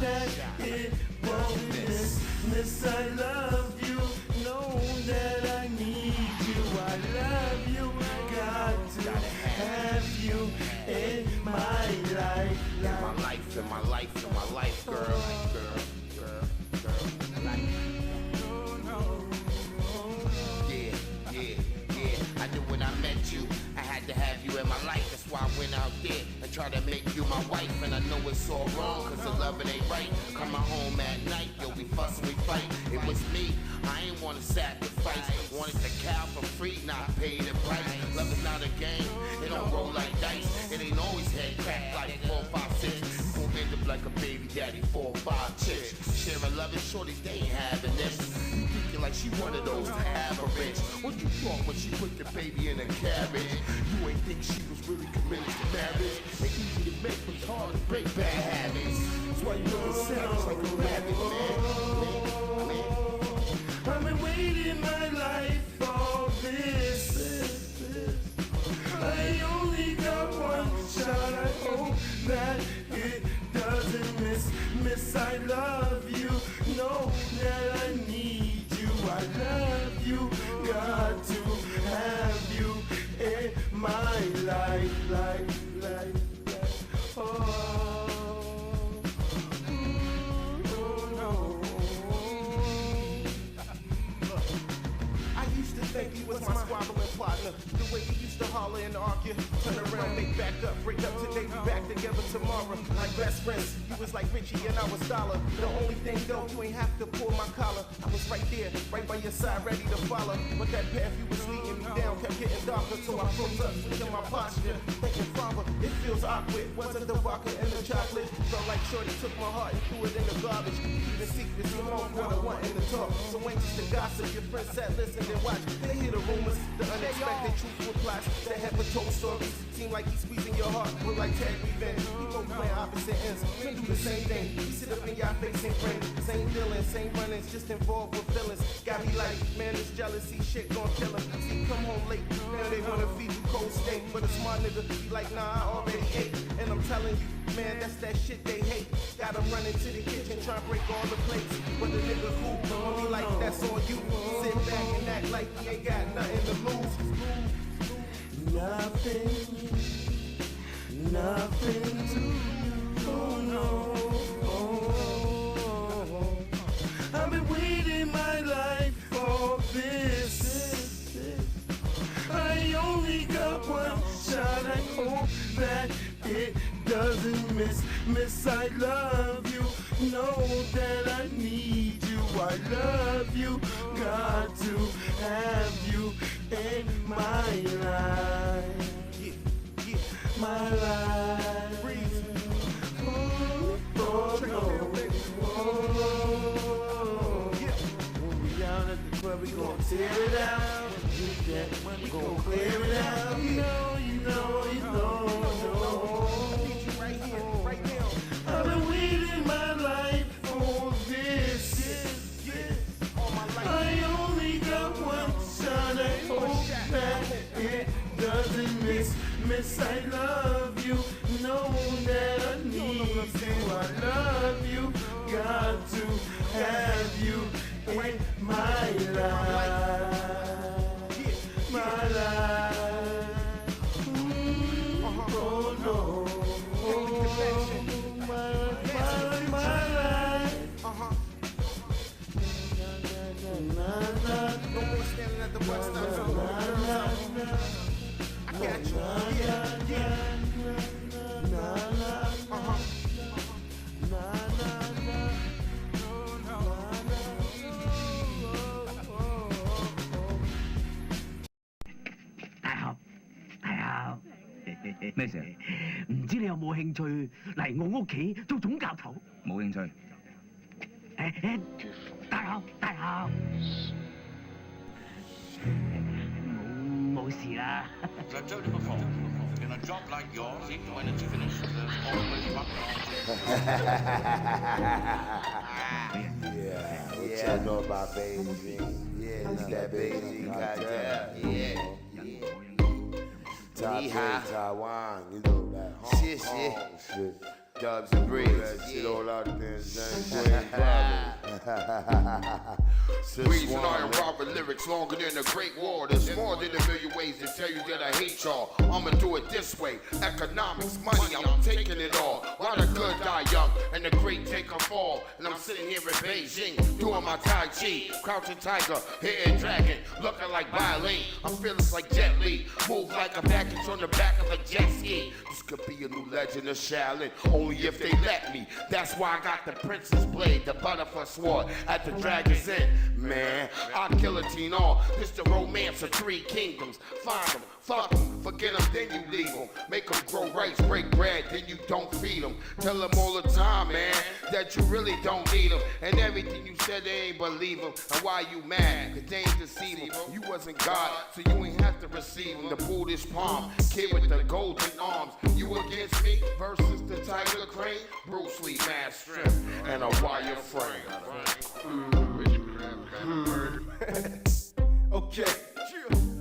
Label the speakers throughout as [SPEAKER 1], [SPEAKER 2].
[SPEAKER 1] that it won't miss. I love you, know that I need you. I love you, got to have you in my life.
[SPEAKER 2] In my life, girl. Yeah. I knew when I met you, I had to have you in my life. That's why I went out there and tried to make you my wife. And I know it's all wrong, cause the loving ain't right. Come home at night, yo, we fuss and we fight. It was me, I ain't wanna sacrifice. Wanted the cow for free, not pay the price. Love is not a game, it don't roll like dice. It ain't always head crack like 4, 5, 6. Move end up like a baby daddy, 4 or 5 chicks. Sharing loving shorties, they ain't having this. You thinking like she one of those to have a bitch. What you thought when she put the baby in a cabbage? You ain't think she was really committed to marriage. It's easy to make, but it's hard to break bad habits. That's why you look savage like a rabbit, man.
[SPEAKER 1] I've been waiting my life for this. I only got one shot. I hope that it doesn't miss. I love you, know that I need you. I love you, got to have you in my life.
[SPEAKER 3] Think he was my squabbling partner. The way he used to holler and argue, turn around, make back up, break up today, be back together tomorrow. Like best friends, you was like Richie and I was Dollar. The only thing though, you ain't have to pull my collar. I was right there, right by your side, ready to follow. But that path you was leading me down kept getting darker, so I froze up, switching my posture. Thinking, Father, it feels awkward. Wasn't the vodka and the chocolate? Felt like Shorty took my heart and threw it in the garbage. Keeping secrets, you know what I want in the talk. So anxious to gossip, your friends sat, listened and watched. They hear the rumors, the unexpected truthful plots, the heaven told stories. Seem like he's squeezing your heart, we're like tag revenge. We both playing opposite ends, we do the same thing. We sit up in y'all face and grin. Same dealings, same runnings, just involved with feelings. Got me like, man, this jealousy shit gon' kill him. See, come home late, now they wanna feed you cold steak. But a smart nigga be like, nah, I already ate. And I'm telling you, man, that's that shit they hate. Got them running to the kitchen, trying to break all the plates. But the nigga cool, on me like that's on you. Sit back and act like he ain't got nothing to lose.
[SPEAKER 1] Nothing to you, oh no. I've been waiting my life for this. I only got one shot, I hope that it doesn't miss. I love you, know that I need you. I love you, got to have you in my life. My life. Oh, no. When we down at the club, we gon' tear it out. We gon' clear it out. You know.
[SPEAKER 3] Need you right here, right now.
[SPEAKER 1] I've been waiting my life for this.
[SPEAKER 3] All my life.
[SPEAKER 1] I only got one shot. I hope that it doesn't miss. I love you, know that I need you. I love you, got to have you in my life. My life. Oh no. My life.
[SPEAKER 3] No more standing at the bus stop. I got you. Yeah.
[SPEAKER 4] 大俠，咩事？唔知你有冇興趣嚟我屋企做總教頭？冇興趣。大俠，冇事啦。
[SPEAKER 5] As I've told you before, in a job like yours, even when it's finished, there's always one
[SPEAKER 6] Yeah, what y'all know about Beijing? Yeah, it's that Beijing goddamn. Yeah. Taipei, Taiwan, you know that shit. Dubs and Breeze.
[SPEAKER 1] That shit all out there.
[SPEAKER 2] Breeze and I and Robert lyrics longer than the Great War. There's more than a million ways to tell you that I hate y'all. I'ma do it this way. Economics, money, I'm taking it all. While the good die young and the great take a fall. And I'm sitting here in Beijing doing my Tai Chi. Crouching tiger, hitting dragon, looking like violin. I'm fearless like Jet Li. Move like a package on the back of a jet ski. This could be a new legend of Shaolin, only if they let me. That's why I got the Princess Blade, the butterfly sword at the Dragon's Inn. Man, I'll kill a teen all. This the romance of 3 kingdoms. Find them, fuck them, forget them, then you leave them. Make them grow rice, break bread, then you don't feed them. Tell them all the time, man, that you really don't need them. And everything you said, they ain't believe them. And why you mad? Cause they ain't deceive them. You wasn't God, so you ain't have to receive them. The Buddhist palm, kid with the golden arms. You against me versus the Tiger Crane? Bruce Lee, mad strength, and a wire frame.
[SPEAKER 3] Okay.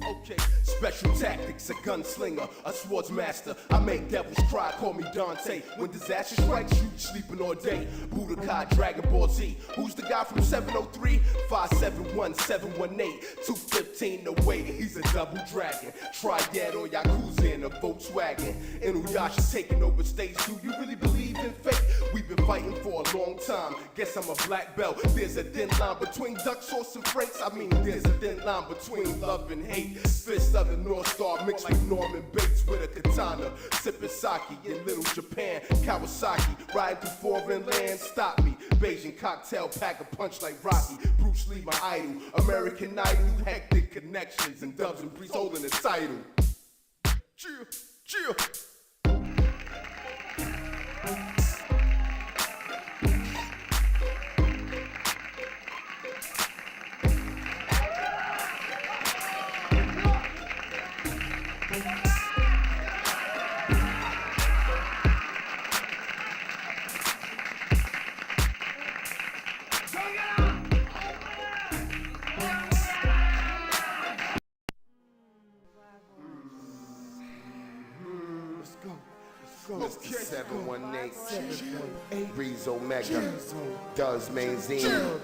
[SPEAKER 3] Okay, special tactics, a gunslinger, a swords master. I make devils cry, call me Dante. When disaster strikes, you sleeping all day. Budokai, Dragon Ball Z. Who's the guy from 703? 571 718 215 away. He's a double dragon. Try that or Yakuza in a Volkswagen. Inuyasha taking over stage. Do you really believe in fate? We've been fighting for a long time. Guess I'm a black belt. There's a thin line between duck sauce and franks. I mean, there's a thin line between love and hate. Fist of the North Star mixed with Norman Bates with a katana. Sipping sake in Little Japan. Kawasaki, riding through foreign lands. Stop me. Beijing cocktail, pack a punch like Rocky. Bruce Lee, my idol. American Idol, hectic connections. And Dubs and Breeze holding the title. Chill, chill.
[SPEAKER 6] Mr. 718, Breeze Omega, Does Mainzine.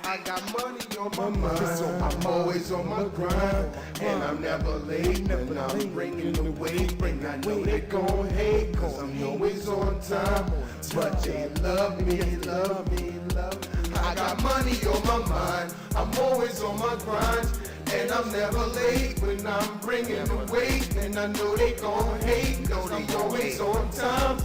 [SPEAKER 1] I got money on my mind, I'm always on my grind, and I'm never late when I'm bringing the weight, and I know they gon' hate, cause I'm always on time, but they love me, love me, love me. I got money on my mind, I'm always on my grind, and I'm never late when I'm bringing the weight, and I know they gon' hate, cause I'm always on time,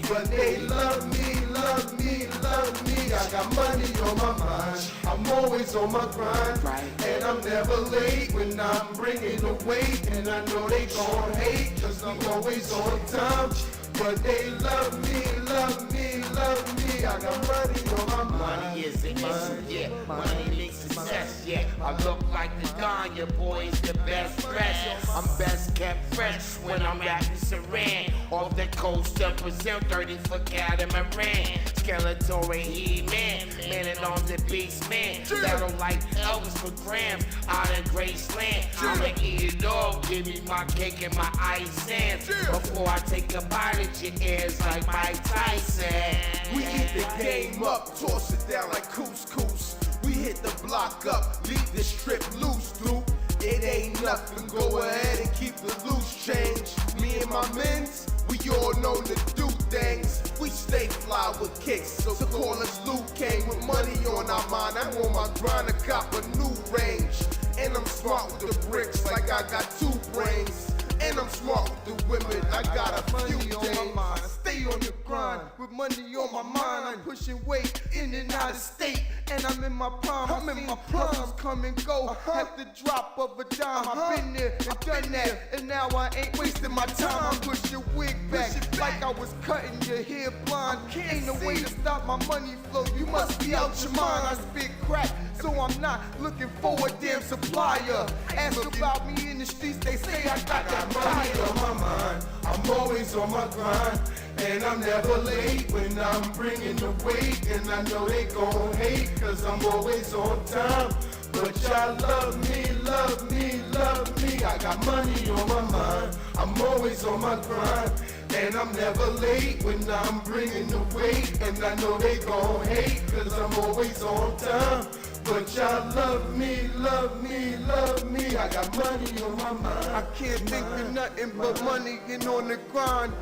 [SPEAKER 1] but they love me, love me, love me. I got money on my mind, I'm always on my grind, and I'm never late when I'm bringing the weight, and I know they gon' hate, cause I'm always on time, but they love me, love me, love me. I got money on my mind.
[SPEAKER 2] Money is an issue, yeah. Money makes success, yeah. I look like the Don, your boy is the best dressed. I'm best kept fresh when I'm rapping Saran. Off the coast of Brazil, 30 for catamaran. Skeletor and He-Man, man and on the beast man. Battle like Elvis for grams, out of Graceland. I'ma eat it all, give me my cake and my ice sands. Before I take a bite at your ears like Mike Tyson.
[SPEAKER 3] We eat the game up, toss it down like couscous. We hit the block up, leave the strip loose, dude. It ain't nothing, go ahead and keep the loose change. Me and my mens, we all know to do things. We stay fly with kicks, so call us Luke Kane. With money on our mind, I'm on my grind to cop a new range. And I'm smart with the bricks like I got 2 brains. And I'm smart with the women, I got a few things. I stay on the grind, with money on my mind. I'm pushing weight in and out of state, and I'm in my prime. I'm in my prime, come and go at the drop of a dime. I've been there and done that, and now I ain't wasting my time. I push your wig back like I was cutting your hair blind. Ain't no way to stop my money flow, you must be out your mind. I spit crack, so I'm not looking for a damn supplier. Ask about me in the streets, they say I got that money on my mind. I'm always on my grind, and I'm never late when I'm bringing the weight, and I know they gon' hate, cause I'm always on time. But y'all love me, love me, love me. I got money on my mind, I'm always on my grind,
[SPEAKER 1] And I'm never late when I'm bringing the weight. And I know they gon' hate, cause I'm always on time. But y'all love me, love me, love me. I got money on my mind.
[SPEAKER 3] I can't think of nothing but money and on the grind.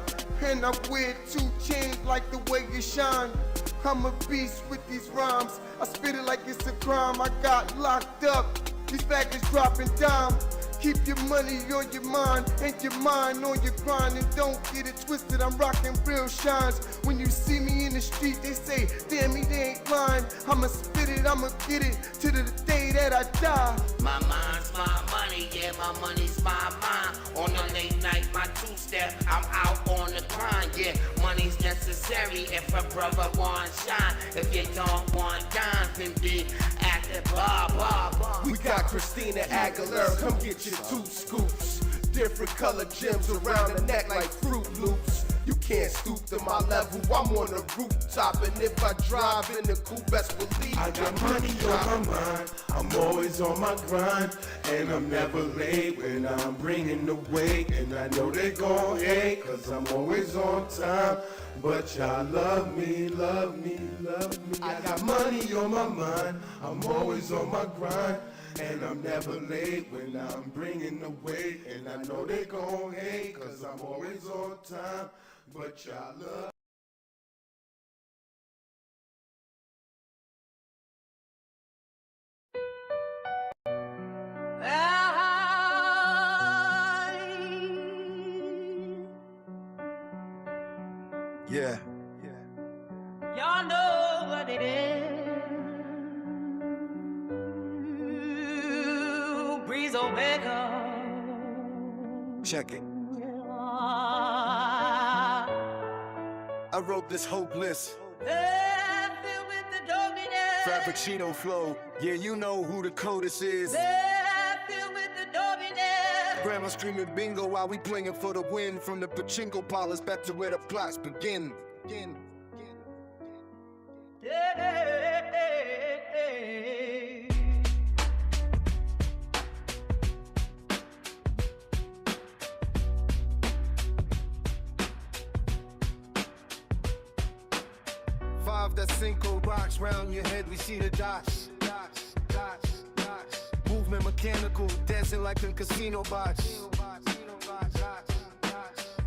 [SPEAKER 3] And I wear 2 chains like the way you shine. I'm a beast with these rhymes. I spit it like it's a crime. I got locked up. These packets dropping dime. Keep your money on your mind and your mind on your grind. And don't get it twisted, I'm rocking real shines. When you see me in the street, they say, damn, he ain't lying. I'ma spit it, I'ma get it to the day that I die.
[SPEAKER 2] My mind's my money, yeah, my money's my mind. On the late night, my 2-step, I'm out on the grind, yeah. Money's necessary if a brother want shine. If you don't want dime, then be at the bar.
[SPEAKER 3] We got Christina Aguilera, come get your 2 scoops. Different color gems around the neck like Fruit Loops. You can't stoop to my level, I'm on the rooftop. And if I drive in the coupe, best believe
[SPEAKER 1] I got money on my mind, I'm always on my grind. And I'm never late when I'm bringing the weight. And I know they gon' hate, cause I'm always on time. But y'all love me, love me, love me. I got money on my mind, I'm always on my grind. And I'm never late when I'm bringing the weight. And I know they gon' hate, cause I'm always on time. But y'all love
[SPEAKER 3] Yeah.
[SPEAKER 7] Y'all know what it is. Breeze Omega.
[SPEAKER 3] Check it. I wrote this hopeless
[SPEAKER 7] Filled with the dominance.
[SPEAKER 3] Frappuccino flow. Yeah, you know who the codist is.
[SPEAKER 7] Filled with the dominance.
[SPEAKER 3] Grandma screaming bingo while we playing for the win. From the pachinko parlors back to where the plots begin. Five, that cinco box round your head, we see the dots. Movement mechanical, dancing like in casino box.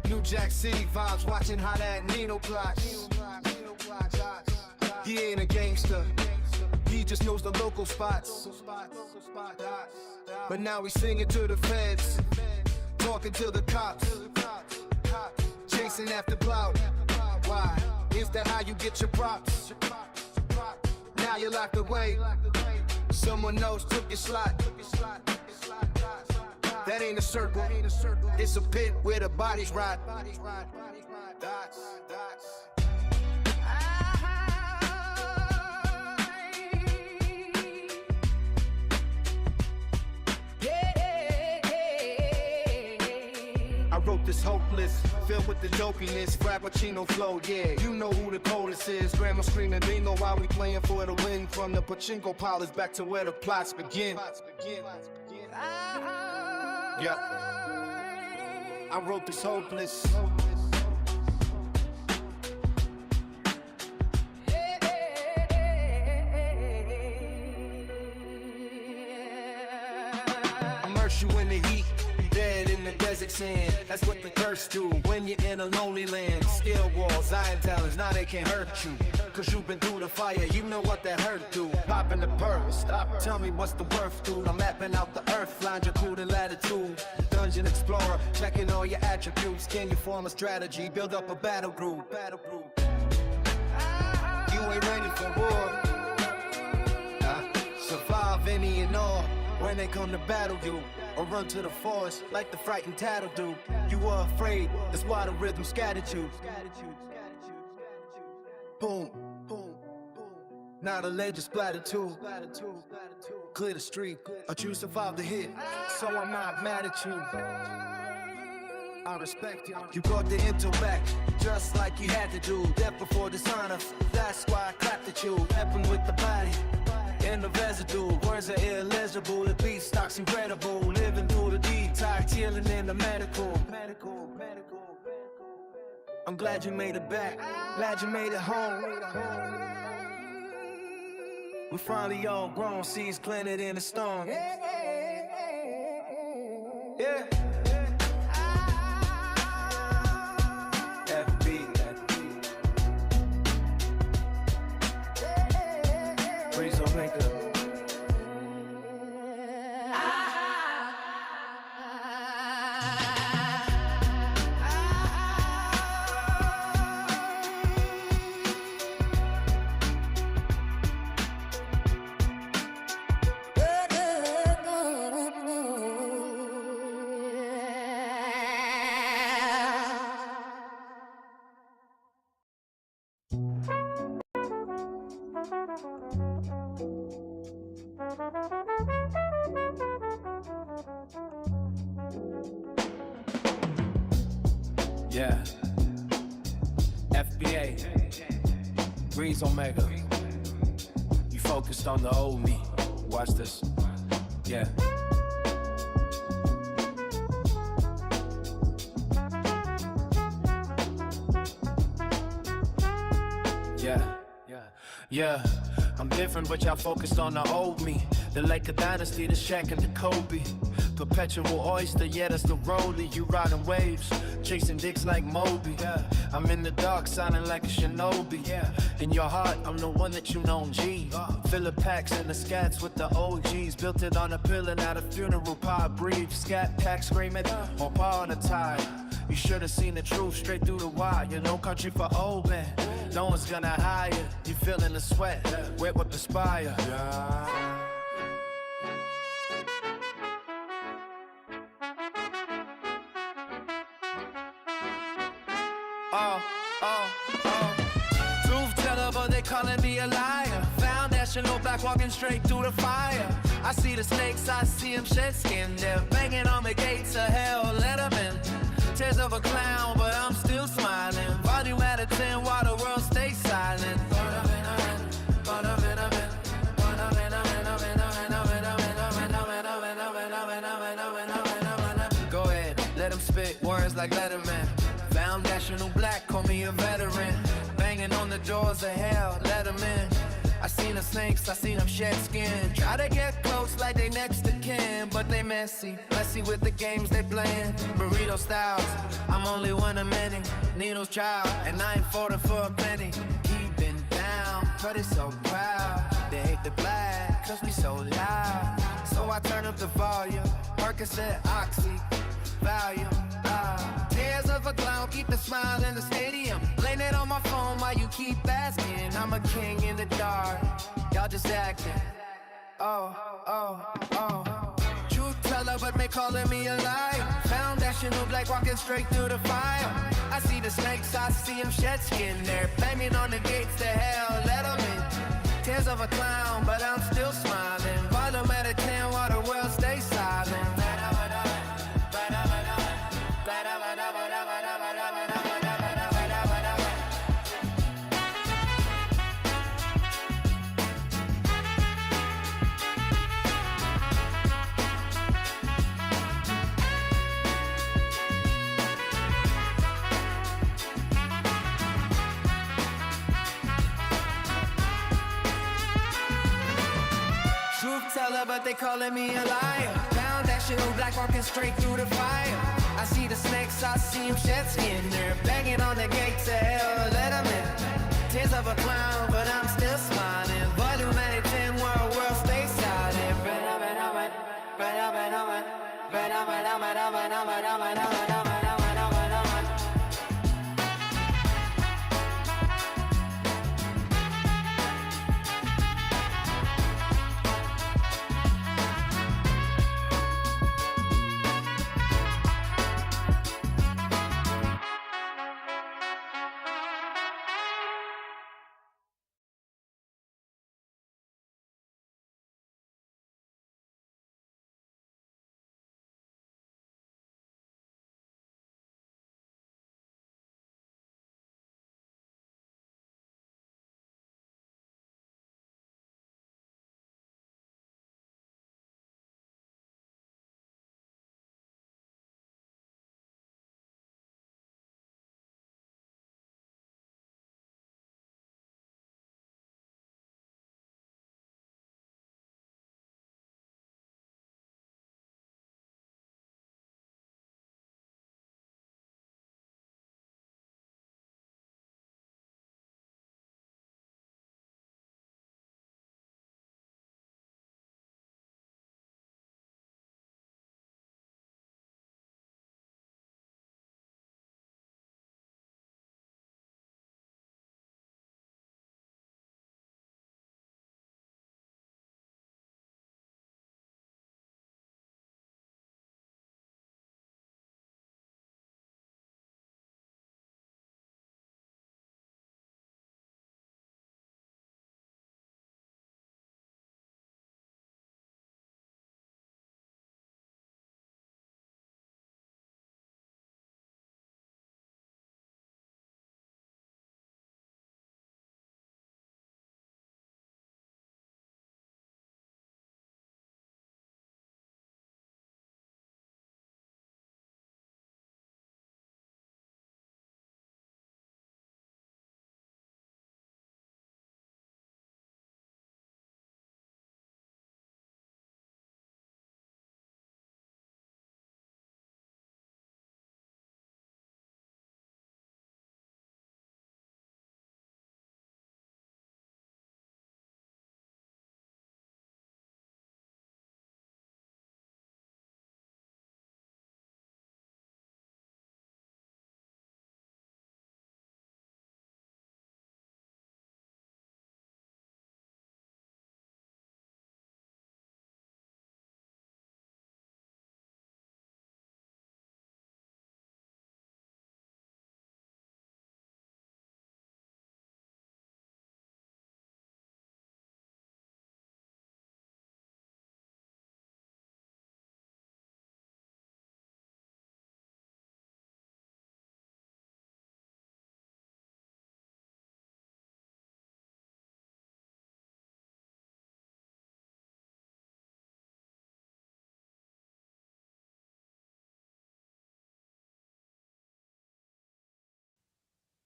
[SPEAKER 3] New Jack City vibes, watching how that Nino plots. He ain't a gangster, he just knows the local spots. But now we singing to the feds, talking to the cops, chasing after clout. Why? Is that how you get your props? Now you're locked away, someone else took your slot. That ain't a circle, it's a pit where the bodies rot. I wrote this hopeless, filled with the dopiness, Frappuccino flow, yeah, you know who the codist is. Grandma screaming bingo while we playing for the win. From the pachinko parlors back to where the plots begin. Yeah, I wrote this hopeless. Immerse you in the heat, dead in the desert sand. That's what the thirst do when you're in a lonely land. Steel walls, iron talons, now they can't hurt you. Cause you've been through the fire, you know what that hurt do. Popping the perk, stop, tell me what's the worth, dude. I'm mapping out the earth, longitude and latitude. Dungeon explorer, checking all your attributes. Can you form a strategy, build up a battle group? You ain't ready for war. Survive any and all when they come to battle you. Or run to the forest like the frightened tattle do. You were afraid, that's why the rhythm scattered you. Boom, boom, boom. Now the ledge is splattered too. Clear the street, but you survived the hit, so I'm not mad at you. I respect you. You brought the intellect, just like you had to do. Death before dishonor, that's why I clapped at you. Weapon with the body, and the residue. Words are illegible, the beat stock's incredible. Living through the detox, healing in the medical. I'm glad you made it back, glad you made it home. We finally all grown, seeds planted in the storm. Yeah. FB. Breezo Maker. Yeah. FBA. Breeze Omega. You focused on the old me. Watch this. Yeah. Yeah, I'm different, but y'all focused on the old me. The Laker dynasty, the Shaq and the Kobe. Perpetual oyster, yeah, that's the rollie. You riding waves, chasing dicks like Moby. Yeah, I'm in the dark, sounding like a shinobi. Yeah, in your heart, I'm the one that you know, G. Fill the packs and the scats with the OGs. Built it on a pill and at a funeral pie. Breathe, scat pack, screaming, or paw on the tide. You should've seen the truth straight through the wire. You know, country for old men. No one's gonna hire you. You feeling the sweat, wet with perspire. Yeah. Truth teller, but they calling me a liar. Foundational black walking straight through the fire. I see the snakes, I see them shed skin. They're banging on the gates of hell, let them in. Tears of a clown, but I'm still smiling. Volume out of 10 while the world stays silent. Go ahead, let him spit words like Letterman. Foundational black, call me a veteran. Banging on the doors of hell, let him in. I seen the snakes, I seen them shed skin. Try to get close like they next to kin, but they messy with the games they playing. Burrito styles, I'm only one of many. Needles child, and I ain't falling for a penny. Keeping down, but it's so proud. They hate the black, cause we so loud. So I turn up the volume, Percocet, Oxy, volume. Tears of a clown, keep the smile in the stadium. Blame it on my phone while you keep asking. I'm a king in the dark, y'all just acting. Truth teller, but they calling me a liar. Foundational black walking straight through the fire. I see the snakes, I see them shed skin. They're banging on the gates to hell, let them in. Tears of a clown, but I'm still smiling. Volume at a 10 while the world stays silent. But they calling me a liar. Foundational black walking straight through the fire. I see the snakes, I see them shed skin. They're banging on the gates of hell, let them in. Tears of a clown, but I'm still smiling. Volume at 10, world stay silent.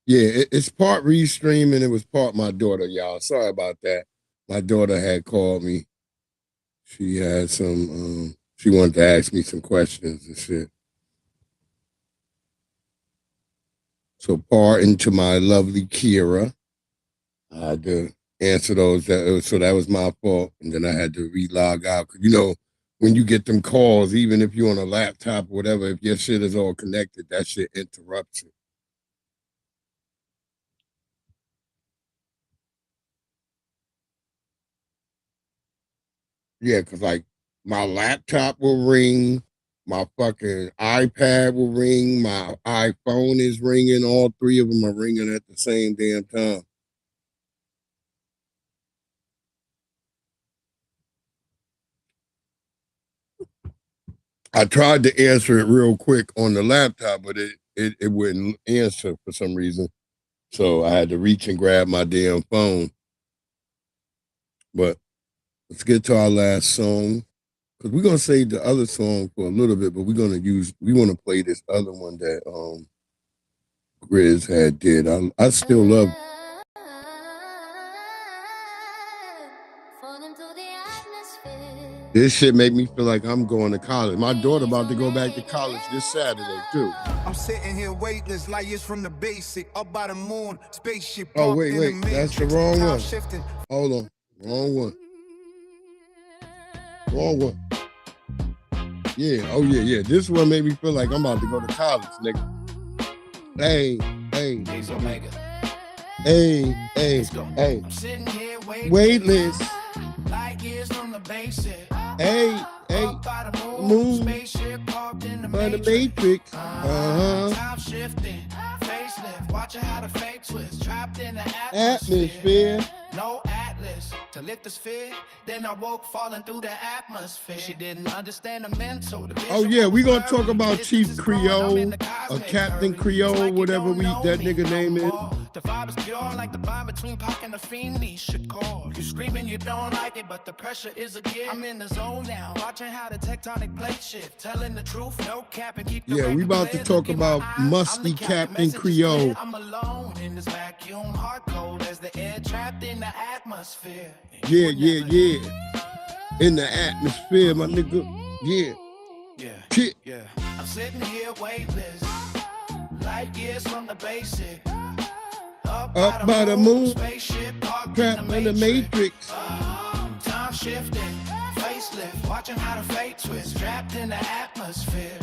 [SPEAKER 1] Yeah, it's part Restream and it was part my daughter, y'all. Sorry about that. My daughter had called me. She had some, she wanted to ask me some questions and shit. So pardon to my lovely Kira. I had to answer those. So that was my fault. And then I had to re-log out. Cause you know, when you get them calls, even if you're on a laptop or whatever, if your shit is all connected, that shit interrupts it. Yeah, because like my laptop will ring, my fucking iPad will ring, my iPhone is ringing, all three of them are ringing at the same damn time. I tried to answer it real quick on the laptop, but it wouldn't answer for some reason. So I had to reach and grab my damn phone. But let's get to our last song. Because we're gonna save the other song for a little bit, but we want to play this other one that Grizz had did. I still love. This shit make me feel like I'm going to college. My daughter about to go back to college this Saturday too.
[SPEAKER 8] I'm sitting here weightless, like it's from the basic, up by the moon, spaceship.
[SPEAKER 1] Oh wait, that's the wrong one. Hold on, wrong one. Wrong one. Yeah, oh yeah. This one made me feel like I'm about to go to college, nigga. Hey. Hey. Weightless. Hey. Moon. By the Matrix. Time shifting. Facelift. Watching how the fake twist. Trapped in the atmosphere. No atlas to lift the sphere. Then I woke falling through the atmosphere. She didn't understand the mental. Oh yeah, we gonna talk about Chief Creole or Captain Creole, whatever that nigga name is. The vibe is pure like the bond between Pac and the Fiend. Should call. You screaming you don't like it, but the pressure is a gift. I'm in the zone now, watching how the tectonic plate shift. Telling the truth, no cap and keep the we about to talk about musty Captain Creole. I'm alone in this vacuum, hard cold as the air trapped in the atmosphere. Yeah. In the atmosphere, my nigga. Yeah. I'm sitting here weightless, light years from the basic. Up by the moon, spaceship, trapped in the Matrix. Time shifting, facelift, watching how the fate twist. Trapped in the atmosphere.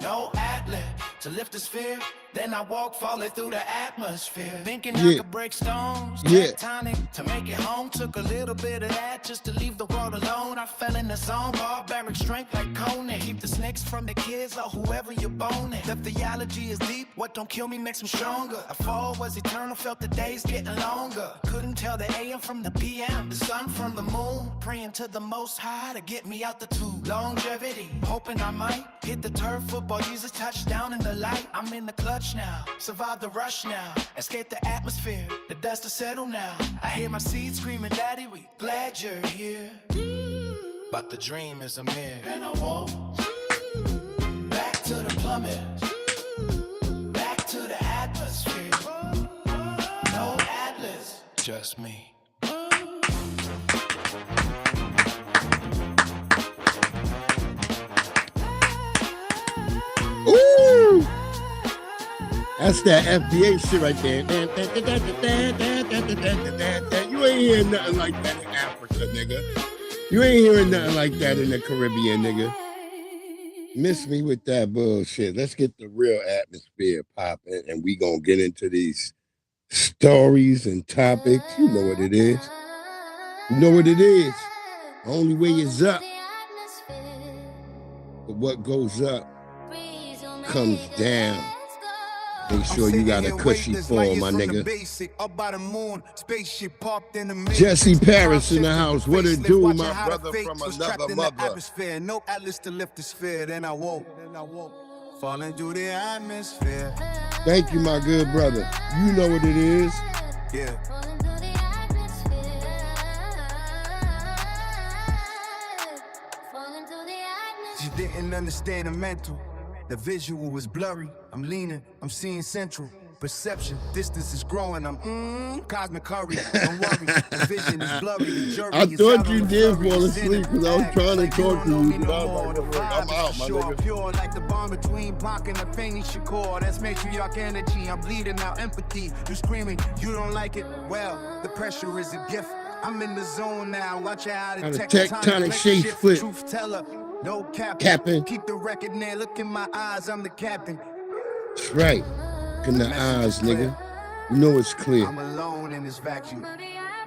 [SPEAKER 1] No atlas to lift the sphere. Then I walk, falling through the atmosphere. Thinking I could break stones, tectonic to make it home. Took a little bit of that just to leave the world alone. I fell in the zone, barbaric strength like Conan. Keep the snakes from the kids or whoever you're boning. The theology is deep, what don't kill me makes me stronger. A fall was eternal, felt the days getting longer. Couldn't tell the AM from the PM, the sun from the moon. Praying to the most high to get me out the tube. Longevity, hoping I might hit the turf. Football, Jesus touchdown in the light. I'm in the clutch now, survive the rush now. Escape the atmosphere, the dust to settle now. I hear my seed screaming, Daddy, we glad you're here. But the dream is a mirror. And I walk back to the plummet, back to the atmosphere. No atlas, just me. Ooh! That's that FBA shit right there. You ain't hearing nothing like that in Africa, nigga. You ain't hearing nothing like that in the Caribbean, nigga. Miss me with that bullshit. Let's get the real atmosphere popping, and we gonna get into these stories and topics. You know what it is. You know what it is. The only way is up. But what goes up comes down. Make sure you got a cushy fall, my nigga. Jesse Paris in the house. What it do, my brother from another mother? No atlas to lift the sphere. Then I woke. Falling through the atmosphere. Thank you, my good brother. You know what it is. Yeah. She didn't understand the mental. The visual was blurry. I'm leaning, I'm seeing central.
[SPEAKER 8] Perception, distance is growing. I'm cosmic curry. Don't worry, the vision is blurry. The jury
[SPEAKER 1] I
[SPEAKER 8] is
[SPEAKER 1] thought
[SPEAKER 8] out
[SPEAKER 1] you
[SPEAKER 8] on the
[SPEAKER 1] did
[SPEAKER 8] flurry.
[SPEAKER 1] fall
[SPEAKER 8] It's in
[SPEAKER 1] asleep because I was
[SPEAKER 8] act
[SPEAKER 1] trying to
[SPEAKER 8] like
[SPEAKER 1] talk to
[SPEAKER 8] don't
[SPEAKER 1] you,
[SPEAKER 8] know me
[SPEAKER 1] but I
[SPEAKER 8] no
[SPEAKER 1] was
[SPEAKER 8] more.
[SPEAKER 1] like,
[SPEAKER 8] The
[SPEAKER 1] "Look, I'm
[SPEAKER 8] vibe is
[SPEAKER 1] out,
[SPEAKER 8] for
[SPEAKER 1] my
[SPEAKER 8] sure.
[SPEAKER 1] nigga."
[SPEAKER 8] Pure like the bond between Blanc and the Fanny Shakur. That's matriarch energy. I'm bleeding out empathy. You screaming, you don't like it. Well, the pressure is a gift. I'm in the zone now. Watch out how the tectonic
[SPEAKER 1] shapes
[SPEAKER 8] shift.
[SPEAKER 1] flip.
[SPEAKER 8] Truth teller, no
[SPEAKER 1] Captain.
[SPEAKER 8] Keep the record near. Look in my eyes. I'm the captain.
[SPEAKER 1] That's right. In the eyes, nigga. You know it's clear.
[SPEAKER 8] I'm alone in this vacuum.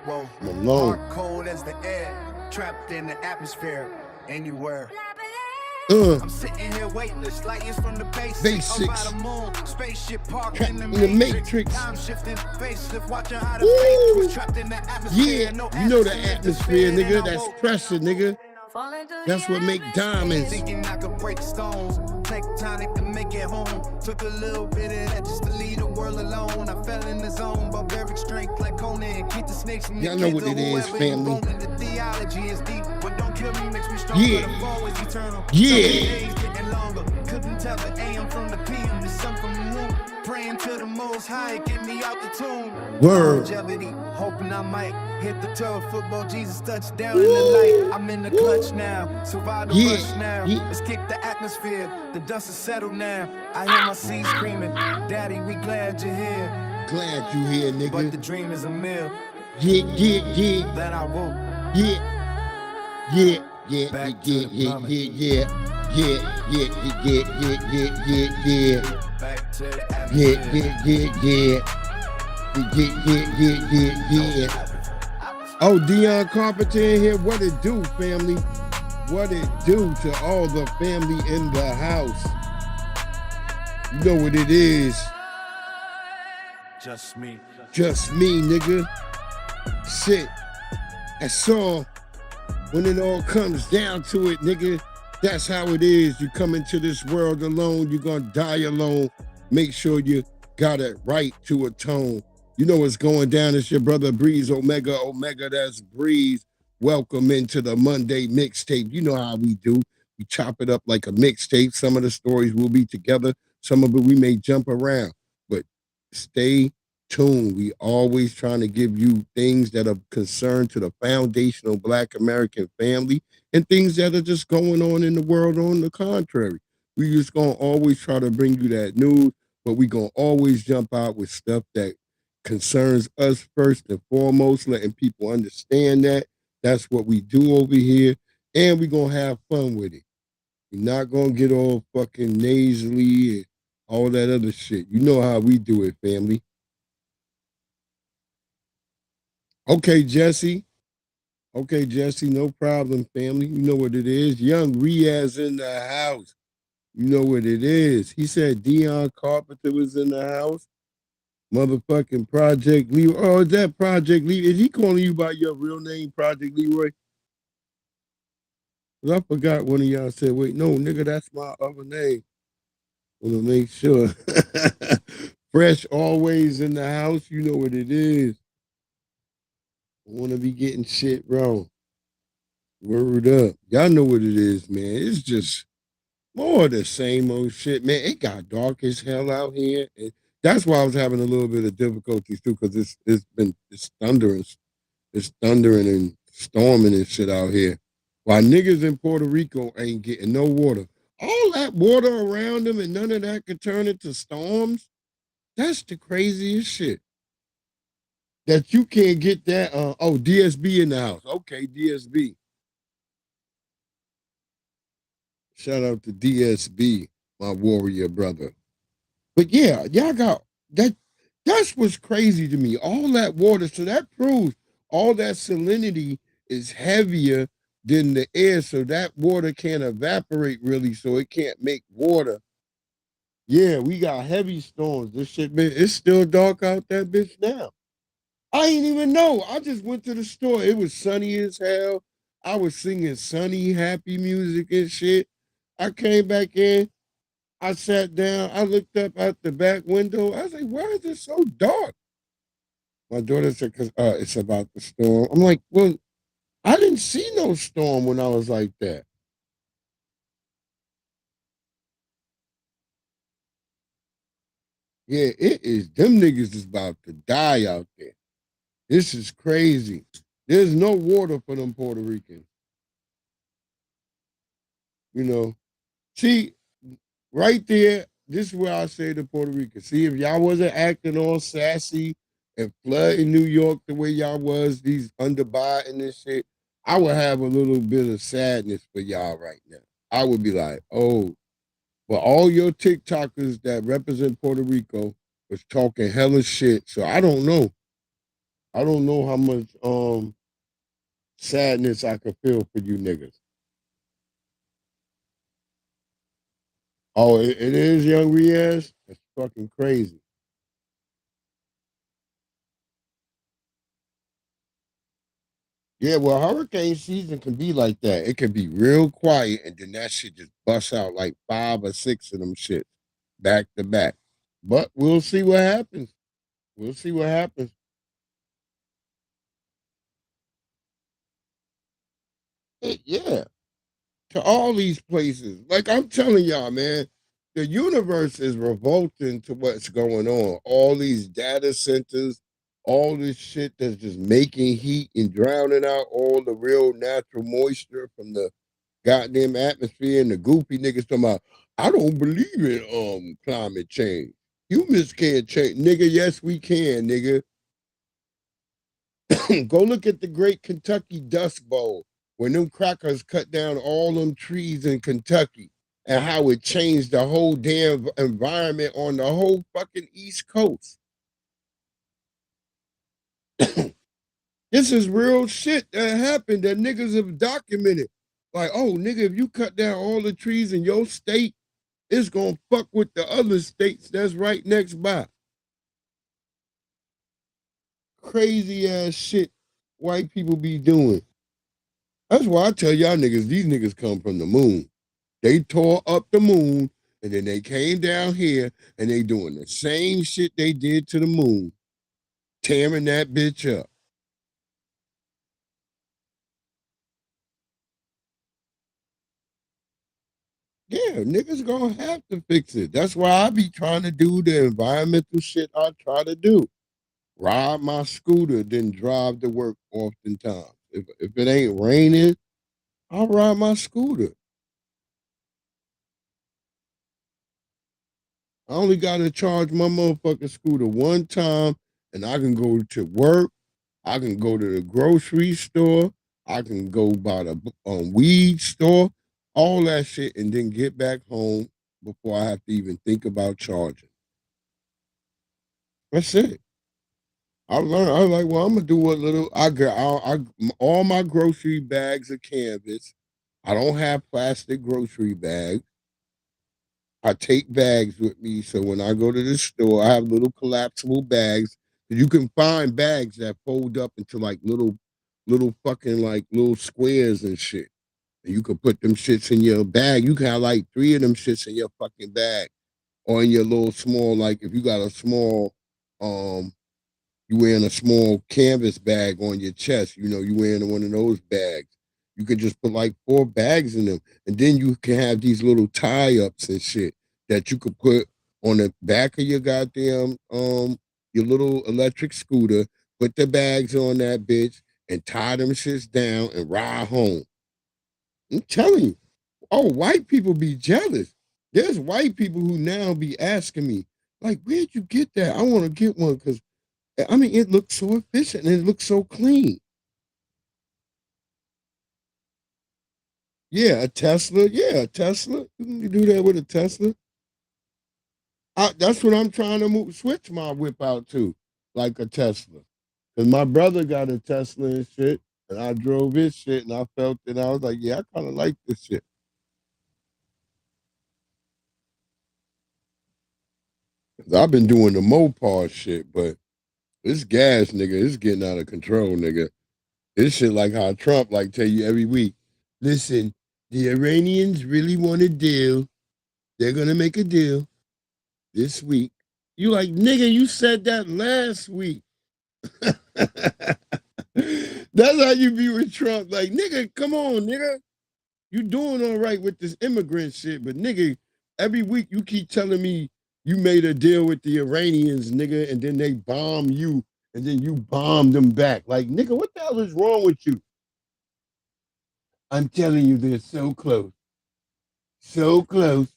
[SPEAKER 8] Whoa.
[SPEAKER 1] I'm alone.
[SPEAKER 8] Hard cold as the air. Trapped in the atmosphere. Anywhere. I'm sitting here weightless, like it's from the basics. Up by the moon, spaceship parked in the matrix. Time shifting, facelift, watching how the fake was trapped in the atmosphere.
[SPEAKER 1] Yeah, you know the atmosphere, nigga. That's pressure, nigga. That's what make diamonds.
[SPEAKER 8] Thinking I could break stones, tectonic to make it home. Took a little bit of that just to leave the world alone. I fell in the zone, barbaric strength like Conan. Keep the snakes from
[SPEAKER 1] y'all know what it is, family.
[SPEAKER 8] The theology is deep, but don't kill me, makes me stronger.
[SPEAKER 1] Yeah.
[SPEAKER 8] The fall is eternal.
[SPEAKER 1] Yeah.
[SPEAKER 8] Getting longer. Couldn't tell the AM from the PM, the sun from the moon. Praying to the most high, get me out the tomb.
[SPEAKER 1] Word.
[SPEAKER 8] Longevity, hoping I might hit the turf. Football, Jesus touchdown in the light. I'm in the clutch now, survive the rush now. Let's kick the atmosphere, the dust is settled now. I hear my seed screaming, Daddy, we glad you're here.
[SPEAKER 1] Glad you here, nigga.
[SPEAKER 8] But the dream is a meal.
[SPEAKER 1] Yeah.
[SPEAKER 8] That I won't.
[SPEAKER 1] Yeah.
[SPEAKER 8] Back to the plummet.
[SPEAKER 1] Yeah.
[SPEAKER 8] Back to the atmosphere.
[SPEAKER 1] Yeah. Oh, Dion Carpenter in here. What it do, family? What it do to all the family in the house? You know what it is.
[SPEAKER 3] Just me.
[SPEAKER 1] Just me, nigga. Shit. That's all. When it all comes down to it, nigga, that's how it is. You come into this world alone, you're gonna die alone. Make sure you got it right to atone. You know what's going down. It's your brother Breeze Omega. That's Breeze. Welcome into the Monday mixtape. You know how we do. We chop it up like a mixtape. Some of the stories will be together. Some of it we may jump around. But stay tuned. We always trying to give you things that are concerned to the foundational Black American family and things that are just going on in the world on the contrary. We just going to always try to bring you that news, but we going to always jump out with stuff that concerns us first and foremost, letting people understand that. That's what we do over here, and we're going to have fun with it. We're not going to get all fucking nasally and all that other shit. You know how we do it, family. Okay, Jesse, no problem, family. You know what it is. Young Riaz in the house. You know what it is. He said Dion Carpenter was in the house. Motherfucking Project Leroy. Oh, is that Project Leroy? Is he calling you by your real name, Project Leroy? Because I forgot one of y'all said, wait, no, nigga, that's my other name. Want to make sure. Fresh always in the house. You know what it is. Want to be getting shit wrong. Word up. Y'all know what it is, man. It's just more of the same old shit, man. It got dark as hell out here. And that's why I was having a little bit of difficulties too, because it's thundering. It's thundering and storming and shit out here. While niggas in Puerto Rico ain't getting no water. All that water around them and none of that could turn into storms. That's the craziest shit. That you can't get that. DSB in the house. Okay, DSB. Shout out to DSB, my warrior brother. But yeah, y'all got that. That's what's crazy to me. All that water. So that proves all that salinity is heavier than the air. So that water can't evaporate really. So it can't make water. Yeah, we got heavy storms. This shit, man, it's still dark out that bitch now. I ain't even know. I just went to the store. It was sunny as hell. I was singing sunny, happy music and shit. I came back in. I sat down. I looked up out the back window. I was like, why is it so dark? My daughter said, because it's about the storm. I'm like, well, I didn't see no storm when I was like that. Yeah, it is. Them niggas is about to die out there. This is crazy. There's no water for them Puerto Ricans. You know, see, right there, this is where I say to Puerto Rican. See, if y'all wasn't acting all sassy and flooding New York the way y'all was, these underbiting and shit, I would have a little bit of sadness for y'all right now. I would be like, oh, but all your TikTokers that represent Puerto Rico was talking hella shit. So I don't know. I don't know how much sadness I could feel for you niggas. Oh, it is Young Riaz? That's fucking crazy. Yeah, well, hurricane season can be like that. It can be real quiet, and then that shit just busts out like 5 or 6 of them shit back to back. But we'll see what happens. We'll see what happens. Yeah, to all these places. Like I'm telling y'all, man, the universe is revolting to what's going on. All these data centers, all this shit that's just making heat and drowning out all the real natural moisture from the goddamn atmosphere, and the goofy niggas talking about, I don't believe in climate change. Humans can't change. Nigga, yes, we can, nigga. Go look at the Great Kentucky Dust Bowl when them crackers cut down all them trees in Kentucky and how it changed the whole damn environment on the whole fucking East Coast. This is real shit that happened that niggas have documented. Like, oh, nigga, if you cut down all the trees in your state, it's gonna fuck with the other states that's right next by. Crazy ass shit white people be doing. That's why I tell y'all niggas, these niggas come from the moon. They tore up the moon and then they came down here and they doing the same shit they did to the moon, tearing that bitch up. Yeah, niggas gonna have to fix it. That's why I be trying to do the environmental shit I try to do. Ride my scooter, then drive to work oftentimes. If it ain't raining, I'll ride my scooter. I only gotta charge my motherfucking scooter one time, and I can go to work. I can go to the grocery store. I can go by the weed store, all that shit, and then get back home before I have to even think about charging. That's it. I learned. I was like, well, I'm gonna do what little I got. All my grocery bags are canvas. I don't have plastic grocery bags. I take bags with me, so when I go to the store, I have little collapsible bags. You can find bags that fold up into like little fucking like little squares and shit. And you can put them shits in your bag. You can have like 3 of them shits in your fucking bag, or in your little small, like if you got a small um you wearing a small canvas bag on your chest, you wearing one of those bags. You could just put like 4 bags in them. And then you can have these little tie-ups and shit that you could put on the back of your goddamn your little electric scooter, put the bags on that bitch and tie them shits down and ride home. I'm telling you. Oh, white people be jealous. There's white people who now be asking me, like, where'd you get that? I want to get one because I mean, it looks so efficient and it looks so clean. Yeah, a Tesla. Yeah, a Tesla. You can do that with a Tesla. That's what I'm trying to switch my whip out to, like a Tesla. Because my brother got a Tesla and shit, and I drove his shit, and I felt it. I was like, yeah, I kind of like this shit. 'Cause I've been doing the Mopar shit, but this gas, nigga, it's getting out of control, nigga. This shit like how Trump like tell you every week. Listen, the Iranians really want a deal. They're gonna make a deal this week. You like, nigga, you said that last week. That's how you be with Trump. Like, nigga, come on, nigga. You doing all right with this immigrant shit, but nigga, every week you keep telling me You made a deal with the Iranians, nigga, and then they bomb you, and then you bomb them back. Like, nigga, what the hell is wrong with you? I'm telling you, they're so close. So close.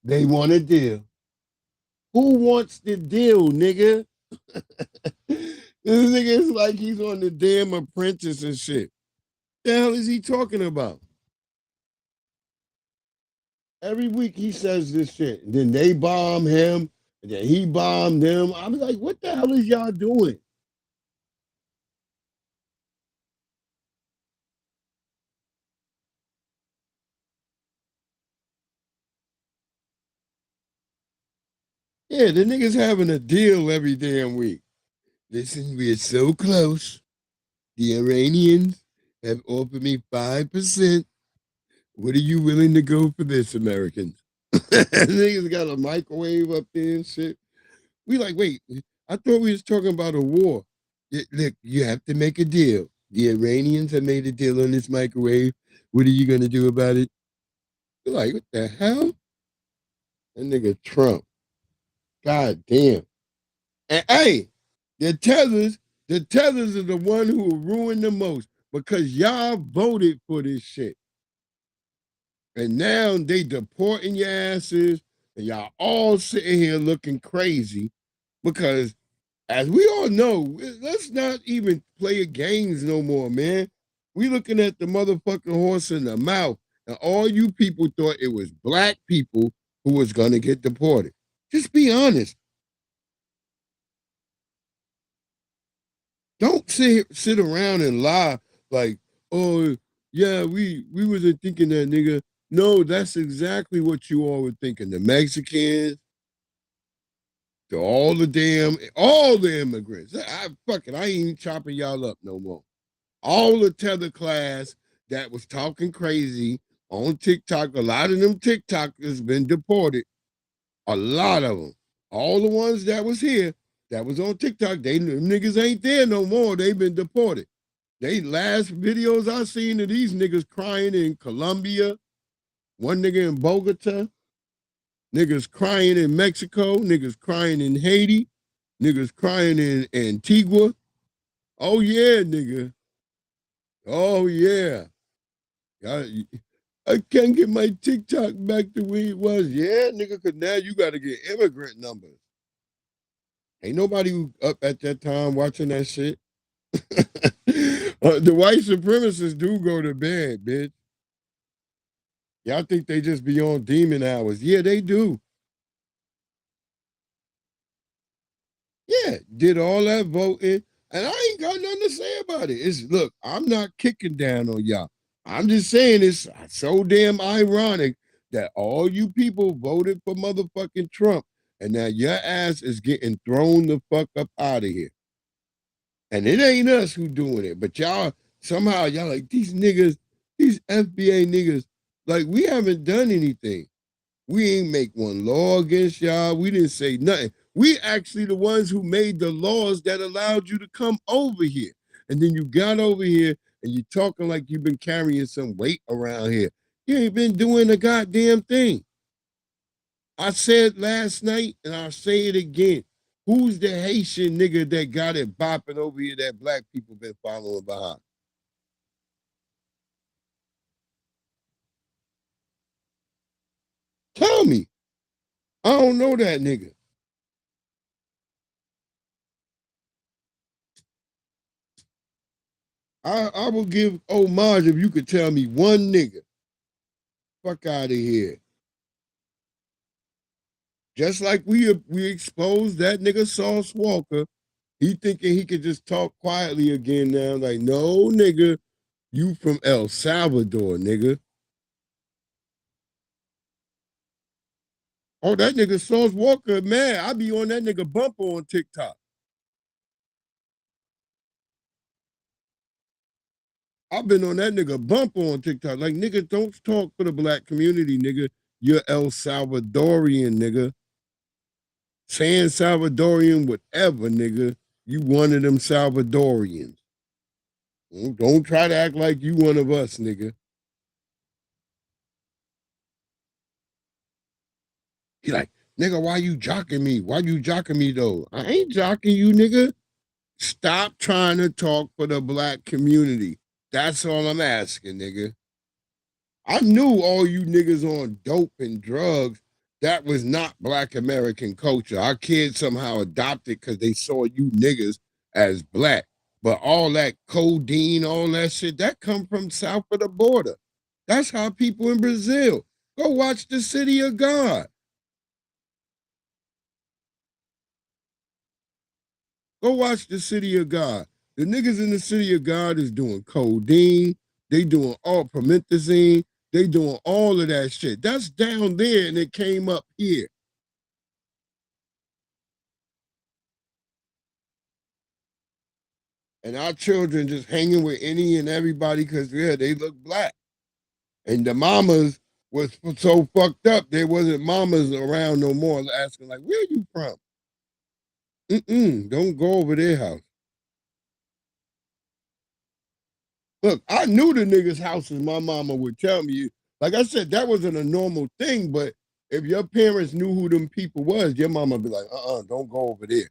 [SPEAKER 1] They want a deal. Who wants the deal, nigga? This nigga is like he's on the damn Apprentice and shit. The hell is he talking about? Every week he says this shit. And then they bomb him, and then he bombed them. I'm like, what the hell is y'all doing? Yeah, the niggas having a deal every damn week. Listen, we're so close. The Iranians have offered me 5%. What are you willing to go for this, Americans? Niggas got a microwave up there and shit. We like, wait, I thought we was talking about a war. Look, you have to make a deal. The Iranians have made a deal on this microwave. What are you going to do about it? We're like, what the hell? That nigga Trump. God damn. And hey, the Tethers are the one who will ruin the most because y'all voted for this shit. And now they deporting your asses, and y'all all sitting here looking crazy because, as we all know, let's not even play games no more, man. We looking at the motherfucking horse in the mouth, and all you people thought it was black people who was gonna get deported. Just be honest. Don't sit around and lie like, oh yeah, we wasn't thinking that, nigga. No, that's exactly what you all were thinking. The Mexicans, all the immigrants. I ain't even chopping y'all up no more. All the tether class that was talking crazy on TikTok, a lot of them TikTokers been deported. A lot of them. All the ones that was here, that was on TikTok, them niggas ain't there no more. They been deported. They last videos I seen of these niggas crying in Colombia, one nigga in Bogota, niggas crying in Mexico, niggas crying in Haiti, niggas crying in Antigua. Oh yeah, nigga. Oh yeah. I can't get my TikTok back to where it was. Yeah, nigga, because now you got to get immigrant numbers. Ain't nobody up at that time watching that shit. The white supremacists do go to bed, bitch. Y'all think they just be on demon hours. Yeah, they do. Yeah, did all that voting. And I ain't got nothing to say about it. Look, I'm not kicking down on y'all. I'm just saying it's so damn ironic that all you people voted for motherfucking Trump, and now your ass is getting thrown the fuck up out of here. And it ain't us who doing it, but y'all somehow y'all like these niggas, these FBA niggas, like we haven't done anything. We ain't make one law against y'all. We didn't say nothing. We actually the ones who made the laws that allowed you to come over here. And then you got over here and you talking like you've been carrying some weight around here. You ain't been doing a goddamn thing. I said last night, and I'll say it again. Who's the Haitian nigga that got it bopping over here that black people been following behind? Tell me. I don't know that nigga. I will give homage if you could tell me one nigga. Fuck out of here. Just like we exposed that nigga Sauce Walker, he thinking he could just talk quietly again now. Like, no, nigga, you from El Salvador, nigga. Oh, that nigga Sauce Walker, man, I be on that nigga bumper on TikTok. I've been on that nigga bumper on TikTok. Like, nigga, don't talk for the black community, nigga. You're El Salvadorian, nigga. Saying Salvadorian, whatever, nigga. You one of them Salvadorians. Don't try to act like you one of us, nigga.
[SPEAKER 9] He like, nigga, why you jocking me? Why you jocking me though? I ain't jocking you, nigga. Stop trying to talk for the black community. That's all I'm asking, nigga. I knew all you niggas on dope and drugs, that was not black American culture. Our kids somehow adopted because they saw you niggas as black. But all that codeine, all that shit, that come from south of the border. That's how people in Brazil. Go watch The City of God. Go watch The City of God. The niggas in The City of God is doing codeine. They doing all promethazine. They doing all of that shit. That's down there and it came up here. And our children just hanging with any and everybody because, yeah, they look black. And the mamas was so fucked up, there wasn't mamas around no more asking like, where you from? Don't go over their house. Look, I knew the niggas' houses my mama would tell me. Like I said, that wasn't a normal thing, but if your parents knew who them people was, your mama would be like, don't go over there.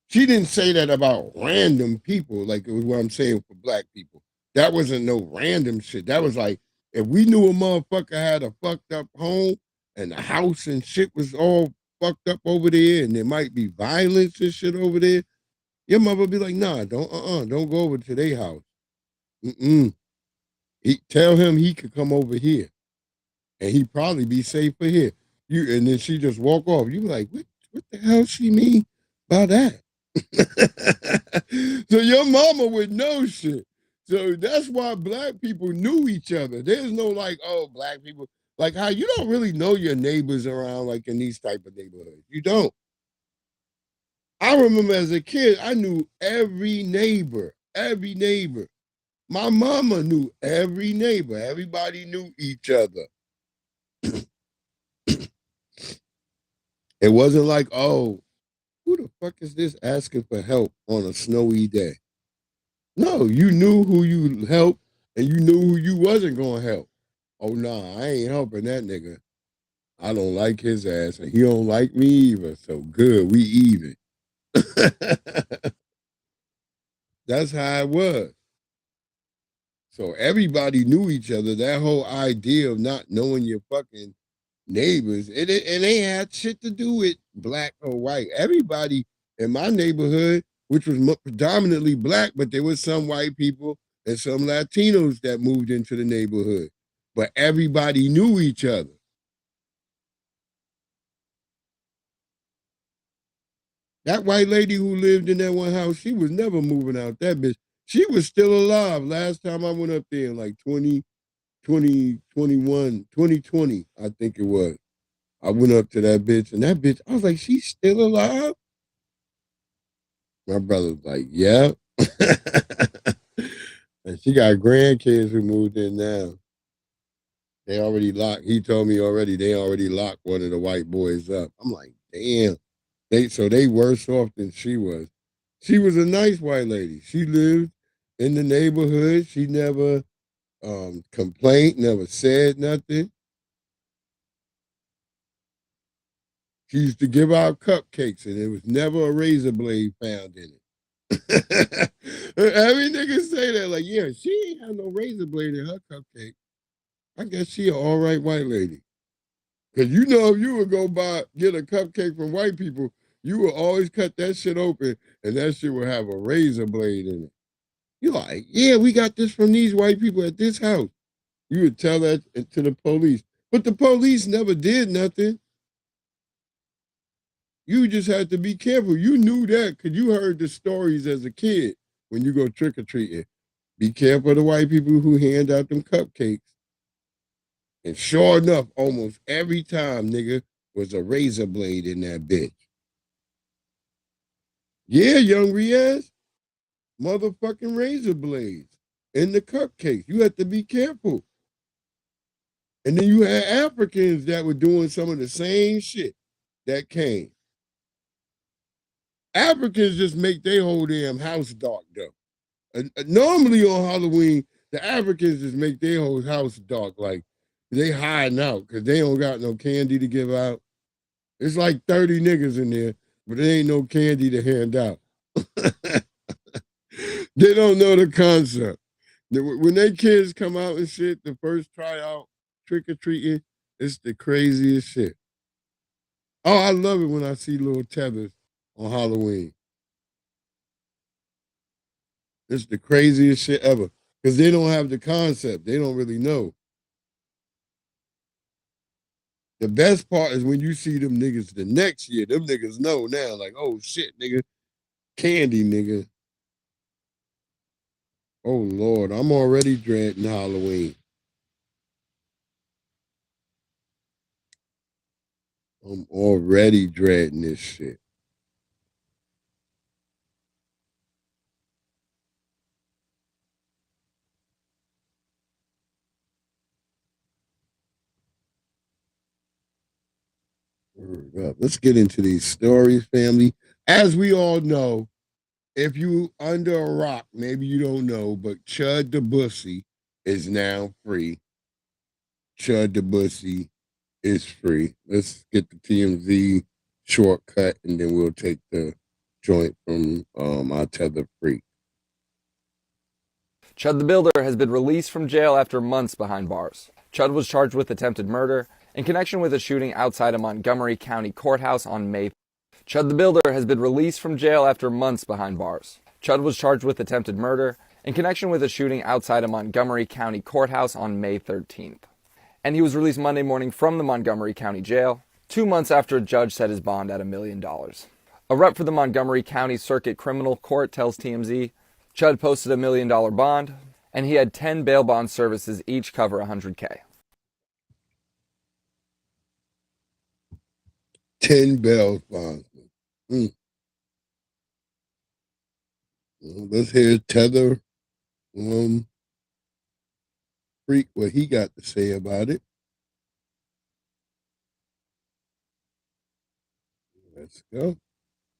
[SPEAKER 9] She didn't say that about random people, like it was what I'm saying for black people. That wasn't no random shit. That was like, if we knew a motherfucker had a fucked up home and the house and shit was all fucked up over there and there might be violence and shit over there, your mother would be like, nah, don't go over to their house. Tell him he could come over here and he'd probably be safer here. And then she just walk off. You be like, what the hell she mean by that? So your mama would know shit. So that's why black people knew each other. There's no like, oh, black people, like how you don't really know your neighbors around like in these type of neighborhoods. You don't. I remember as a kid, I knew every neighbor. My mama knew every neighbor. Everybody knew each other. It wasn't like, oh, who the fuck is this asking for help on a snowy day? No, you knew who you helped and you knew who you wasn't going to help. Oh, nah, I ain't helping that nigga. I don't like his ass and he don't like me either. So good, we even. That's how it was. So everybody knew each other. That whole idea of not knowing your fucking neighbors, it ain't had shit to do with black or white. Everybody in my neighborhood, which was predominantly black, but there was some white people and some Latinos that moved into the neighborhood. But everybody knew each other. That white lady who lived in that one house, she was never moving out that bitch. She was still alive last time I went up there in like 2020, I think it was. I went up to that bitch and that bitch, I was like, she's still alive? My brother was like, yeah. And she got grandkids who moved in now. They already locked, he told me already, they already locked one of the white boys up. I'm like, damn. They worse off than she was. She was a nice white lady. She lived in the neighborhood. She never complained, never said nothing. She used to give out cupcakes, and there was never a razor blade found in it. Every nigga say that, like, yeah, she ain't have no razor blade in her cupcake. I guess she an all right white lady. Because you know if you would go get a cupcake from white people, you would always cut that shit open, and that shit would have a razor blade in it. You're like, yeah, we got this from these white people at this house. You would tell that to the police. But the police never did nothing. You just had to be careful. You knew that because you heard the stories as a kid when you go trick-or-treating. Be careful of the white people who hand out them cupcakes. And sure enough, almost every time, nigga, was a razor blade in that bitch. Yeah, young Riaz. Motherfucking razor blades in the cupcakes. You had to be careful. And then you had Africans that were doing some of the same shit that came. Africans just make their whole damn house dark, though. Normally on Halloween, the Africans just make their whole house dark. Like, they hiding out because they don't got no candy to give out. It's like 30 niggas in there, but there ain't no candy to hand out. They don't know the concept. When they kids come out and shit, the first tryout, trick-or-treating, it's the craziest shit. Oh, I love it when I see little Tethers on Halloween. It's the craziest shit ever. Because they don't have the concept. They don't really know. The best part is when you see them niggas the next year. Them niggas know now. Like, oh shit, nigga. Candy, nigga. Oh Lord, I'm already dreading Halloween. I'm already dreading this shit. Let's get into these stories, family. As we all know, if you under a rock, maybe you don't know, but Chud the Bussy is now free. Chud the Bussy is free. Let's get the TMZ shortcut, and then we'll take the joint from our Tether Freak.
[SPEAKER 10] Chud the Builder has been released from jail after months behind bars. Chud was charged with attempted murder in connection with a shooting outside a Montgomery County courthouse on May. Chud the Builder has been released from jail after months behind bars. Chud was charged with attempted murder in connection with a shooting outside a Montgomery County courthouse on May 13th. And he was released Monday morning from the Montgomery County Jail, 2 months after a judge set his bond at $1 million. A rep for the Montgomery County Circuit Criminal Court tells TMZ, Chud posted $1 million bond, and he had 10 bail bond services each cover $100K.
[SPEAKER 9] 10 bail bonds. Let's hear Tether Freak what he got to say about it. Let's go.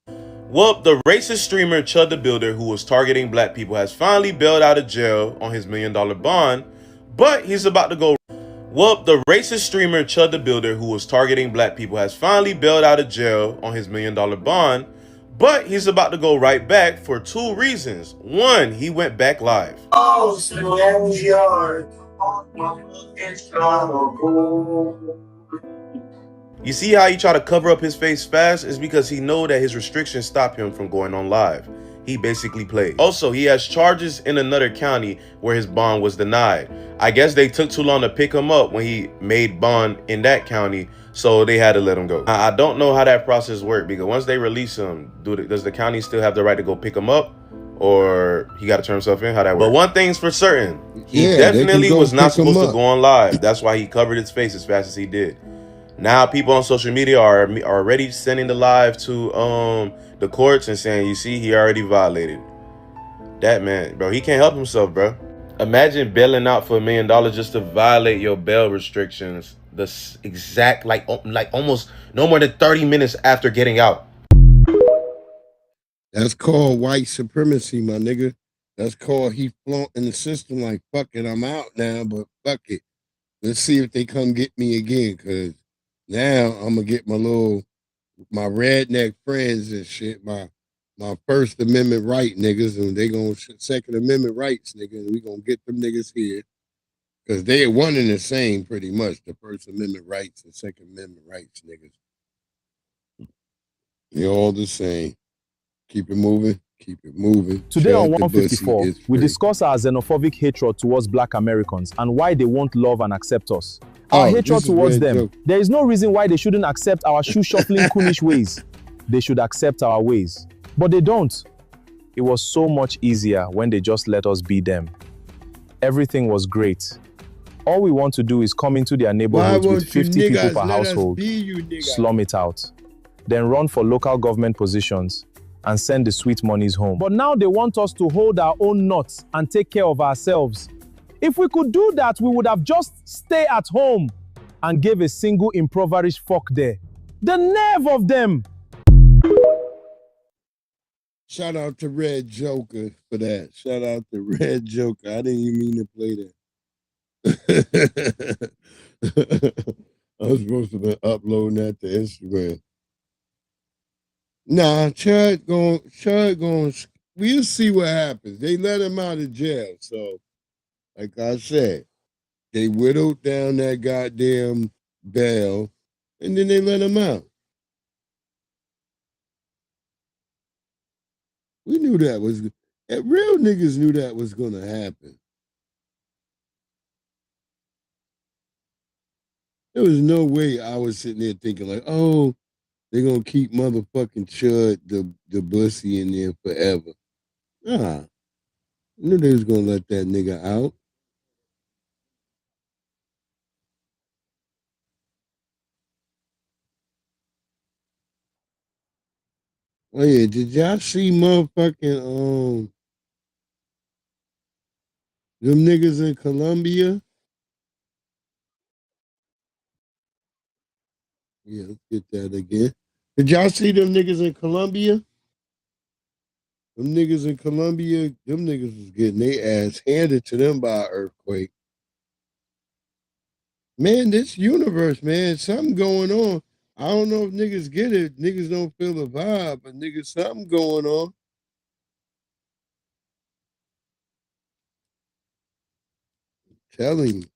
[SPEAKER 1] Well, the racist streamer Chud the Builder, who was targeting black people, has finally bailed out of jail on his $1 million bond, but he's about to go. Well, the racist streamer Chud the Builder, who was targeting black people, has finally bailed out of jail on his $1 million bond, but he's about to go right back for 2 reasons. 1, he went back live. Oh, you see how he tried to cover up his face fast? It's because he know that his restrictions stop him from going on live. He basically played. Also, he has charges in another county where his bond was denied. I guess they took too long to pick him up when he made bond in that county, so they had to let him go. I don't know how that process worked, because once they release him, does the county still have the right to go pick him up? Or he got to turn himself in? How that works? But one thing's for certain, he definitely was not supposed to go on live. That's why he covered his face as fast as he did. Now people on social media are already sending the live to the courts and saying, you see, he already violated. That man, bro, he can't help himself, bro. Imagine bailing out for $1 million just to violate your bail restrictions. The exact, like almost no more than 30 minutes after getting out.
[SPEAKER 9] That's called white supremacy, my nigga. That's called he flaunting the system like, fuck it, I'm out now, but fuck it. Let's see if they come get me again, because now I'm going to get my redneck friends and shit, my First Amendment right niggas, and they going to Second Amendment rights, nigga, and we going to get them niggas here. Because they are one and the same, pretty much, the First Amendment rights and Second Amendment rights, niggas. They're all the same. Keep it moving. Keep it moving.
[SPEAKER 11] Today on 154, we discuss our xenophobic hatred towards black Americans and why they won't love and accept us. Our hatred towards them. There is no reason why they shouldn't accept our shoe-shuffling coonish ways. They should accept our ways. But they don't. It was so much easier when they just let us be them. Everything was great. All we want to do is come into their neighborhoods with 50 people per household, slum it out, then run for local government positions and send the sweet monies home. But now they want us to hold our own nuts and take care of ourselves. If we could do that, we would have just stayed at home and gave a single impoverished fuck there. The nerve of them!
[SPEAKER 9] Shout out to Red Joker for that. Shout out to Red Joker. I didn't even mean to play that. I was supposed to be uploading that to Instagram. Nah, Chud going. We'll see what happens. They let him out of jail, so like I said, they whittled down that goddamn bail, and then they let him out. We knew that was. Real niggas knew that was gonna happen. There was no way I was sitting there thinking like, oh, they're gonna keep motherfucking Chud the bussy in there forever. Nah. I knew they was gonna let that nigga out. Oh yeah, did y'all see motherfucking them niggas in Colombia? Yeah, let's get that again. Did y'all see them niggas in Colombia? Them niggas in Colombia, them niggas was getting their ass handed to them by an earthquake. Man, this universe, man, something going on. I don't know if niggas get it. Niggas don't feel the vibe, but niggas, something going on. I'm telling you.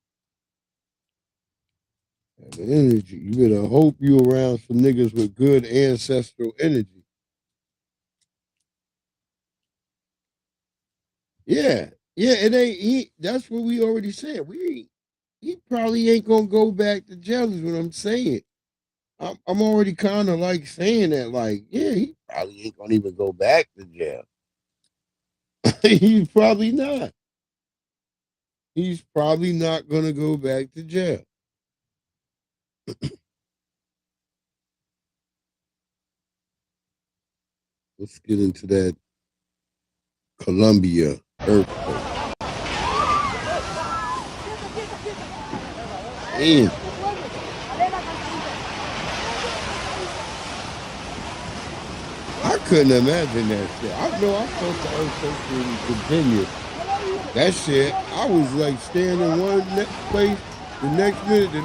[SPEAKER 9] The energy. You better hope you around some niggas with good ancestral energy. Yeah. Yeah, it ain't that's what we already said. He probably ain't gonna go back to jail is what I'm saying. I'm already kind of like saying that, like, yeah, he probably ain't gonna even go back to jail. He's probably not. He's probably not gonna go back to jail. Let's get into that Colombia earthquake. Damn. I couldn't imagine that shit. I know I thought the earthquake would continue. That shit, I was like standing one place, the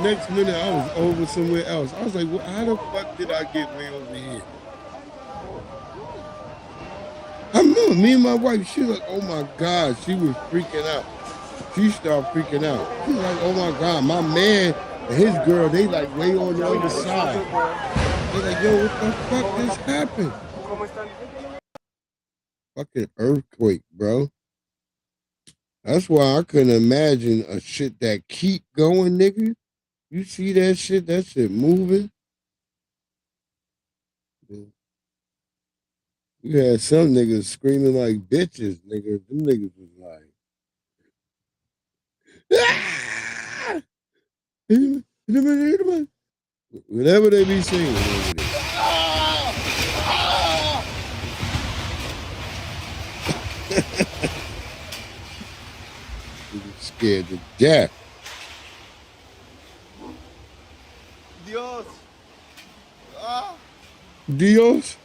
[SPEAKER 9] next minute I was over somewhere else. I was like, well, how the fuck did I get way over here? I remember me and my wife, she was like, oh my God, she was freaking out. She started freaking out. She was like, oh my God, my man and his girl, they like way on the other side. They're like, yo, what the fuck just happened? Fucking earthquake, bro. That's why I couldn't imagine a shit that keep going, nigga. You see that shit moving? You had some niggas screaming like bitches, nigga. Them niggas was like, ah! Whatever they be saying over there. Scared to death.
[SPEAKER 3] Dios.
[SPEAKER 9] Dios?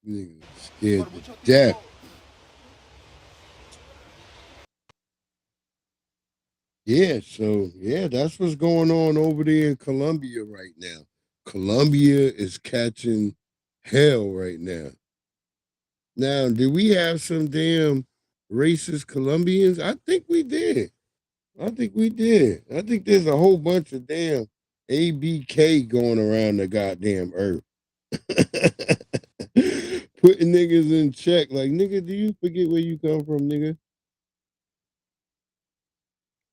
[SPEAKER 9] Nigga scared to death. Yeah, so yeah, that's what's going on over there in Colombia right now. Colombia is catching hell right now. Now, did we have some damn racist Colombians? I think we did. I think there's a whole bunch of damn ABK going around the goddamn earth. Putting niggas in check. Like, nigga, do you forget where you come from, nigga?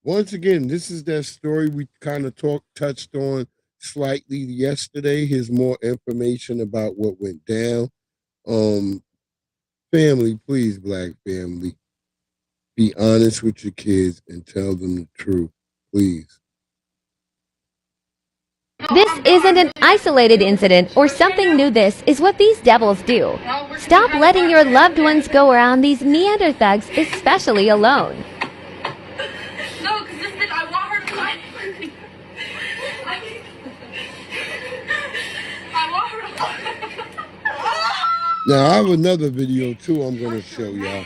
[SPEAKER 9] Once again, this is that story we kind of touched on slightly yesterday. Here's more information about what went down. Family, please, black family, be honest with your kids and tell them the truth, please.
[SPEAKER 12] This isn't an isolated incident or something new. This is what these devils do. Stop letting your loved ones go around these Neanderthugs, especially alone.
[SPEAKER 7] No, because I want her to fight. I want her to fight.
[SPEAKER 9] Now, I have another video, too, I'm going to show y'all.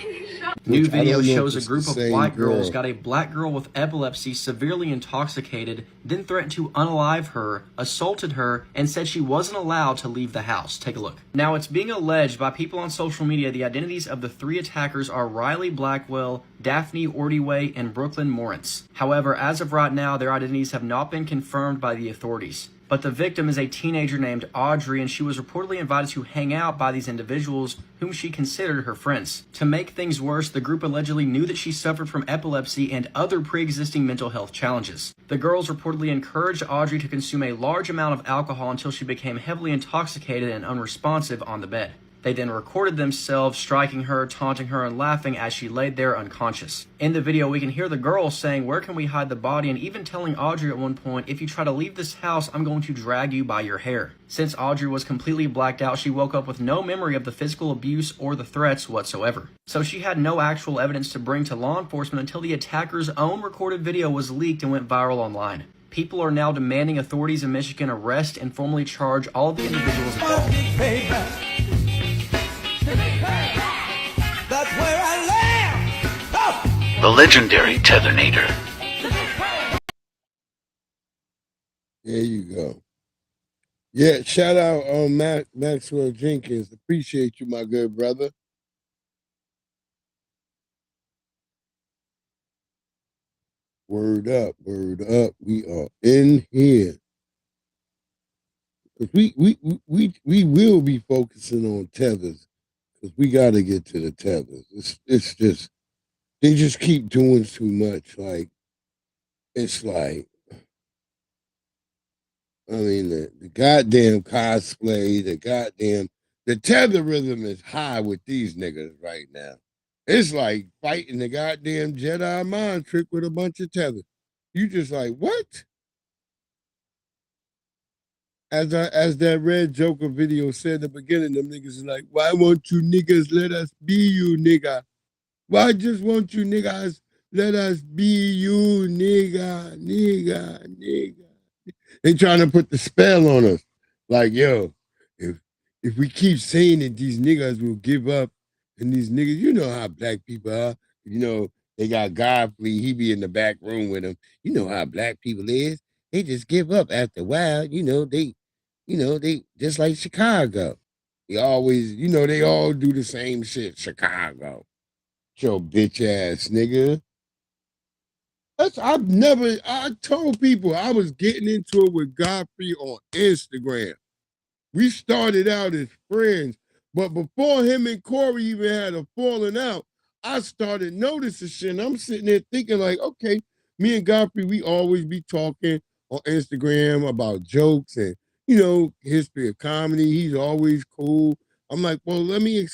[SPEAKER 13] New video shows a group of white girls got a black girl with epilepsy severely intoxicated, then threatened to unalive her, assaulted her, and said she wasn't allowed to leave the house. Take a look. Now, it's being alleged by people on social media the identities of the 3 attackers are Riley Blackwell, Daphne Ordway, and Brooklyn Morrance. However, as of right now, their identities have not been confirmed by the authorities. But the victim is a teenager named Audrey, and she was reportedly invited to hang out by these individuals whom she considered her friends. To make things worse, the group allegedly knew that she suffered from epilepsy and other pre-existing mental health challenges. The girls reportedly encouraged Audrey to consume a large amount of alcohol until she became heavily intoxicated and unresponsive on the bed. They then recorded themselves striking her, taunting her, and laughing as she laid there unconscious. In the video, we can hear the girl saying, "Where can we hide the body?" and even telling Audrey at one point, "If you try to leave this house, I'm going to drag you by your hair." Since Audrey was completely blacked out, she woke up with no memory of the physical abuse or the threats whatsoever. So she had no actual evidence to bring to law enforcement until the attacker's own recorded video was leaked and went viral online. People are now demanding authorities in Michigan arrest and formally charge all of the individuals involved.
[SPEAKER 8] That's where I live!
[SPEAKER 4] The legendary Tethernator.
[SPEAKER 9] There you go. Yeah, shout out Maxwell Jenkins. Appreciate you, my good brother. Word up, word up. We are in here. We will be focusing on Tethers. Because we got to get to the Tethers. It's just, they just keep doing too much. Like, it's like, I mean, the goddamn cosplay, the tetherism is high with these niggas right now. It's like fighting the goddamn Jedi mind trick with a bunch of tethers. You just like, what? As that Red Joker video said in the beginning, them niggas is like, why won't you niggas let us be you, nigga? Why just won't you niggas let us be you, nigga? They trying to put the spell on us. Like, yo, if we keep saying that these niggas will give up, and these niggas, you know how black people are. You know, they got Godfrey, he be in the back room with them. You know how black people is. They just give up after a while. They just like Chicago. They always, they all do the same shit. Chicago. Your bitch ass nigga. I told people I was getting into it with Godfrey on Instagram. We started out as friends, but before him and Corey even had a falling out, I started noticing shit. And I'm sitting there thinking like, okay, me and Godfrey, we always be talking on Instagram about jokes and, history of comedy. He's always cool. I'm like, well, let me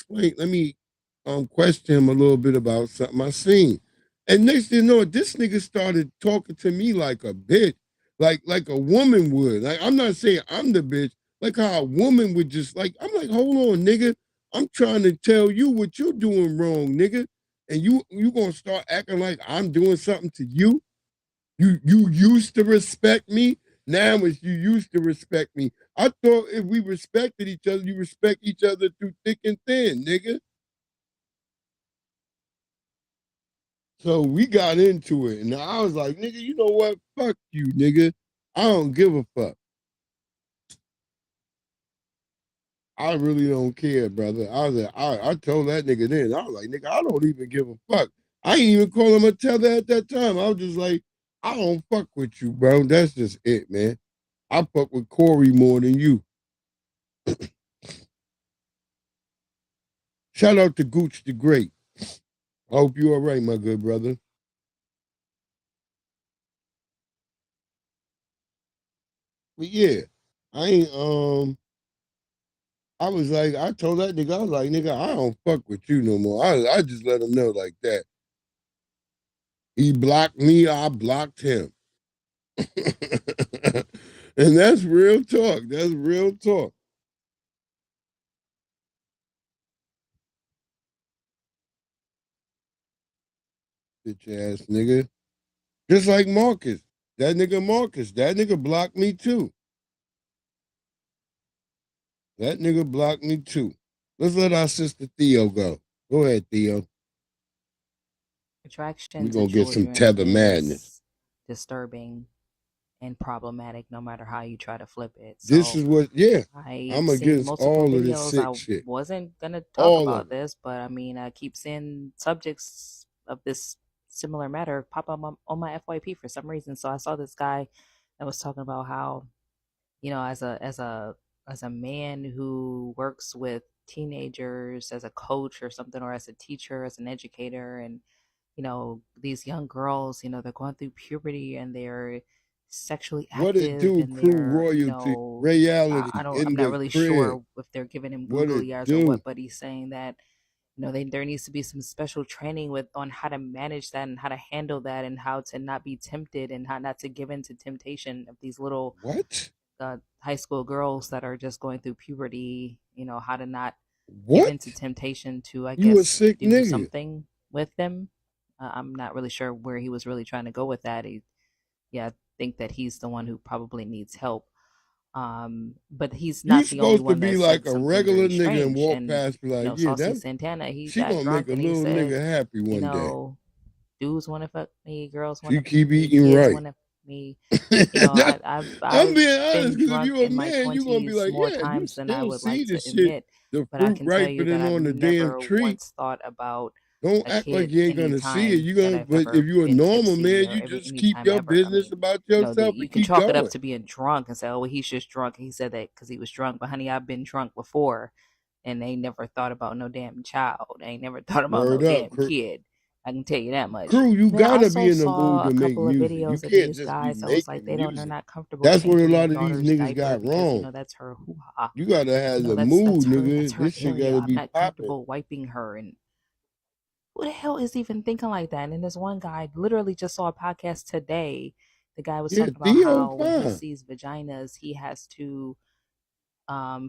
[SPEAKER 9] question him a little bit about something I seen. And next thing you know, this nigga started talking to me like a bitch, like a woman would. Like, I'm not saying I'm the bitch, like how a woman would just like, I'm like, hold on, nigga. I'm trying to tell you what you're doing wrong, nigga. And you gonna start acting like I'm doing something to you? You used to respect me. Now it's you used to respect me. I thought if we respected each other, you respect each other through thick and thin, nigga. So we got into it. And I was like, nigga, you know what? Fuck you, nigga. I don't give a fuck. I really don't care, brother. I was like, I told that nigga then. I was like, nigga, I don't even give a fuck. I ain't even call him a tether at that time. I was just like, I don't fuck with you, bro. That's just it, man. I fuck with Corey more than you. Shout out to Gooch the Great. I hope you all right, my good brother. But yeah, I was like, I told that nigga, I was like, nigga, I don't fuck with you no more. I just let him know like that. He blocked me, I blocked him. And that's real talk. That's real talk. Bitch ass nigga. Just like Marcus. That nigga blocked me too. That nigga blocked me too. Let's let our sister Theo go. Go ahead, Theo.
[SPEAKER 14] Attraction
[SPEAKER 9] We're
[SPEAKER 14] to
[SPEAKER 9] gonna get some
[SPEAKER 14] children
[SPEAKER 9] tether madness.
[SPEAKER 14] is disturbing and problematic no matter how you try to flip it.
[SPEAKER 9] This
[SPEAKER 14] So
[SPEAKER 9] is what, yeah.
[SPEAKER 14] I've
[SPEAKER 9] I'm
[SPEAKER 14] seen
[SPEAKER 9] against
[SPEAKER 14] multiple
[SPEAKER 9] all of this
[SPEAKER 14] videos.
[SPEAKER 9] sick
[SPEAKER 14] I
[SPEAKER 9] shit.
[SPEAKER 14] wasn't gonna talk
[SPEAKER 9] All
[SPEAKER 14] about
[SPEAKER 9] of it.
[SPEAKER 14] this, but I mean, I keep seeing subjects of this similar matter pop up on my FYP for some reason. So I saw this guy that was talking about how, you know, as a man who works with teenagers as a coach or something, or as a teacher, as an educator, and you know, these young girls, you know, they're going through puberty and they're sexually
[SPEAKER 9] What it
[SPEAKER 14] active
[SPEAKER 9] do,
[SPEAKER 14] and
[SPEAKER 9] crew
[SPEAKER 14] they're, you
[SPEAKER 9] royalty,
[SPEAKER 14] know,
[SPEAKER 9] reality
[SPEAKER 14] I'm
[SPEAKER 9] in
[SPEAKER 14] not
[SPEAKER 9] the
[SPEAKER 14] really
[SPEAKER 9] crib.
[SPEAKER 14] sure if they're giving him
[SPEAKER 9] What it
[SPEAKER 14] googly eyes or
[SPEAKER 9] do?
[SPEAKER 14] what, but he's saying that, you know, there needs to be some special training with on how to manage that and how to handle that and how to not be tempted and how not to give in to temptation of these little
[SPEAKER 9] what
[SPEAKER 14] high school girls that are just going through puberty. You know, how to not give
[SPEAKER 9] What?
[SPEAKER 14] into temptation to, I
[SPEAKER 9] You a
[SPEAKER 14] guess,
[SPEAKER 9] sick
[SPEAKER 14] do
[SPEAKER 9] nigga.
[SPEAKER 14] something with them. I'm not really sure where he was really trying to go with that. I think that he's the one who probably needs help. But he's
[SPEAKER 9] You
[SPEAKER 14] not the only
[SPEAKER 9] supposed to
[SPEAKER 14] one
[SPEAKER 9] be
[SPEAKER 14] that
[SPEAKER 9] like
[SPEAKER 14] said
[SPEAKER 9] a
[SPEAKER 14] something
[SPEAKER 9] regular
[SPEAKER 14] very
[SPEAKER 9] nigga and
[SPEAKER 14] strange.
[SPEAKER 9] walk
[SPEAKER 14] And
[SPEAKER 9] past, be
[SPEAKER 14] you
[SPEAKER 9] like,
[SPEAKER 14] know,
[SPEAKER 9] yeah,
[SPEAKER 14] Saucy
[SPEAKER 9] that
[SPEAKER 14] Santana, he
[SPEAKER 9] she
[SPEAKER 14] got
[SPEAKER 9] gonna make
[SPEAKER 14] drunk
[SPEAKER 9] a
[SPEAKER 14] and he
[SPEAKER 9] little
[SPEAKER 14] said,
[SPEAKER 9] nigga happy
[SPEAKER 14] you
[SPEAKER 9] one day.
[SPEAKER 14] know, dudes want to fuck me, girls want
[SPEAKER 9] She
[SPEAKER 14] to fuck
[SPEAKER 9] keep
[SPEAKER 14] me,
[SPEAKER 9] eating
[SPEAKER 14] kids
[SPEAKER 9] right.
[SPEAKER 14] want to fuck me. You know,
[SPEAKER 9] I'm
[SPEAKER 14] I've
[SPEAKER 9] being honest,
[SPEAKER 14] been
[SPEAKER 9] because if
[SPEAKER 14] drunk
[SPEAKER 9] you a
[SPEAKER 14] in my
[SPEAKER 9] man, you gonna be
[SPEAKER 14] 20s
[SPEAKER 9] like,
[SPEAKER 14] more
[SPEAKER 9] yeah, you
[SPEAKER 14] times than I
[SPEAKER 9] still
[SPEAKER 14] would
[SPEAKER 9] see
[SPEAKER 14] like
[SPEAKER 9] the
[SPEAKER 14] to
[SPEAKER 9] shit,
[SPEAKER 14] admit.
[SPEAKER 9] the
[SPEAKER 14] But I
[SPEAKER 9] fruit
[SPEAKER 14] can tell you that
[SPEAKER 9] ripening
[SPEAKER 14] I've
[SPEAKER 9] on the damn
[SPEAKER 14] never
[SPEAKER 9] tree.
[SPEAKER 14] once thought about
[SPEAKER 9] Don't
[SPEAKER 14] a
[SPEAKER 9] act like
[SPEAKER 14] kid
[SPEAKER 9] you ain't
[SPEAKER 14] any
[SPEAKER 9] gonna see it.
[SPEAKER 14] time
[SPEAKER 9] You
[SPEAKER 14] that
[SPEAKER 9] gonna,
[SPEAKER 14] I've
[SPEAKER 9] but if
[SPEAKER 14] ever
[SPEAKER 9] you a
[SPEAKER 14] been
[SPEAKER 9] normal
[SPEAKER 14] tipsy
[SPEAKER 9] man,
[SPEAKER 14] or
[SPEAKER 9] you
[SPEAKER 14] every
[SPEAKER 9] just
[SPEAKER 14] any
[SPEAKER 9] keep
[SPEAKER 14] time
[SPEAKER 9] your
[SPEAKER 14] ever. I
[SPEAKER 9] business
[SPEAKER 14] mean,
[SPEAKER 9] about
[SPEAKER 14] you know,
[SPEAKER 9] yourself
[SPEAKER 14] you
[SPEAKER 9] and
[SPEAKER 14] can
[SPEAKER 9] keep
[SPEAKER 14] chalk it up
[SPEAKER 9] going.
[SPEAKER 14] to being drunk and say, oh, well, he's just drunk. He said that because he was drunk. But honey, I've been drunk before, and they never thought about no damn child. They ain't never thought about
[SPEAKER 9] Word
[SPEAKER 14] no
[SPEAKER 9] up,
[SPEAKER 14] damn
[SPEAKER 9] crew.
[SPEAKER 14] kid. I can tell you that much.
[SPEAKER 9] Crew, you
[SPEAKER 14] Then I
[SPEAKER 9] gotta be
[SPEAKER 14] also
[SPEAKER 9] in the mood
[SPEAKER 14] saw a
[SPEAKER 9] to make
[SPEAKER 14] couple of
[SPEAKER 9] music. You
[SPEAKER 14] videos of
[SPEAKER 9] can't
[SPEAKER 14] these
[SPEAKER 9] just be
[SPEAKER 14] guys that was like
[SPEAKER 9] making
[SPEAKER 14] they are
[SPEAKER 9] music.
[SPEAKER 14] not comfortable
[SPEAKER 9] That's what a
[SPEAKER 14] changing their
[SPEAKER 9] lot of these
[SPEAKER 14] daughter's
[SPEAKER 9] niggas
[SPEAKER 14] diaper
[SPEAKER 9] got
[SPEAKER 14] because you know
[SPEAKER 9] wrong.
[SPEAKER 14] that's her hoo-ha.
[SPEAKER 9] You gotta have
[SPEAKER 14] You know,
[SPEAKER 9] the
[SPEAKER 14] that's
[SPEAKER 9] mood,
[SPEAKER 14] her, that's
[SPEAKER 9] nigga.
[SPEAKER 14] her
[SPEAKER 9] This shit
[SPEAKER 14] area.
[SPEAKER 9] gotta
[SPEAKER 14] I'm
[SPEAKER 9] be
[SPEAKER 14] not
[SPEAKER 9] popping.
[SPEAKER 14] comfortable wiping her. And who the hell is even thinking like that? And then this one guy literally just saw a podcast today. The guy was
[SPEAKER 9] Yeah,
[SPEAKER 14] talking about
[SPEAKER 9] Theo
[SPEAKER 14] how when he
[SPEAKER 9] fine.
[SPEAKER 14] sees vaginas, he has to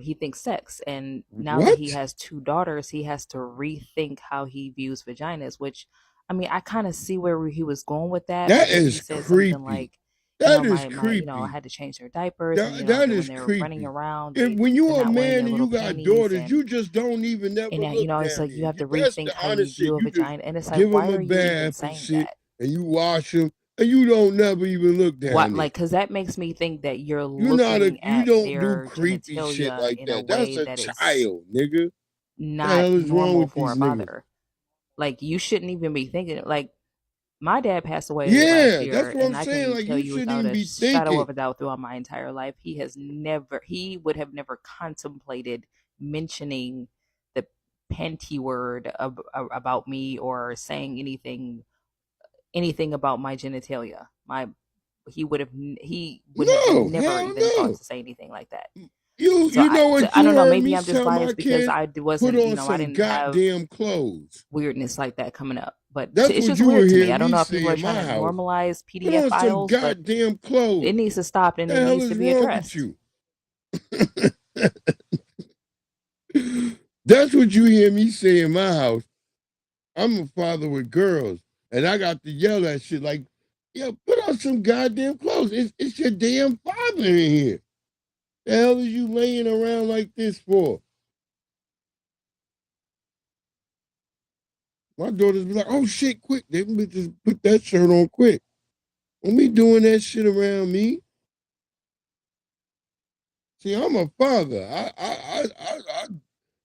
[SPEAKER 14] he thinks sex, and now that he
[SPEAKER 9] What?
[SPEAKER 14] has two daughters, he has to rethink how he views vaginas. Which, I mean, I kind of see where he was going with that
[SPEAKER 9] That
[SPEAKER 14] because he
[SPEAKER 9] is
[SPEAKER 14] said something
[SPEAKER 9] creepy.
[SPEAKER 14] like, you know,
[SPEAKER 9] That is
[SPEAKER 14] you know, I
[SPEAKER 9] creepy.
[SPEAKER 14] had to change their diapers, and you know,
[SPEAKER 9] That
[SPEAKER 14] when
[SPEAKER 9] is
[SPEAKER 14] they're running
[SPEAKER 9] creepy.
[SPEAKER 14] around,
[SPEAKER 9] And when
[SPEAKER 14] they're
[SPEAKER 9] you a
[SPEAKER 14] not wearing
[SPEAKER 9] man
[SPEAKER 14] their
[SPEAKER 9] and
[SPEAKER 14] little
[SPEAKER 9] you got
[SPEAKER 14] panties,
[SPEAKER 9] daughters, you just don't even never
[SPEAKER 14] and
[SPEAKER 9] look
[SPEAKER 14] you know, it's
[SPEAKER 9] down
[SPEAKER 14] like you
[SPEAKER 9] there.
[SPEAKER 14] have to
[SPEAKER 9] That's
[SPEAKER 14] rethink
[SPEAKER 9] the
[SPEAKER 14] how you
[SPEAKER 9] honest shit.
[SPEAKER 14] view a
[SPEAKER 9] You just
[SPEAKER 14] vagina, and it's like,
[SPEAKER 9] give
[SPEAKER 14] why
[SPEAKER 9] them a
[SPEAKER 14] are you even
[SPEAKER 9] bath and
[SPEAKER 14] saying
[SPEAKER 9] shit,
[SPEAKER 14] that?
[SPEAKER 9] and you wash them, and you don't never even look
[SPEAKER 14] What,
[SPEAKER 9] down there.
[SPEAKER 14] like, because that makes me think that you're
[SPEAKER 9] You not
[SPEAKER 14] looking
[SPEAKER 9] you
[SPEAKER 14] at
[SPEAKER 9] don't do
[SPEAKER 14] their
[SPEAKER 9] creepy shit
[SPEAKER 14] genitalia
[SPEAKER 9] like
[SPEAKER 14] in a
[SPEAKER 9] that. That's
[SPEAKER 14] way
[SPEAKER 9] a
[SPEAKER 14] that is
[SPEAKER 9] child, nigga. The
[SPEAKER 14] not
[SPEAKER 9] hell is wrong
[SPEAKER 14] normal
[SPEAKER 9] with
[SPEAKER 14] for
[SPEAKER 9] these
[SPEAKER 14] a
[SPEAKER 9] niggas?
[SPEAKER 14] father. Like, you shouldn't even be thinking, like, my dad passed away last
[SPEAKER 9] Yeah, that's
[SPEAKER 14] year,
[SPEAKER 9] what I'm
[SPEAKER 14] and I
[SPEAKER 9] saying.
[SPEAKER 14] can
[SPEAKER 9] Like,
[SPEAKER 14] tell
[SPEAKER 9] you
[SPEAKER 14] you
[SPEAKER 9] shouldn't
[SPEAKER 14] without
[SPEAKER 9] even
[SPEAKER 14] a
[SPEAKER 9] be
[SPEAKER 14] shadow
[SPEAKER 9] thinking.
[SPEAKER 14] of a doubt throughout my entire life, he would have never contemplated mentioning the panty word about me or saying anything about my genitalia. He would have
[SPEAKER 9] No,
[SPEAKER 14] never
[SPEAKER 9] hell
[SPEAKER 14] even thought
[SPEAKER 9] no.
[SPEAKER 14] to say anything like that.
[SPEAKER 9] You know what
[SPEAKER 14] I
[SPEAKER 9] you
[SPEAKER 14] don't know,
[SPEAKER 9] heard
[SPEAKER 14] maybe
[SPEAKER 9] me
[SPEAKER 14] I'm just
[SPEAKER 9] tell my
[SPEAKER 14] biased because
[SPEAKER 9] kids?
[SPEAKER 14] I
[SPEAKER 9] Put
[SPEAKER 14] wasn't, you
[SPEAKER 9] on
[SPEAKER 14] know, I
[SPEAKER 9] some
[SPEAKER 14] didn't have
[SPEAKER 9] goddamn clothes.
[SPEAKER 14] weirdness like that coming up. But
[SPEAKER 9] That's
[SPEAKER 14] it's
[SPEAKER 9] what
[SPEAKER 14] just
[SPEAKER 9] you will
[SPEAKER 14] weird to me.
[SPEAKER 9] hear
[SPEAKER 14] I don't
[SPEAKER 9] me
[SPEAKER 14] know if people
[SPEAKER 9] say
[SPEAKER 14] are
[SPEAKER 9] in
[SPEAKER 14] trying
[SPEAKER 9] my
[SPEAKER 14] to
[SPEAKER 9] house.
[SPEAKER 14] normalize
[SPEAKER 9] Put
[SPEAKER 14] PDF
[SPEAKER 9] on some
[SPEAKER 14] files, but
[SPEAKER 9] goddamn clothes.
[SPEAKER 14] it needs to stop and
[SPEAKER 9] The
[SPEAKER 14] it
[SPEAKER 9] hell
[SPEAKER 14] needs
[SPEAKER 9] is
[SPEAKER 14] to be
[SPEAKER 9] wrong with
[SPEAKER 14] addressed.
[SPEAKER 9] you? That's what you hear me say in my house. I'm a father with girls, and I got to yell that shit like, yo, put on some goddamn clothes. It's your damn father in here. The hell is you laying around like this for? My daughters be like, oh shit, quick. They just put that shirt on quick. Don't be doing that shit around me. See, I'm a father.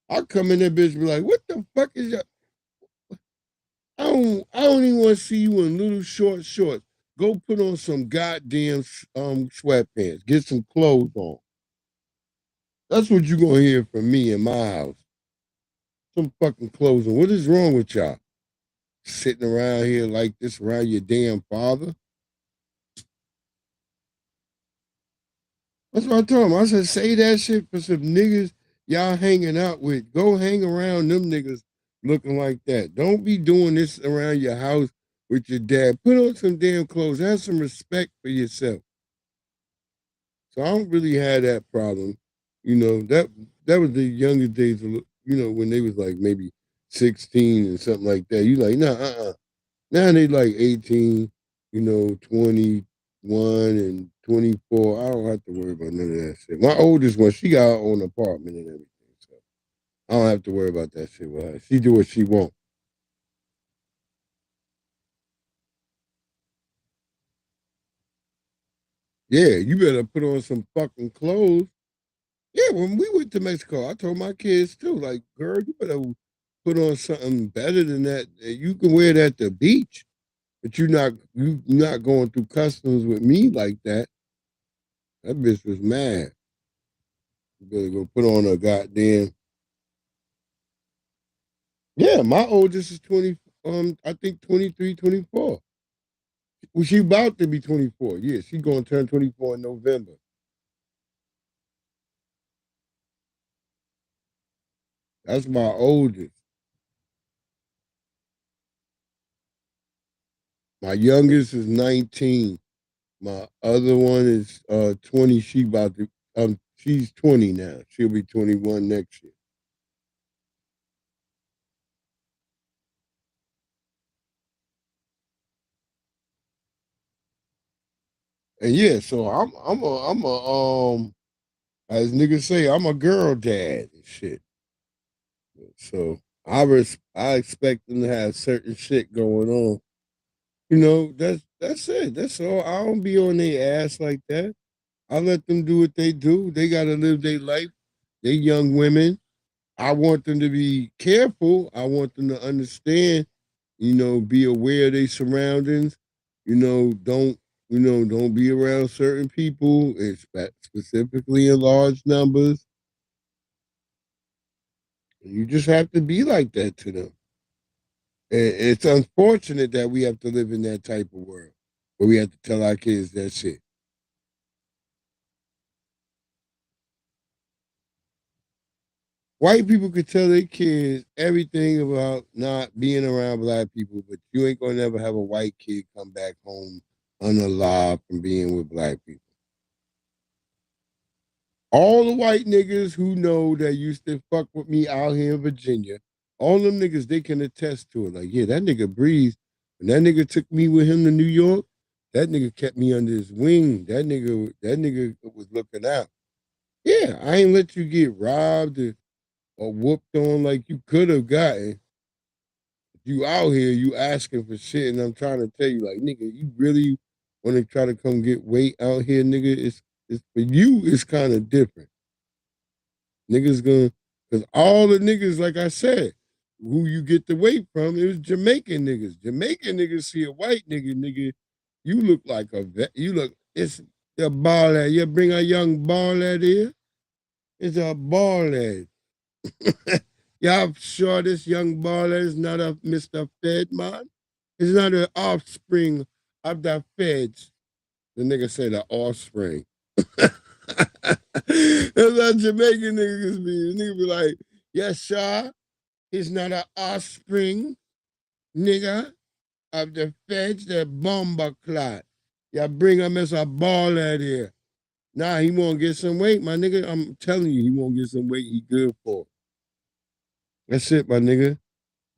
[SPEAKER 9] I come in that bitch and be like, what the fuck is that? I don't even want to see you in little short shorts. Go put on some goddamn sweatpants. Get some clothes on. That's what you're gonna hear from me in my house. Some fucking clothes on. What is wrong with y'all? Sitting around here like this around your damn father? That's what I told him. I said, say that shit for some niggas y'all hanging out with. Go hang around them niggas looking like that. Don't be doing this around your house with your dad. Put on some damn clothes. Have some respect for yourself. So I don't really have that problem. You know, that was the younger days of, when they was like maybe 16 and something like that. You like, nah. Now they like 18, 21 and 24. I don't have to worry about none of that shit. My oldest one, she got her own apartment and everything. So I don't have to worry about that shit with her. She do what she want. Yeah, you better put on some fucking clothes. Yeah, when we went to Mexico, I told my kids too, like, girl, you better put on something better than that. You can wear that at the beach, but you not going through customs with me like that. That bitch was mad. You better go put on a goddamn. Yeah, my oldest is 20, I think 23, 24. Well, she about to be 24. Yeah, she gonna turn 24 in November. That's my oldest. My youngest is 19. My other one is 20. She's 20 now. She'll be 21 next year. And yeah, so as niggas say, I'm a girl dad and shit. So I expect them to have certain shit going on. You know, that's it. That's all. I don't be on their ass like that. I let them do what they do. They gotta live their life. They young women. I want them to be careful. I want them to understand, be aware of their surroundings. Don't be around certain people, specifically in large numbers. You just have to be like that to them. It's unfortunate that we have to live in that type of world where we have to tell our kids that shit. White people could tell their kids everything about not being around black people, but you ain't gonna never have a white kid come back home unalive from being with black people. All the white niggas who know that used to fuck with me out here in Virginia, all them niggas, they can attest to it. Like, yeah, that nigga Breeze, when that nigga took me with him to New York, that nigga kept me under his wing. That nigga was looking out. Yeah, I ain't let you get robbed or whooped on like you could have gotten. You out here, you asking for shit, and I'm trying to tell you, like, nigga, you really want to try to come get weight out here, nigga? It's for you. It's kind of different. Niggas gonna, cause all the niggas, like I said, who you get the weight from, it was Jamaican niggas. Jamaican niggas see a white nigga, you look like a vet. It's a ball lad. You bring a young ball lad here. It's a ball lad. Y'all sure this young baller is not a Mr. Fed man? It's not an offspring of the feds. The nigga said the offspring. That's how Jamaican niggas be. The nigga be like, yes, sir. He's not an offspring, nigga, of the feds, the bomber clot. Y'all bring him as a baller here. Nah, he won't get some weight, my nigga. I'm telling you, he won't get some weight. He good for it. That's it, my nigga.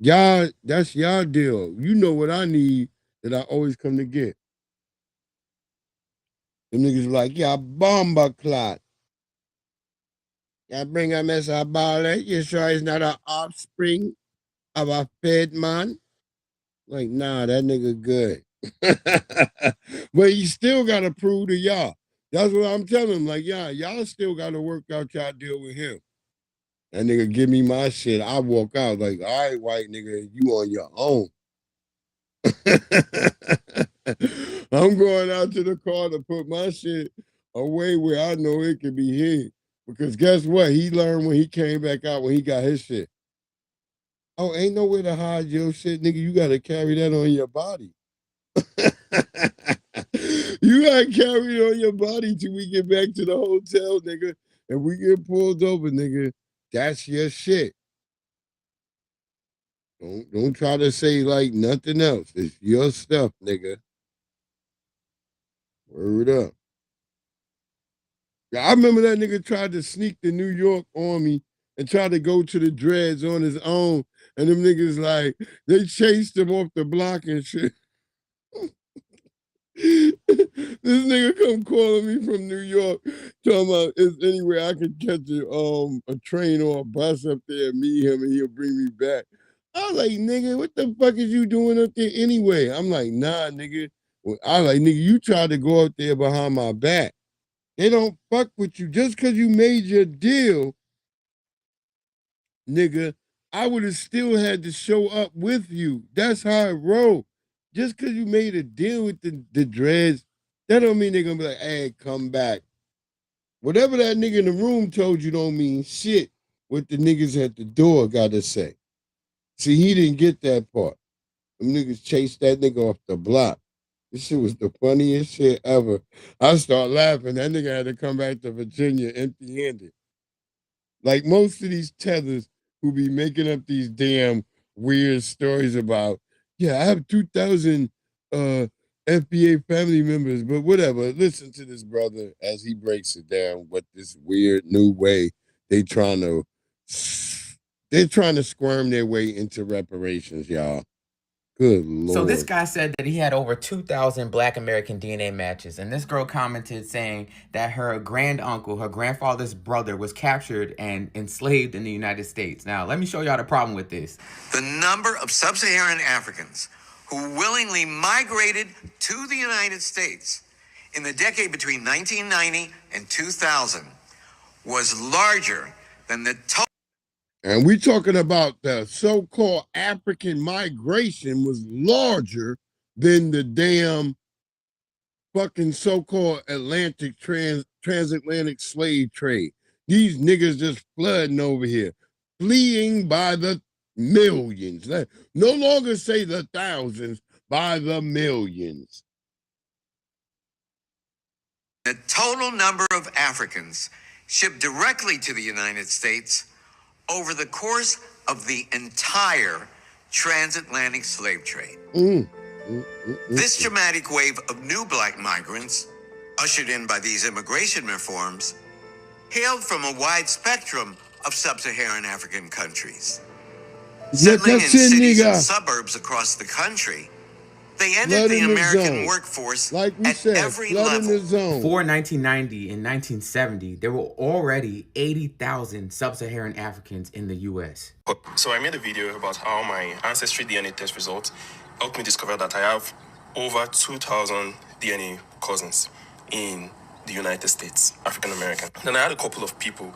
[SPEAKER 9] Y'all, that's y'all deal. You know what I need that I always come to get. Them niggas like, yeah, bomber clot. Y'all bring a mess of baller. You sure he's not an offspring of a fed man? Like, nah, that nigga good. But you still gotta prove to y'all. That's what I'm telling him. Like, y'all still gotta work out y'all deal with him. That nigga give me my shit. I walk out like, all right, white nigga, you on your own. I'm going out to the car to put my shit away where I know it can be hid. Because guess what? He learned when he came back out when he got his shit. Oh, ain't nowhere to hide your shit, nigga. You gotta carry that on your body. You gotta carry it on your body till we get back to the hotel, nigga. And we get pulled over, nigga. That's your shit. Don't try to say like nothing else. It's your stuff, nigga. Word up. Yeah, I remember that nigga tried to sneak to New York on me and tried to go to the dreads on his own. And them niggas like, they chased him off the block and shit. This nigga come calling me from New York, talking about is anywhere I could catch a train or a bus up there and meet him and he'll bring me back. I was like, nigga, what the fuck is you doing up there anyway? I'm like, nah, nigga. I like, nigga, you tried to go out there behind my back. They don't fuck with you. Just because you made your deal, nigga, I would have still had to show up with you. That's how it roll. Just because you made a deal with the dreads, that don't mean they're going to be like, hey, come back. Whatever that nigga in the room told you don't mean shit. What the niggas at the door got to say. See, he didn't get that part. Them niggas chased that nigga off the block. This shit was the funniest shit ever. I start laughing. That nigga had to come back to Virginia empty-handed. Like most of these tethers who be making up these damn weird stories about, yeah, I have 2,000 FBA family members, but whatever. Listen to this brother as he breaks it down what this weird new way they're trying to squirm their way into reparations, y'all. Good Lord.
[SPEAKER 15] So this guy said that he had over 2,000 Black American DNA matches, and this girl commented saying that her granduncle, her grandfather's brother, was captured and enslaved in the United States. Now, let me show y'all the problem with this.
[SPEAKER 16] The number of sub-Saharan Africans who willingly migrated to the United States in the decade between 1990 and 2000 was larger than the total.
[SPEAKER 9] And we talking about the so-called African migration was larger than the damn fucking so-called transatlantic slave trade. These niggas just flooding over here, fleeing by the millions. No longer say the thousands, by the millions.
[SPEAKER 16] The total number of Africans shipped directly to the United States over the course of the entire transatlantic slave trade. This dramatic wave of new Black migrants, ushered in by these immigration reforms, hailed from a wide spectrum of sub-Saharan African countries. Settling in cities and suburbs across the country, they entered the American workforce at every level.
[SPEAKER 15] Before 1990 and 1970, there were already 80,000 sub-Saharan Africans in the U.S.
[SPEAKER 17] So I made a video about how my ancestry DNA test results helped me discover that I have over 2,000 DNA cousins in the United States, African American. Then I had a couple of people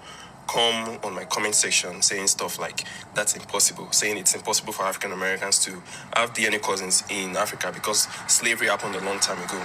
[SPEAKER 17] come on my comment section saying stuff like, that's impossible, saying it's impossible for African Americans to have DNA cousins in Africa because slavery happened a long time ago.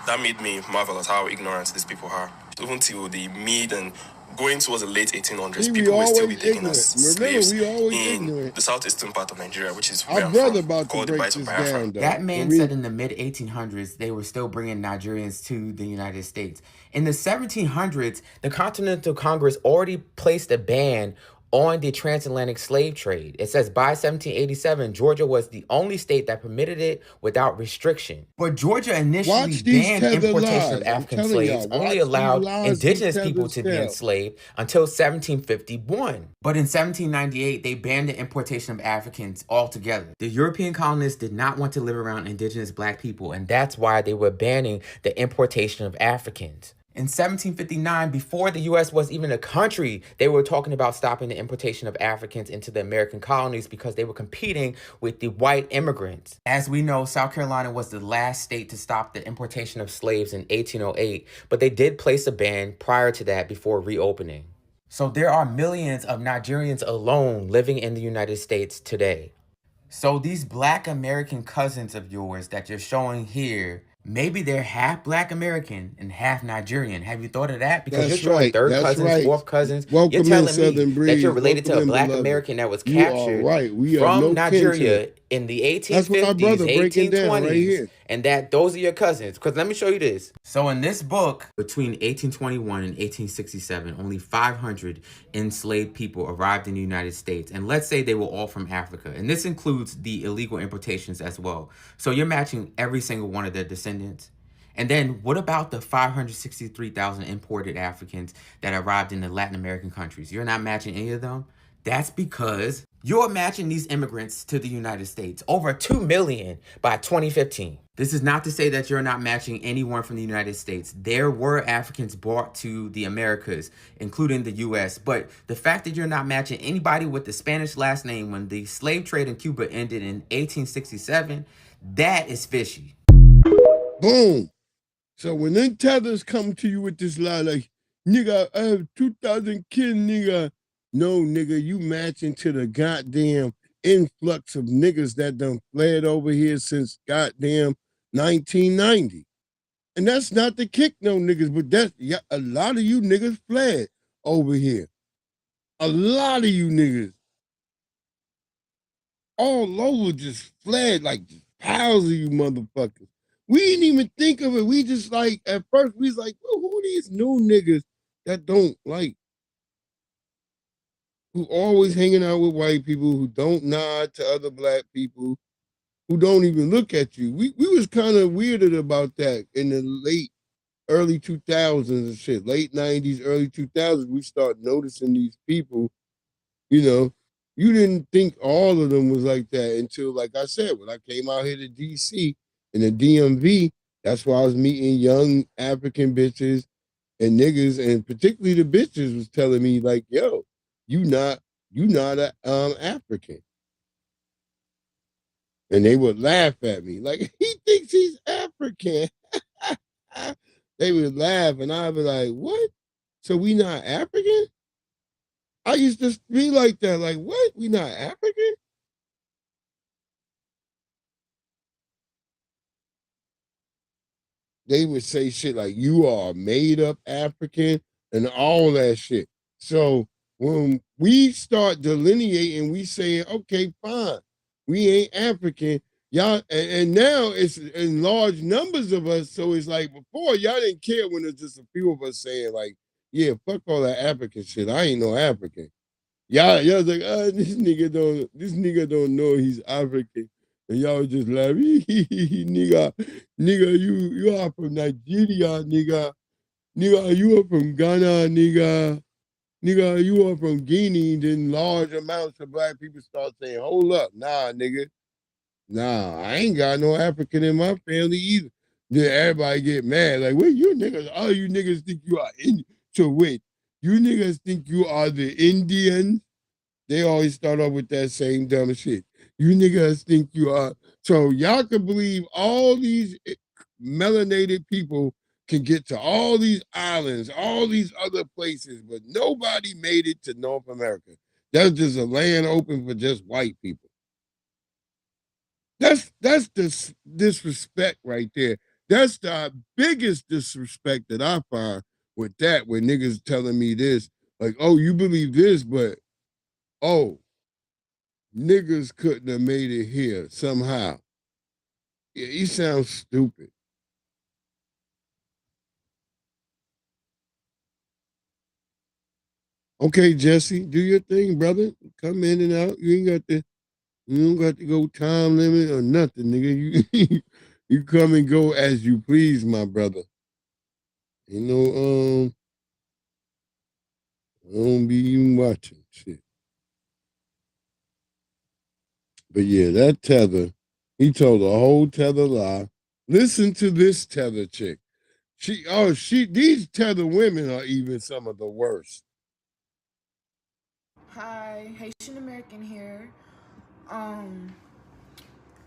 [SPEAKER 17] That made me marvel at how ignorant these people are. Even till the mid and going towards the late 1800s, people will still be taken as slaves in the southeastern part of Nigeria, which is where I'm from, called the Bight of Biafra.
[SPEAKER 15] That man said in the mid-1800s, they were still bringing Nigerians to the United States. In the 1700s, the Continental Congress already placed a ban on the transatlantic slave trade. It says by 1787, Georgia was the only state that permitted it without restriction. But Georgia initially banned importation of African slaves, only allowed indigenous people to be enslaved until 1751. But in 1798, they banned the importation of Africans altogether. The European colonists did not want to live around indigenous Black people, and that's why they were banning the importation of Africans. In 1759, before the U.S. was even a country, they were talking about stopping the importation of Africans into the American colonies because they were competing with the white immigrants. As we know, South Carolina was the last state to stop the importation of slaves in 1808, but they did place a ban prior to that before reopening. So there are millions of Nigerians alone living in the United States today. So these Black American cousins of yours that you're showing here, maybe they're half Black American and half Nigerian. Have you thought of that? Because you're showing third cousins, fourth cousins. You're telling me that you're related to a Black American that was captured from Nigeria in the 1850s, 1820s, and that those are your cousins. Because let me show you this. So in this book, between 1821 and 1867, only 500 enslaved people arrived in the United States. And let's say they were all from Africa. And this includes the illegal importations as well. So you're matching every single one of their descendants. And then what about the 563,000 imported Africans that arrived in the Latin American countries? You're not matching any of them? That's because you're matching these immigrants to the United States. Over 2 million by 2015. This is not to say that you're not matching anyone from the United States. There were Africans brought to the Americas, including the U.S. But the fact that you're not matching anybody with the Spanish last name when the slave trade in Cuba ended in 1867, that is fishy.
[SPEAKER 9] Boom. So when them tethers come to you with this lie like, nigga, I have 2,000 kids, nigga. No, nigga, you matching to the goddamn influx of niggas that done fled over here since goddamn 1990. And that's not to kick no niggas, but that's a lot of you niggas fled over here. A lot of you niggas all over just fled like piles of you motherfuckers. We didn't even think of it. We just like, at first, we was like, well, who are these new niggas that don't like, who always hanging out with white people, who don't nod to other black people, who don't even look at you. We was kind of weirded about that in the early 2000s and shit. Late 90s, early 2000s, we start noticing these people, you know. You didn't think all of them was like that until, like I said, when I came out here to DC in the DMV, that's why I was meeting young African bitches and niggas, and particularly the bitches was telling me like, yo, you not a African. And they would laugh at me like, he thinks he's African. They would laugh and I'd be like, what? So we not African? I used to be like that, like, what? We not African? They would say shit like, you are made up African and all that shit. So when we start delineating, we say, okay, fine, we ain't African. Y'all, and now it's in large numbers of us. So it's like before, y'all didn't care when there's just a few of us saying like, yeah, fuck all that African shit. I ain't no African. Y'all was like, this nigga don't know he's African. And y'all just laugh, nigga, you are from Nigeria, nigga. Nigga, you are from Ghana, nigga. Nigga, you are from Guinea. Then large amounts of black people start saying, hold up, nah, nigga. Nah, I ain't got no African in my family either. Then everybody get mad, like, wait, you niggas, all you niggas think you are Indian. So wait, you niggas think you are the Indians? They always start off with that same dumb shit. You niggas think you are. So y'all can believe all these melanated people can get to all these islands, all these other places, but nobody made it to North America. That's just a land open for just white people. That's the disrespect right there. That's the biggest disrespect that I find with that, when niggas telling me this, like, oh, you believe this, but oh, niggas couldn't have made it here somehow. Yeah, you sound stupid. Okay, Jesse, do your thing, brother. Come in and out. You don't got to go time limit or nothing, nigga. You come and go as you please, my brother. You know, I don't be even watching shit. But yeah, that tether, he told a whole tether lie. Listen to this tether chick. These tether women are even some of the worst.
[SPEAKER 18] Hi, Haitian American here.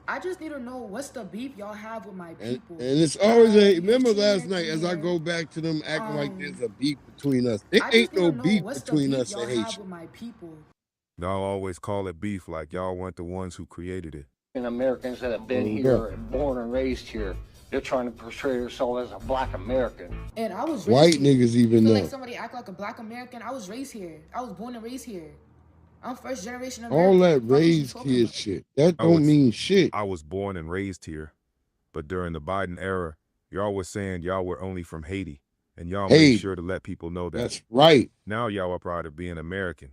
[SPEAKER 18] I just need to know, what's the beef y'all have with my people?
[SPEAKER 9] And it's always remember last night as I go back to them acting like there's a beef between us. There ain't no beef between us and Haitians.
[SPEAKER 19] Y'all always call it beef like y'all weren't the ones who created it.
[SPEAKER 20] Americans that have been here, born and raised here, they're trying to portray themselves as a black American.
[SPEAKER 18] And I was
[SPEAKER 9] white niggas even know.
[SPEAKER 18] Like somebody act like a black American. I was raised here. I was born and raised here. I'm first generation American.
[SPEAKER 9] All that raised kid shit. That don't mean shit.
[SPEAKER 19] I was born and raised here. But during the Biden era, y'all was saying y'all were only from Haiti. And y'all made sure to let people know that.
[SPEAKER 9] That's right.
[SPEAKER 19] Now y'all are proud of being American.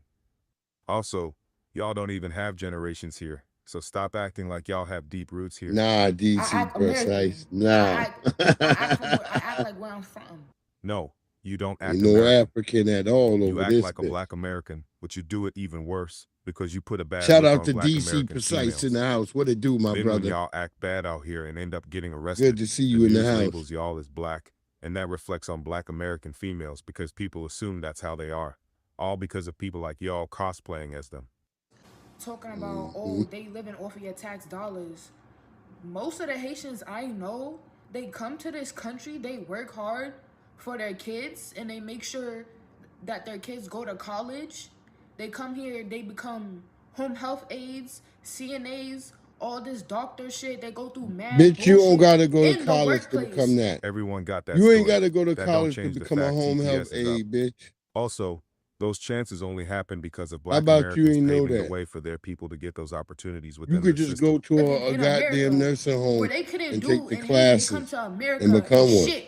[SPEAKER 19] Also, y'all don't even have generations here. So stop acting like y'all have deep roots here.
[SPEAKER 9] Nah, DC precise. Nah.
[SPEAKER 18] I act like where I'm from.
[SPEAKER 19] No, you don't act
[SPEAKER 9] no African at all over this.
[SPEAKER 19] You act like a black American, but you do it even worse because you put a bad
[SPEAKER 9] shout out to
[SPEAKER 19] DC
[SPEAKER 9] American precise in the house. What it do, my
[SPEAKER 19] then
[SPEAKER 9] brother?
[SPEAKER 19] When y'all act bad out here and end up getting arrested.
[SPEAKER 9] Good to see you in the house.
[SPEAKER 19] Labels y'all as black, and that reflects on black American females because people assume that's how they are. All because of people like y'all cosplaying as them.
[SPEAKER 18] Talking about, oh, they living off of your tax dollars. Most of the Haitians I know, they come to this country, they work hard for their kids, and they make sure that their kids go to college. They come here, they become home health aides, CNAs, all this doctor shit. They go through mad
[SPEAKER 9] Bitch, you don't
[SPEAKER 18] bullshit
[SPEAKER 9] gotta go to
[SPEAKER 18] in the
[SPEAKER 9] college to become
[SPEAKER 18] workplace.
[SPEAKER 9] that.
[SPEAKER 19] Everyone got that
[SPEAKER 9] You ain't
[SPEAKER 19] story.
[SPEAKER 9] gotta go to
[SPEAKER 19] That don't
[SPEAKER 9] college to
[SPEAKER 19] change the
[SPEAKER 9] become a
[SPEAKER 19] fact
[SPEAKER 9] home health
[SPEAKER 19] TPS is up.
[SPEAKER 9] aide, bitch.
[SPEAKER 19] Also, those chances only happen because of
[SPEAKER 9] How
[SPEAKER 19] Black
[SPEAKER 9] about you
[SPEAKER 19] Americans
[SPEAKER 9] ain't know
[SPEAKER 19] paving the
[SPEAKER 9] that?
[SPEAKER 19] way for their people to get those opportunities
[SPEAKER 9] You
[SPEAKER 19] within
[SPEAKER 9] could
[SPEAKER 19] their
[SPEAKER 9] just
[SPEAKER 19] system.
[SPEAKER 9] go to a
[SPEAKER 18] In
[SPEAKER 9] goddamn
[SPEAKER 18] America,
[SPEAKER 9] nursing home
[SPEAKER 18] where they couldn't
[SPEAKER 9] and
[SPEAKER 18] do
[SPEAKER 9] take the
[SPEAKER 18] in Haiti, they come
[SPEAKER 9] classes
[SPEAKER 18] to
[SPEAKER 9] and
[SPEAKER 18] America and
[SPEAKER 9] become one.
[SPEAKER 18] shit.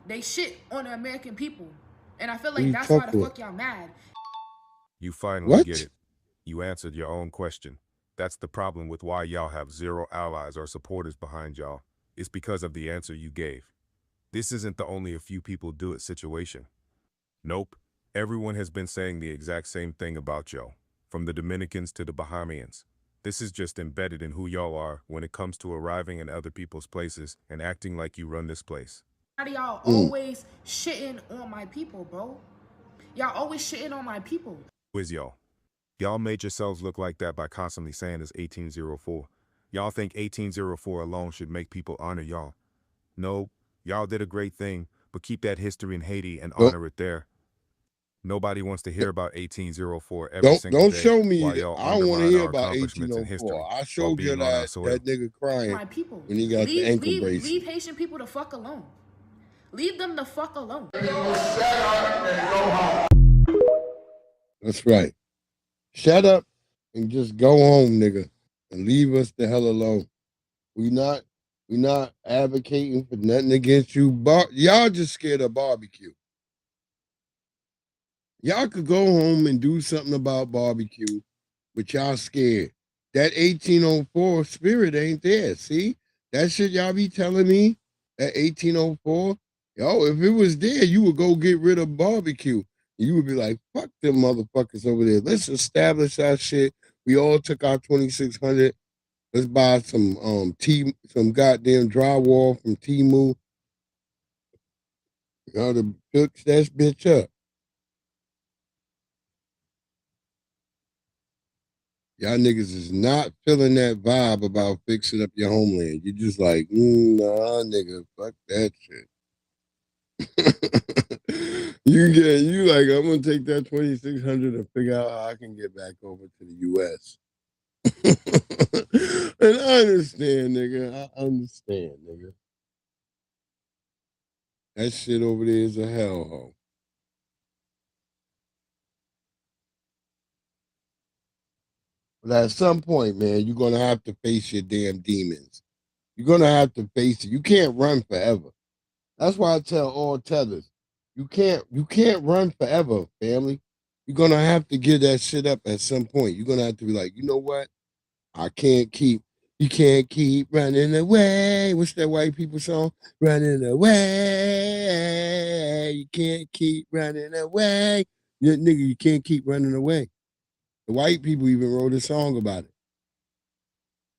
[SPEAKER 18] They shit on the American people. And I feel
[SPEAKER 9] What are
[SPEAKER 18] like
[SPEAKER 9] you
[SPEAKER 18] that's why the
[SPEAKER 9] talking
[SPEAKER 18] fuck y'all mad.
[SPEAKER 19] You finally
[SPEAKER 9] What?
[SPEAKER 19] get it. You answered your own question. That's the problem with why y'all have zero allies or supporters behind y'all. It's because of the answer you gave. This isn't the only a few people do it situation. Nope. Everyone has been saying the exact same thing about y'all, from the Dominicans to the Bahamians. This is just embedded in who y'all are when it comes to arriving in other people's places and acting like you run this place.
[SPEAKER 18] How do y'all always shitting on my people, bro? Y'all always shitting on my people.
[SPEAKER 19] Who is y'all? Y'all made yourselves look like that by constantly saying it's 1804. Y'all think 1804 alone should make people honor y'all. No, y'all did a great thing, but keep that history in Haiti and honor it there. Nobody wants to hear about 1804 every single
[SPEAKER 9] Don't
[SPEAKER 19] day.
[SPEAKER 9] show me
[SPEAKER 19] While
[SPEAKER 9] that.
[SPEAKER 19] y'all
[SPEAKER 9] I don't want to
[SPEAKER 19] undermine
[SPEAKER 9] hear
[SPEAKER 19] our
[SPEAKER 9] about
[SPEAKER 19] accomplishments in history
[SPEAKER 9] 1804. I
[SPEAKER 19] while
[SPEAKER 9] showed you
[SPEAKER 19] being on our soil.
[SPEAKER 9] that nigga crying
[SPEAKER 18] My people.
[SPEAKER 9] when he got the ankle
[SPEAKER 18] leave
[SPEAKER 9] bracelet.
[SPEAKER 18] Haitian people the fuck alone. Leave them the fuck alone.
[SPEAKER 9] That's right. Shut up and just go home, nigga, and leave us the hell alone. We not advocating for nothing against you. Y'all just scared of barbecue. Y'all could go home and do something about barbecue, but y'all scared. That 1804 spirit ain't there. See? That shit y'all be telling me, that 1804, yo, if it was there, you would go get rid of barbecue. You would be like, fuck them motherfuckers over there. Let's establish our shit. We all took our 2600. Let's buy some goddamn drywall from Temu. Y'all to fix that bitch up. Y'all niggas is not feeling that vibe about fixing up your homeland. You just like, nah, nigga, fuck that shit. you like, I'm gonna take that 2600 and figure out how I can get back over to the US. And I understand, nigga. I understand, nigga. That shit over there is a hellhole. But at some point, man, you're gonna have to face your damn demons. You're gonna have to face it. You can't run forever. That's why I tell all tethers, you can't run forever, family. You're gonna have to give that shit up at some point. You're gonna have to be like, you know what? You can't keep running away. What's that white people song? Running away. You can't keep running away. Nigga, you can't keep running away. The white people even wrote a song about it.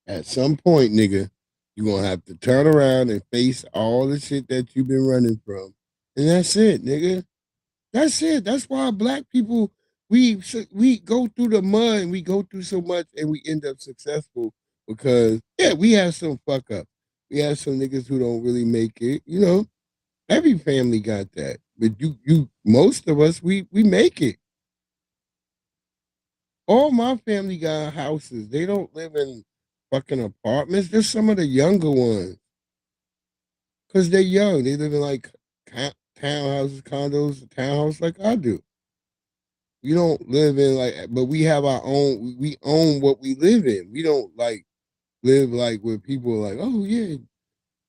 [SPEAKER 9] At some point, nigga, you're going to have to turn around and face all the shit that you've been running from. And that's it, nigga. That's it. That's why black people, we go through the mud and we go through so much and we end up successful because, yeah, we have some fuck up. We have some niggas who don't really make it. You know, every family got that. But most of us, we make it. All my family got houses. They don't live in fucking apartments. There's some of the younger ones. Because they're young. They live in like townhouses, condos, a townhouse like I do. We don't live in like, but we have our own, we own what we live in. We don't like live like where people are like, oh yeah,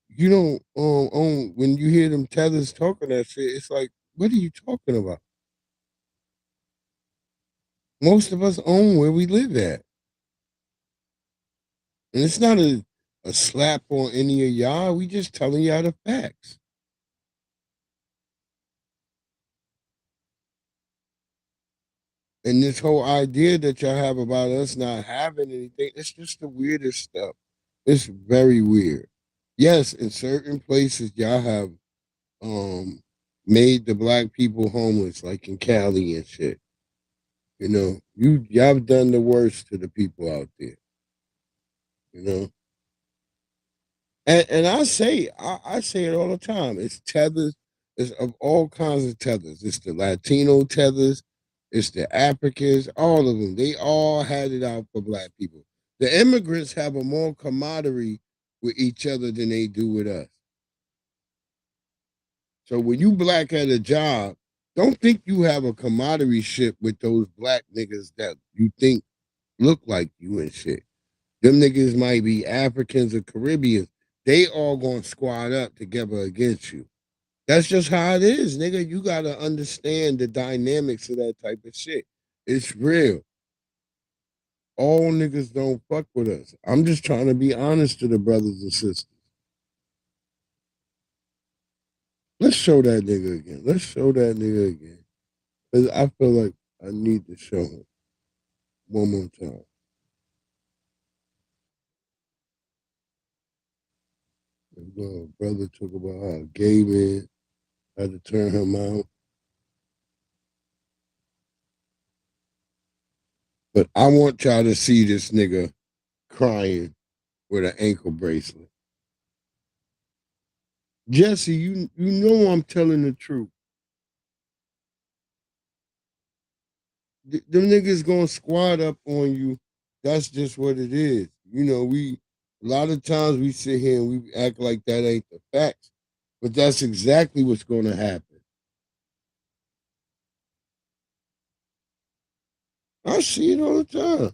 [SPEAKER 9] you don't own, when you hear them tethers talking that shit, it's like, what are you talking about? Most of us own where we live at. And it's not a slap on any of y'all. We just telling y'all the facts. And this whole idea that y'all have about us not having anything, it's just the weirdest stuff. It's very weird. Yes, in certain places y'all have made the black people homeless, like in Cali and shit. You know, y'all have done the worst to the people out there. You know? And I say it all the time. It's tethers. It's of all kinds of tethers. It's the Latino tethers. It's the Africans. All of them. They all had it out for black people. The immigrants have a more camaraderie with each other than they do with us. So when you black at a job, don't think you have a camaraderie ship with those black niggas that you think look like you and shit. Them niggas might be Africans or Caribbeans. They all gonna squad up together against you. That's just how it is, nigga. You gotta understand the dynamics of that type of shit. It's real. All niggas don't fuck with us. I'm just trying to be honest to the brothers and sisters. Let's show that nigga again. Let's show that nigga again. Because I feel like I need to show him one more time. Brother talk about how a gay man had to turn him out. But I want y'all to see this nigga crying with an ankle bracelet. Jesse, you know I'm telling the truth. Them niggas gonna squad up on you. That's just what it is. You know, a lot of times we sit here and we act like that ain't the facts. But that's exactly what's gonna happen. I see it all the time.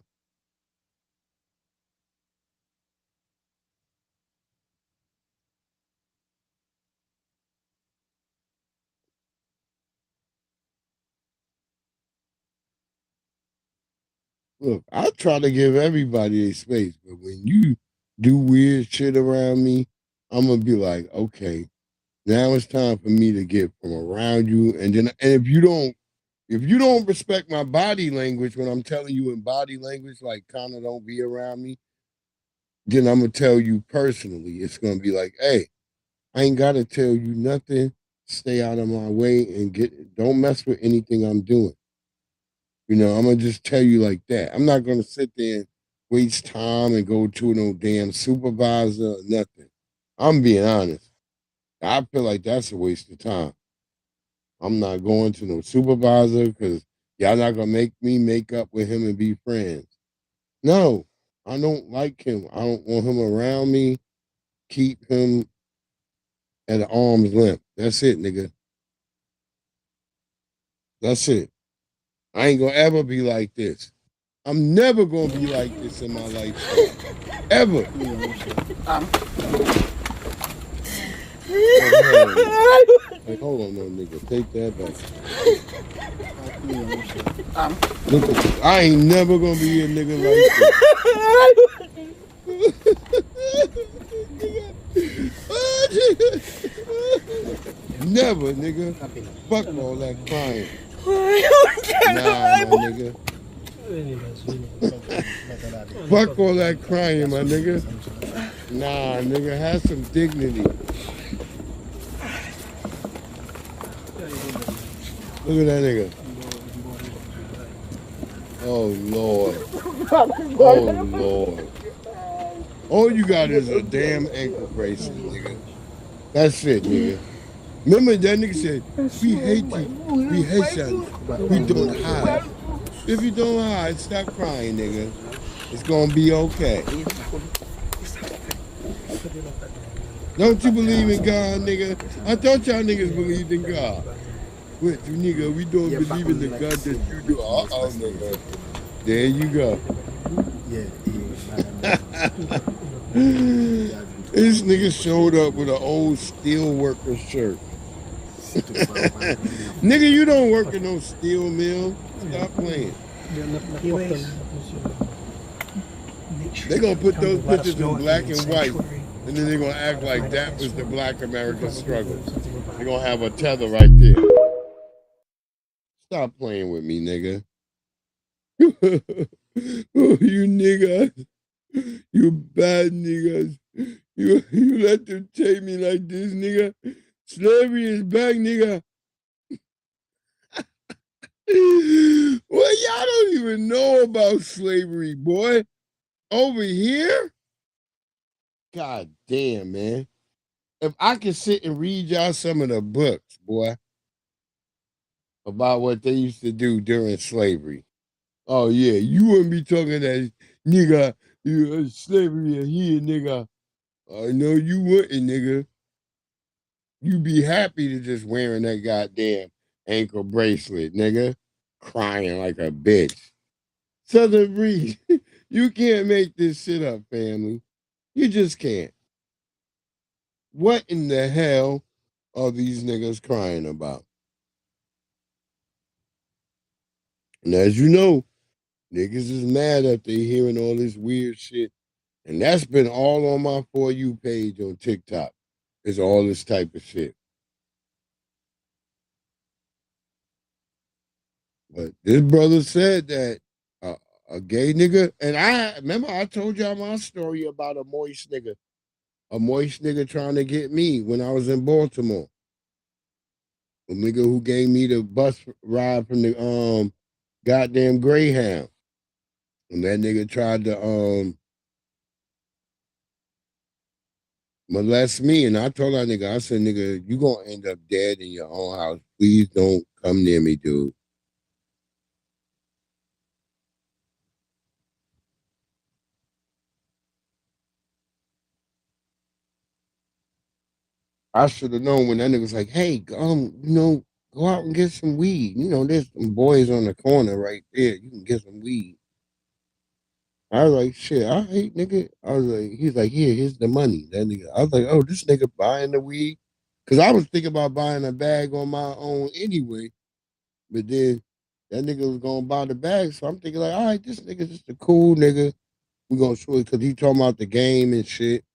[SPEAKER 9] Look, I try to give everybody a space, but when you do weird shit around me, I'm gonna be like, okay, now it's time for me to get from around you. And if you don't respect my body language when I'm telling you in body language, like kind of don't be around me, then I'm gonna tell you personally. It's gonna be like, hey, I ain't gotta tell you nothing. Stay out of my way and don't mess with anything I'm doing. You know, I'm gonna just tell you like that. I'm not gonna sit there and waste time and go to no damn supervisor or nothing. I'm being honest. I feel like that's a waste of time. I'm not going to no supervisor because y'all not gonna make me make up with him and be friends. No, I don't like him. I don't want him around me. Keep him at arm's length. That's it, nigga. That's it. I ain't gonna ever be like this. I'm never gonna be like this in my lifetime. Ever. Like, hold on, no nigga. Take that back. Look at you. I ain't never gonna be a nigga like this. Never, nigga. Fuck all that crying. Nah, my nigga. Fuck all that crying, my nigga. Nah, nigga, have some dignity. Look at that nigga. Oh, Lord. Oh, Lord. All you got is a damn ankle bracelet, nigga. That's it, nigga. Remember that nigga said, we hate you. We hate you. We don't hide. If you don't hide, stop crying, nigga. It's gonna be okay. Don't you believe in God, nigga? I thought y'all niggas believed in God. Wait, you nigga, we don't believe in the God that you do. Uh-oh, nigga. There you go. This nigga showed up with an old steel worker shirt. Nigga, you don't work in no steel mill. Stop playing. They're gonna put those pictures in black and white, and then they're gonna act like that was the black American struggle. They're gonna have a tether right there. Stop playing with me, nigga. You niggas. You bad niggas. You let them take me like this, nigga. Slavery is back, nigga. Well, y'all don't even know about slavery, boy. Over here? God damn, man. If I could sit and read y'all some of the books, boy, about what they used to do during slavery. Oh, yeah, you wouldn't be talking that nigga, slavery here, nigga. I know you wouldn't, nigga. You be happy to just wearing that goddamn ankle bracelet, nigga. Crying like a bitch. Southern Breeze, you can't make this shit up, family. You just can't. What in the hell are these niggas crying about? And as you know, niggas is mad after hearing all this weird shit. And that's been all on my For You page on TikTok. Is all this type of shit. But this brother said that a gay nigga, and I remember I told y'all my story about a moist nigga trying to get me when I was in Baltimore. A nigga who gave me the bus ride from the goddamn Greyhound. And that nigga tried to molest me, and I told that nigga, I said, nigga, you gonna end up dead in your own house. Please don't come near me, dude. I should have known when that nigga was like, hey, go out and get some weed. There's some boys on the corner right there. You can get some weed. I was like, shit, I hate nigga. I was like, he's like, here's the money. That nigga. I was like, oh, this nigga buying the weed. Cause I was thinking about buying a bag on my own anyway. But then that nigga was gonna buy the bag. So I'm thinking like, all right, this nigga just a cool nigga. We gonna show it because he talking about the game and shit.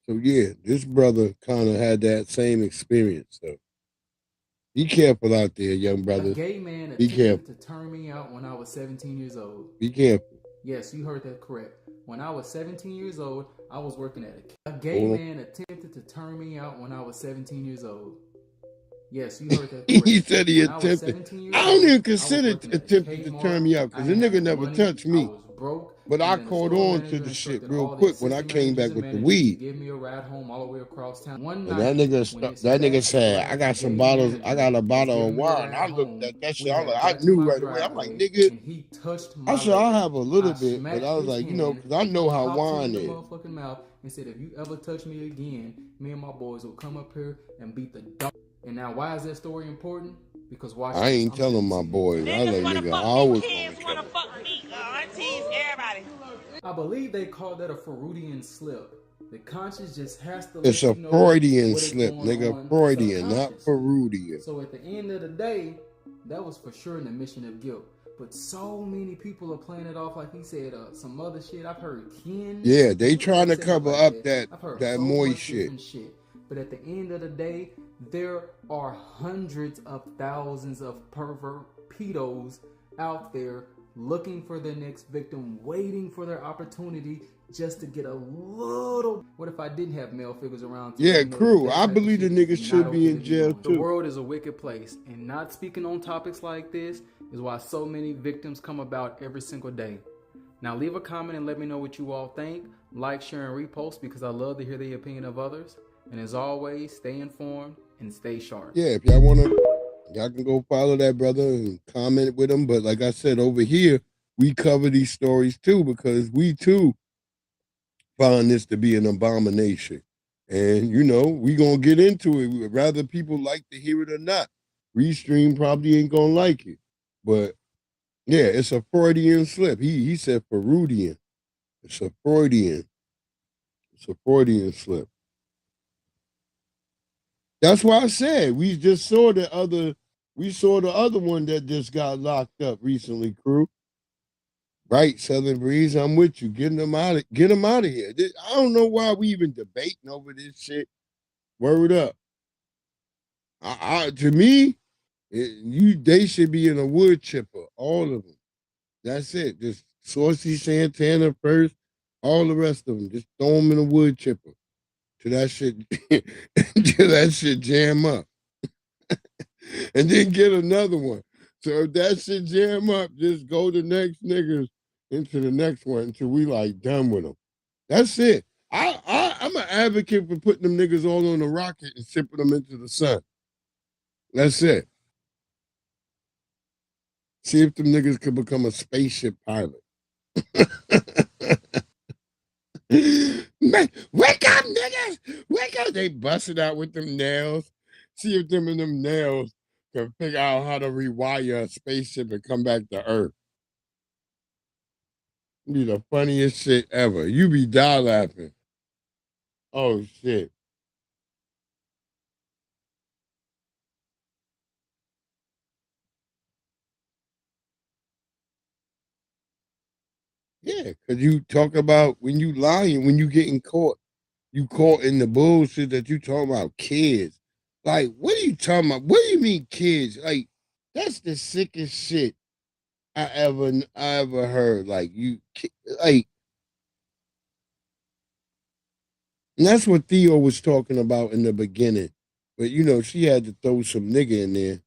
[SPEAKER 9] So yeah, this brother kind of had that same experience. So be careful out there, young brother.
[SPEAKER 21] A gay man
[SPEAKER 9] be careful.
[SPEAKER 21] To turn me out when I was 17 years old.
[SPEAKER 9] Be careful.
[SPEAKER 21] Yes, you heard that correct. When I was 17 years old, I was working at a gay man attempted to turn me out when I was 17 years old. Yes, you heard that correct.
[SPEAKER 9] He said he attempted. I don't even consider attempting to turn me out because the nigga never touched me. But I caught on to the shit real quick when I came back with the weed.
[SPEAKER 21] Give me a ride home all the way across town.
[SPEAKER 9] And that nigga said, I got some bottles, I got a bottle of wine. I looked at that shit, I knew right away. I'm like, nigga, I said, I'll have a little bit, but I was like, because I know how wine is.
[SPEAKER 21] And said, if you ever touch me again, me and my boys will come up here and beat the dog. And now, why is that story important? Because watch
[SPEAKER 9] I ain't telling my boys. I was like, nigga, I always want to
[SPEAKER 21] fuck me, aunties, everybody. I believe they call that a Freudian slip. The conscience just has to.
[SPEAKER 9] It's a Freudian slip, nigga. Freudian, not Freudian.
[SPEAKER 21] So at the end of the day, that was for sure an admission of guilt. But so many people are playing it off like he said some other shit. I've heard Ken.
[SPEAKER 9] Yeah, they trying to cover up that moist shit.
[SPEAKER 21] But at the end of the day, there are hundreds of thousands of pervert pedos out there looking for their next victim, waiting for their opportunity just to get a little. What if I didn't have male figures around?
[SPEAKER 9] Yeah, crew. I believe the niggas should be in jail too.
[SPEAKER 21] The world is a wicked place, and not speaking on topics like this is why so many victims come about every single day. Now leave a comment and let me know what you all think. Like, share, and repost because I love to hear the opinion of others. And as always, stay informed and stay sharp.
[SPEAKER 9] Yeah, if y'all want to, y'all can go follow that brother and comment with him. But like I said, over here, we cover these stories too because we too find this to be an abomination. And, we going to get into it. Whether people like to hear it or not. Restream probably ain't going to like it. But, yeah, it's a Freudian slip. He said Freudian. It's a Freudian. It's a Freudian slip. That's why I said we just saw the other one that just got locked up recently, crew. Right, Southern Breeze, I'm with you. Get them out of here. I don't know why we even debating over this shit. Word up. To me, they should be in a wood chipper, all of them. That's it. Just Saucy Santana first, all the rest of them. Just throw them in a wood chipper. Till that shit jam up. And then get another one. So if that shit jam up, just go the next niggas into the next one until we done with them. That's it. I'm an advocate for putting them niggas all on a rocket and shipping them into the sun. That's it. See if them niggas could become a spaceship pilot. Man, wake up, niggas! Wake up! They busted out with them nails. See if them and them nails can figure out how to rewire a spaceship and come back to Earth. Be the funniest shit ever. You be die laughing. Oh shit. Yeah, because you talk about when you lying, when you getting caught, you caught in the bullshit that you talking about kids. Like, what are you talking about? What do you mean kids? Like, that's the sickest shit I ever heard. Like, and that's what Theo was talking about in the beginning. But you know, she had to throw some nigga in there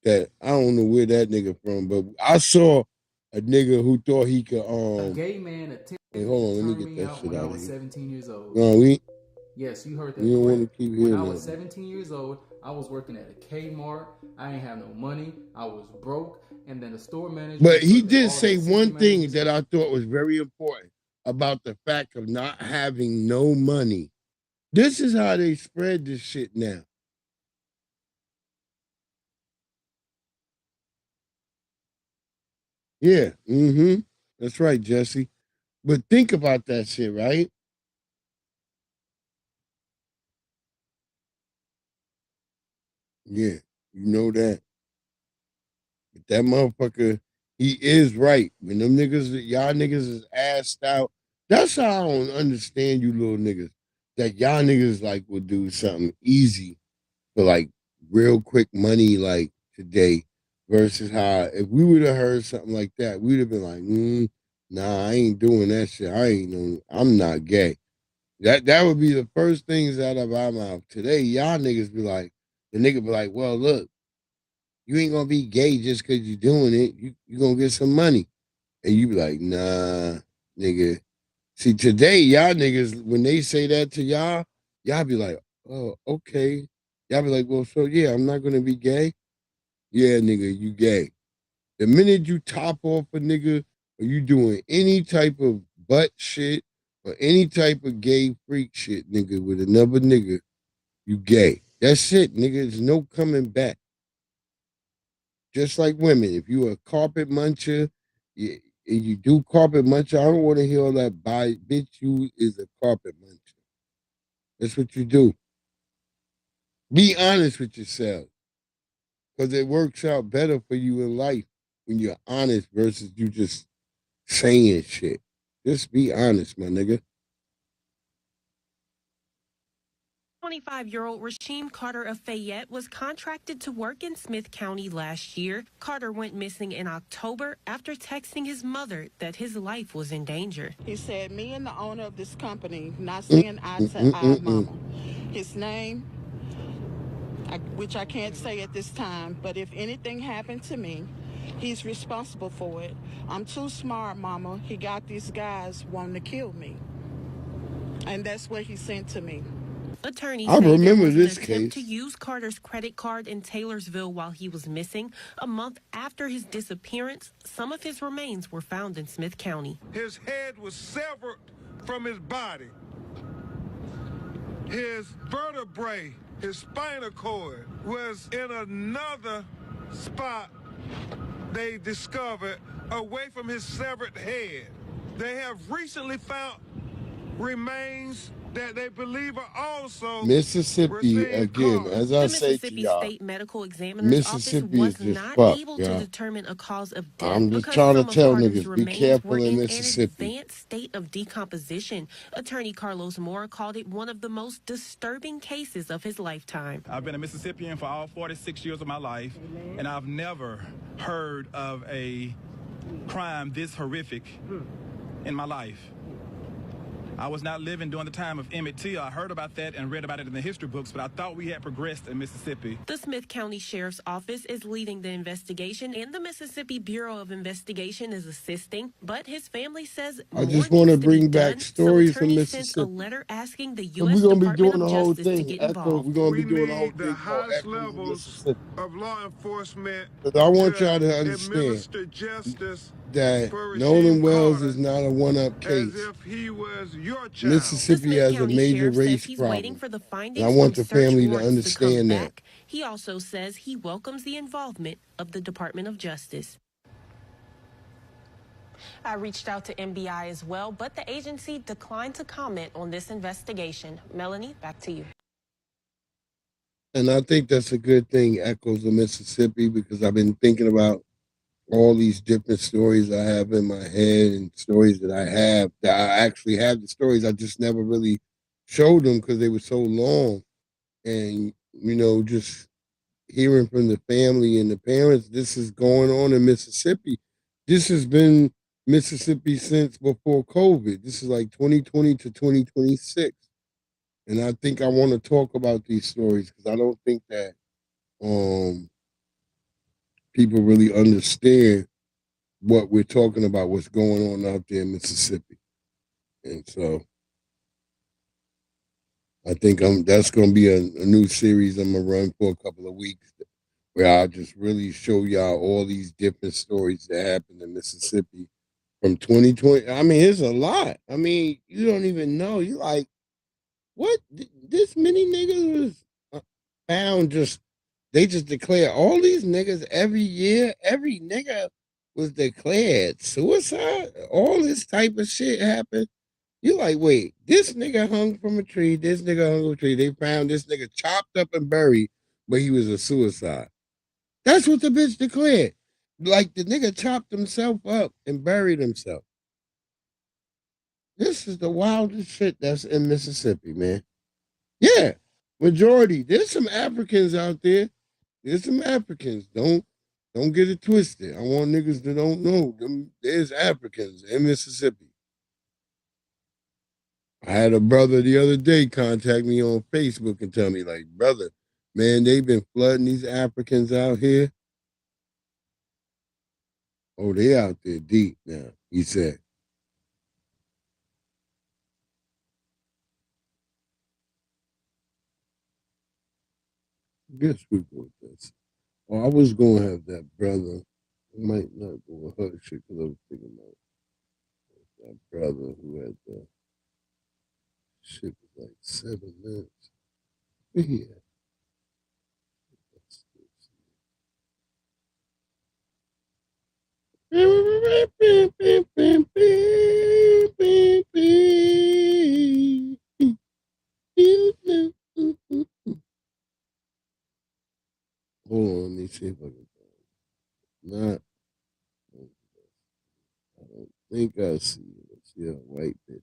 [SPEAKER 9] that I don't know where that nigga from, but I saw a nigga who thought he could
[SPEAKER 21] A gay man attempted
[SPEAKER 9] Wait, hold on, let
[SPEAKER 21] to
[SPEAKER 9] me
[SPEAKER 21] turn
[SPEAKER 9] get
[SPEAKER 21] me
[SPEAKER 9] that
[SPEAKER 21] out
[SPEAKER 9] shit
[SPEAKER 21] when I
[SPEAKER 9] out of
[SPEAKER 21] was
[SPEAKER 9] here.
[SPEAKER 21] 17 years old.
[SPEAKER 9] No,
[SPEAKER 21] Yes, you heard that
[SPEAKER 9] we don't want
[SPEAKER 21] correct.
[SPEAKER 9] to keep
[SPEAKER 21] When
[SPEAKER 9] hearing
[SPEAKER 21] I was
[SPEAKER 9] that.
[SPEAKER 21] 17 years old, I was working at a Kmart. I ain't have no money. I was broke. And then the store manager.
[SPEAKER 9] But he
[SPEAKER 21] put
[SPEAKER 9] did
[SPEAKER 21] all
[SPEAKER 9] say
[SPEAKER 21] the
[SPEAKER 9] one
[SPEAKER 21] assistant
[SPEAKER 9] thing
[SPEAKER 21] managers-
[SPEAKER 9] that I thought was very important about the fact of not having no money. This is how they spread this shit now. Yeah, that's right, Jesse. But think about that shit, right? Yeah, you know that. But that motherfucker, he is right. When them niggas, y'all niggas is assed out, that's how I don't understand you little niggas. That y'all niggas like will do something easy for like real quick money like today versus how if we would have heard something like that, we'd have been like, nah, I ain't doing that shit. I'm not gay. That would be the first things out of our mouth. Today, y'all niggas be like, the nigga be like, well, look, you ain't gonna be gay just because you're doing it. You gonna get some money. And you be like, nah, nigga. See, today, y'all niggas, when they say that to y'all be like, oh, okay. Y'all be like, well, so yeah, I'm not gonna be gay. Yeah, nigga, you gay. The minute you top off a nigga or you doing any type of butt shit or any type of gay freak shit, nigga, with another nigga, you gay. That's it, nigga. There's no coming back. Just like women, if you a carpet muncher, and you do carpet muncher, I don't want to hear all that bitch, you is a carpet muncher. That's what you do. Be honest with yourself. Because it works out better for you in life when you're honest versus you just saying shit. Just be honest, my nigga.
[SPEAKER 5] 25-year-old Rasheem Carter of Fayette was contracted to work in Smith County last year. Carter went missing in October after texting his mother that his life was in danger.
[SPEAKER 22] He said, me and the owner of this company not seeing eye to eye, mama. His name, which I can't say at this time, but if anything happened to me, he's responsible for it. I'm too smart, mama. He got these guys wanting to kill me. And that's what he sent to me.
[SPEAKER 5] Attorneys
[SPEAKER 9] I
[SPEAKER 5] say there
[SPEAKER 9] remember
[SPEAKER 5] was
[SPEAKER 9] this
[SPEAKER 5] an attempt
[SPEAKER 9] case.
[SPEAKER 5] to use Carter's credit card in Taylorsville while he was missing. A month after his disappearance, some of his remains were found in Smith County.
[SPEAKER 23] His head was severed from his body. His vertebrae, his spinal cord, was in another spot they discovered away from his severed head. They have recently found remains that they believe are also
[SPEAKER 9] Mississippi, again, as I say to y'all,
[SPEAKER 5] State Medical Examiner's
[SPEAKER 9] Mississippi
[SPEAKER 5] Office
[SPEAKER 9] is
[SPEAKER 5] was
[SPEAKER 9] just
[SPEAKER 5] not
[SPEAKER 9] fucked,
[SPEAKER 5] able to
[SPEAKER 9] y'all.
[SPEAKER 5] determine a cause of death
[SPEAKER 9] I'm just
[SPEAKER 5] because
[SPEAKER 9] trying to
[SPEAKER 5] some of
[SPEAKER 9] tell
[SPEAKER 5] Carter's
[SPEAKER 9] niggas, be
[SPEAKER 5] remains
[SPEAKER 9] careful
[SPEAKER 5] were
[SPEAKER 9] in
[SPEAKER 5] in an
[SPEAKER 9] Mississippi.
[SPEAKER 5] advanced state of decomposition. Attorney Carlos Moore called it one of the most disturbing cases of his lifetime.
[SPEAKER 24] I've been a Mississippian for all 46 years of my life, and I've never heard of a crime this horrific in my life. I was not living during the time of Emmett Till. I heard about that and read about it in the history books, but I thought we had progressed in Mississippi.
[SPEAKER 5] The Smith County Sheriff's Office is leading the investigation, and the Mississippi Bureau of Investigation is assisting. But his family says
[SPEAKER 9] I just want to bring back stories from
[SPEAKER 5] Mississippi. Sent a
[SPEAKER 9] Mississippi.
[SPEAKER 5] letter asking the
[SPEAKER 9] We're
[SPEAKER 5] U.S.
[SPEAKER 9] gonna be
[SPEAKER 5] Department
[SPEAKER 9] doing
[SPEAKER 5] of
[SPEAKER 9] the whole
[SPEAKER 5] Justice to
[SPEAKER 9] thing.
[SPEAKER 5] get
[SPEAKER 9] Echo.
[SPEAKER 5] involved.
[SPEAKER 9] We're gonna be doing the whole
[SPEAKER 23] The
[SPEAKER 9] thing called
[SPEAKER 23] highest
[SPEAKER 9] Echoes of
[SPEAKER 23] levels
[SPEAKER 9] Mississippi.
[SPEAKER 23] of law enforcement.
[SPEAKER 9] But I want y'all to understand
[SPEAKER 23] administer justice
[SPEAKER 9] that
[SPEAKER 23] for
[SPEAKER 9] Nolan
[SPEAKER 23] Rasheem
[SPEAKER 9] Wells
[SPEAKER 23] Carter
[SPEAKER 9] is not a one-up
[SPEAKER 23] as
[SPEAKER 9] case.
[SPEAKER 23] if he was your child.
[SPEAKER 9] Mississippi has a major race
[SPEAKER 5] He's
[SPEAKER 9] problem,
[SPEAKER 5] waiting for the
[SPEAKER 9] and
[SPEAKER 5] findings
[SPEAKER 9] I want
[SPEAKER 5] from
[SPEAKER 9] the
[SPEAKER 5] search
[SPEAKER 9] family to
[SPEAKER 5] warrants to come
[SPEAKER 9] understand that.
[SPEAKER 5] back. He also says he welcomes the involvement of the Department of Justice. I reached out to MBI as well, but the agency declined to comment on this investigation. Melanie, back to you.
[SPEAKER 9] And I think that's a good thing, Echoes of Mississippi, because I've been thinking about all these different stories I have in my head and stories that I actually have the stories. I just never really showed them because they were so long. And, you know, just hearing from the family and the parents, this is going on in Mississippi. This has been Mississippi since before COVID. This is like 2020 to 2026. And I think I want to talk about these stories because I don't think that people really understand what we're talking about, what's going on out there in Mississippi. And so I think that's going to be a new series I'm going to run for a couple of weeks where I'll just really show y'all all these different stories that happened in Mississippi from 2020. I mean, it's a lot. I mean, you don't even know. You like, what? This many niggas was found they just declare all these niggas every year. Every nigga was declared suicide. All this type of shit happened. You like, wait, this nigga hung from a tree. This nigga hung from a tree. They found this nigga chopped up and buried, but he was a suicide. That's what the bitch declared. Like the nigga chopped himself up and buried himself. This is the wildest shit that's in Mississippi, man. Yeah, majority. There's some Africans out there. There's some Africans. Don't get it twisted. I want niggas that don't know. There's Africans in Mississippi. I had a brother the other day contact me on Facebook and tell me, like, brother, man, they've been flooding these Africans out here. Oh, they out there deep now, he said. Guess we go with this. Oh, I was going to have that brother. I might not go with her shit because I was thinking about that brother who had the shit was like 7 minutes. Yeah. Hold on, let me see if I can not. I don't think I see it. I see a white bitch.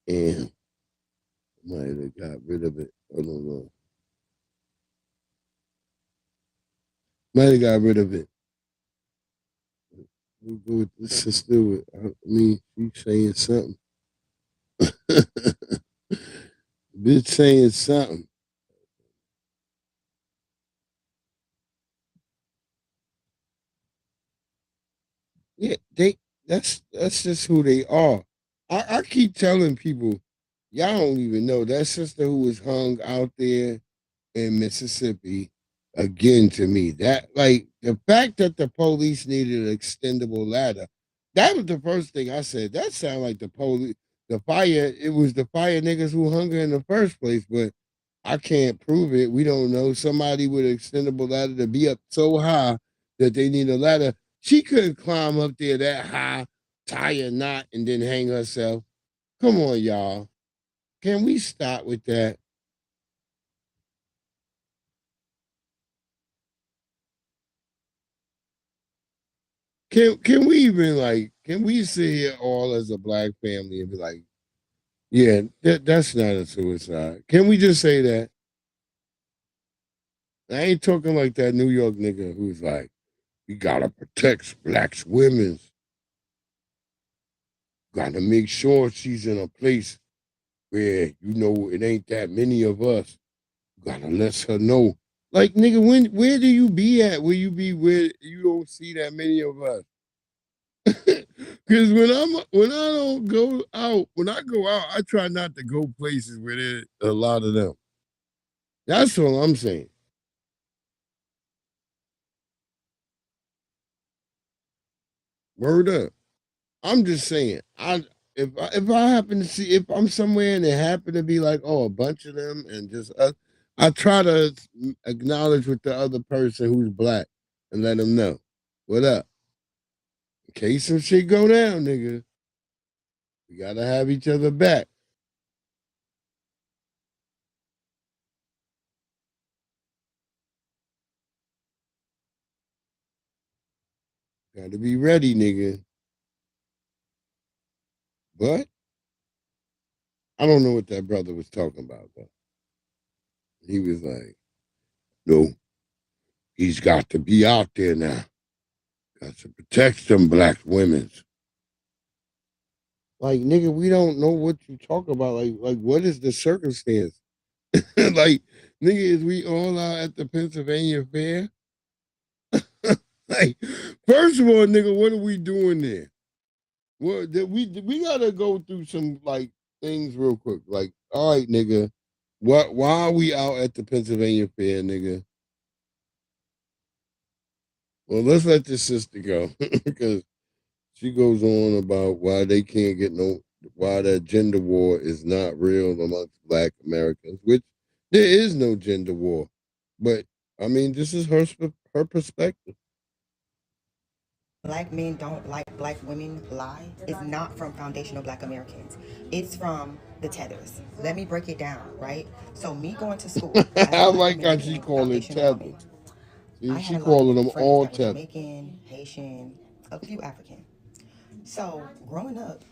[SPEAKER 9] And might have got rid of it. I don't know. Might have got rid of it. We'll go with the sister. I mean, she's saying something. Bitch saying something. Yeah, that's just who they are. I keep telling people, y'all don't even know that sister who was hung out there in Mississippi, again, to me, that, like, the fact that the police needed an extendable ladder, that was the first thing I said. That sounded like the police, the fire, it was the fire niggas who hung her in the first place, but I can't prove it. We don't know. Somebody with an extendable ladder to be up so high that they need a ladder. She couldn't climb up there that high, tie a knot, and then hang herself. Come on, y'all. Can we stop with that? Can we even, like, can we sit here all as a black family and be like, yeah, that's not a suicide? Can we just say that? I ain't talking like that New York nigga who's like, we gotta protect black women. Gotta make sure she's in a place where, you know, it ain't that many of us. Gotta let her know. Like, nigga, where do you be at? Where you be where you don't see that many of us? Because when I go out, I try not to go places where there's a lot of them. That's all I'm saying. Word up. I'm just saying. If I happen to see, if I'm somewhere and it happen to be like, oh, a bunch of them, and just I try to acknowledge with the other person who's black and let them know what up. In case some shit go down, nigga, we gotta have each other back. Gotta be ready, nigga. But I don't know what that brother was talking about, though. He was like, no, he's got to be out there now. Got to protect them black women. Like, nigga, we don't know what you talk about. Like, what is the circumstance? Like, nigga, is we all out at the Pennsylvania Fair? Like, first of all, nigga, what are we doing there? Well, we gotta go through some like things real quick. Like, all right, nigga, why are we out at the Pennsylvania Fair, nigga? Well, let's let this sister go because she goes on about why they can't get why that gender war is not real amongst black Americans, which there is no gender war. But I mean, this is her perspective.
[SPEAKER 1] Black men don't like black women lie is not from foundational black Americans. It's from the Tethers. Let me break it down, right? So me going to school.
[SPEAKER 9] I like how she calling it Tethers. She calling them all Tethers.
[SPEAKER 1] Jamaican, Haitian, a few African. So growing up,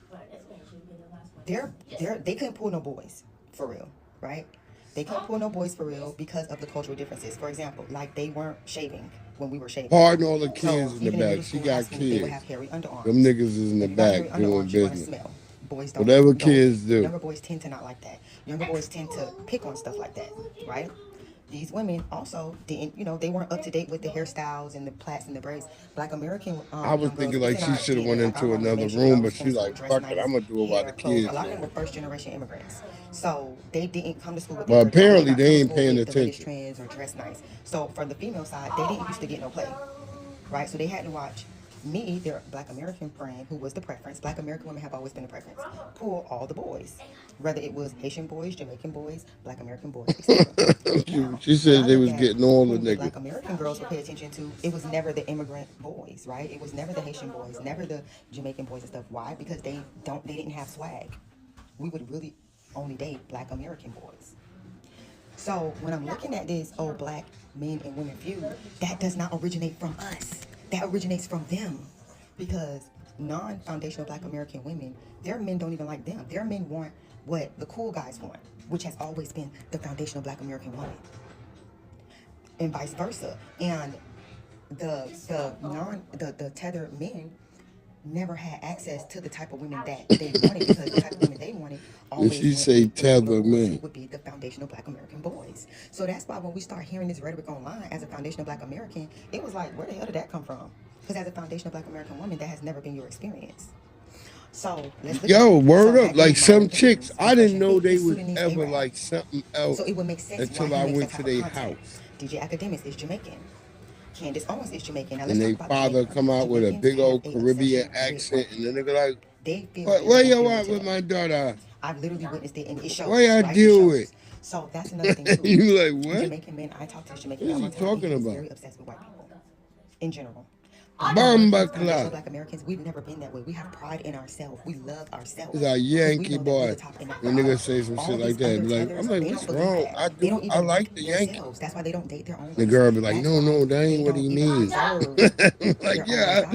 [SPEAKER 1] they couldn't pull no boys for real, right? They couldn't pull no boys for real because of the cultural differences. For example, like they weren't shaving when we were shaving.
[SPEAKER 9] Pardon all the kids in the back. She got kids. Them niggas is in the back doing business.
[SPEAKER 1] Boys don't.
[SPEAKER 9] Whatever kids do.
[SPEAKER 1] Younger boys tend to not like that. Younger boys tend to pick on stuff like that, right? These women also didn't, they weren't up to date with the hairstyles and the plaits and the braids. Black American.
[SPEAKER 9] I was thinking like she should have went into another room, but she like, fuck it, I'm gonna do it while the kids.
[SPEAKER 1] A lot of them were first generation immigrants, so they didn't come to school with.
[SPEAKER 9] But apparently they ain't paying attention.
[SPEAKER 1] Trends or dress nice. So for the female side, they didn't used to get no play, right? So they had to watch me, their Black American friend, who was the preference. Black American women have always been the preference. Pull all the boys, whether it was Haitian boys, Jamaican boys, Black American boys, etc.
[SPEAKER 9] She said they was getting all the niggas.
[SPEAKER 1] Black American girls would pay attention to. It was never the immigrant boys, right? It was never the Haitian boys, never the Jamaican boys and stuff. Why? Because they didn't have swag. We would really only date Black American boys. So when I'm looking at this old black men and women feud, that does not originate from us. That originates from them, because non-foundational Black American women, their men don't even like them. Their men want what the cool guys want, which has always been the foundational Black American woman, and vice versa. And the tethered men never had access to the type of women that they wanted, because the type of women they wanted always
[SPEAKER 9] she say tethered men
[SPEAKER 1] would be the foundational Black American boys. So that's why when we start hearing this rhetoric online as a foundational Black American, it was like, where the hell did that come from? Because as a foundational Black American woman, that has never been your experience. So
[SPEAKER 9] word up, like some chicks, I didn't know they was ever like something else.
[SPEAKER 1] So it would make sense
[SPEAKER 9] until I went to their house.
[SPEAKER 1] DJ Academics is Jamaican. Candace Owens is Jamaican.
[SPEAKER 9] And their father come out with a big old Caribbean accent, and then they go like, where you at with my daughter?
[SPEAKER 1] I've literally witnessed it, and it shows.
[SPEAKER 9] What y'all deal with?
[SPEAKER 1] So that's another thing too.
[SPEAKER 9] You like what?
[SPEAKER 1] Jamaican men, I talk to Jamaican
[SPEAKER 9] men. What is he talking about?
[SPEAKER 1] Very obsessed with white people, in general.
[SPEAKER 9] Bomba
[SPEAKER 1] Foundational
[SPEAKER 9] clock.
[SPEAKER 1] Black Americans, we've never been that way. We have pride in ourselves. We love ourselves.
[SPEAKER 9] He's a Yankee boy.
[SPEAKER 1] The
[SPEAKER 9] And nigga say some shit like that. Be like, I'm like, what's wrong? I like the Yankee.
[SPEAKER 1] That's why they don't date their own.
[SPEAKER 9] The girl be like, no, that ain't what he means. Like, yeah,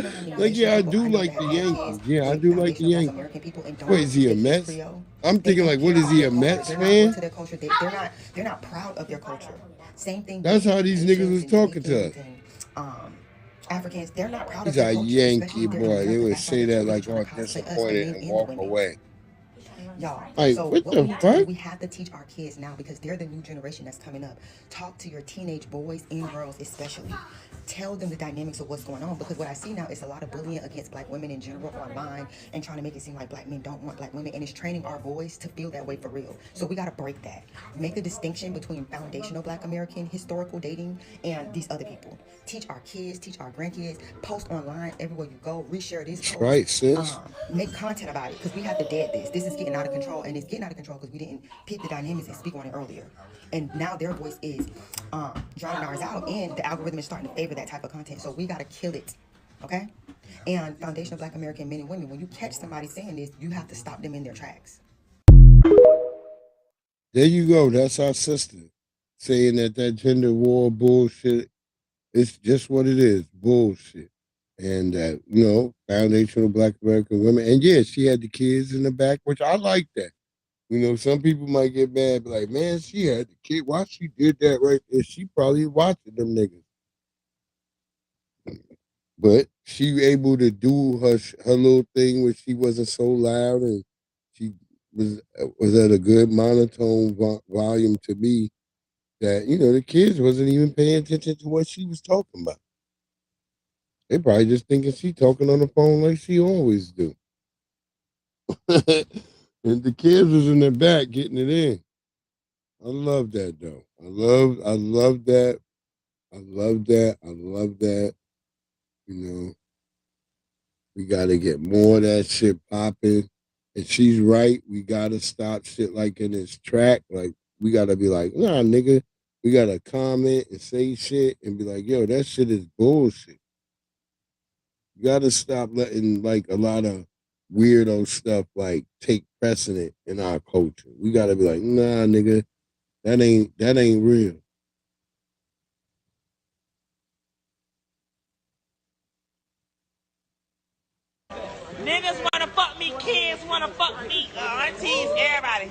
[SPEAKER 9] I do like the Yankees. Yeah, I do like the Yankees. What, is he a Mets? I'm thinking like, what is he, a Mets fan?
[SPEAKER 1] They're not proud of their culture. Same thing.
[SPEAKER 9] That's how these niggas was talking to us.
[SPEAKER 1] Africans, they're not proud
[SPEAKER 9] He's
[SPEAKER 1] of their
[SPEAKER 9] a
[SPEAKER 1] culture.
[SPEAKER 9] Yankee boy. They would say that like all disappointed and walk away.
[SPEAKER 1] Y'all,
[SPEAKER 9] like,
[SPEAKER 1] so
[SPEAKER 9] what the fuck?
[SPEAKER 1] We have to teach our kids now because they're the new generation that's coming up. Talk to your teenage boys and girls especially. Tell them the dynamics of what's going on, because what I see now is a lot of bullying against black women in general online and trying to make it seem like black men don't want black women, and it's training our boys to feel that way for real. So we got to break that. Make the distinction between foundational Black American historical dating and these other people. Teach our kids, teach our grandkids, post online everywhere you go, reshare this post.
[SPEAKER 9] Right, sis.
[SPEAKER 1] Make content about it, because we have to dead this. This is getting out of control, and it's getting out of control because we didn't pick the dynamics and speak on it earlier. And now their voice is drowning ours out, and the algorithm is starting to favor that type of content. So we got to kill it, okay? And foundational Black American men and women, when you catch somebody saying this, you have to stop them in their tracks.
[SPEAKER 9] There you go. That's our sister saying that gender war bullshit. It's just what it is, bullshit. And that, foundational Black American women. And yeah, she had the kids in the back, which I like that. Some people might get mad, be like, man, she had the kid. Why she did that right there? She probably watching them niggas. But she able to do her little thing where she wasn't so loud, and she was at a good monotone volume to me that, the kids wasn't even paying attention to what she was talking about. They probably just thinking she talking on the phone like she always do. And the kids was in the back getting it in. I love that though. I love that. I love that. We gotta get more of that shit popping. And she's right. We gotta stop shit like in this track. Like, we gotta be like, nah, nigga. We gotta comment and say shit and be like, yo, that shit is bullshit. You gotta stop letting like a lot of weirdo stuff like take precedent in our culture. We gotta be like, nah, nigga, that ain't real.
[SPEAKER 2] Niggas wanna fuck me, kids wanna fuck me, aunties, everybody.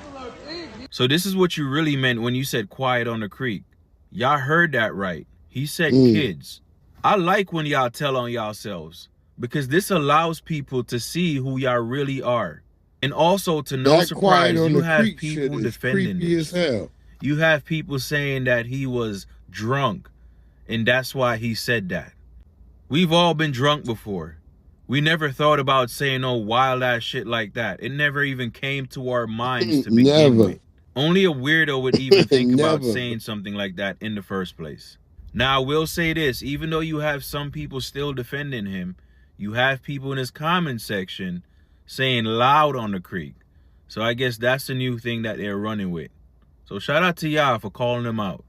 [SPEAKER 6] So this is what you really meant when you said quiet on the creek. Y'all heard that right. He said kids. I like when y'all tell on yourselves, because this allows people to see who y'all really are. And also, to no surprise, you have people defending this. You have people saying that he was drunk, and that's why he said that. We've all been drunk before. We never thought about saying no wild ass shit like that. It never even came to our minds to begin with. Only a weirdo would even think about saying something like that in the first place. Now, I will say this, even though you have some people still defending him, you have people in his comment section saying loud on the creek. So I guess that's the new thing that they're running with. So shout out to y'all for calling him out.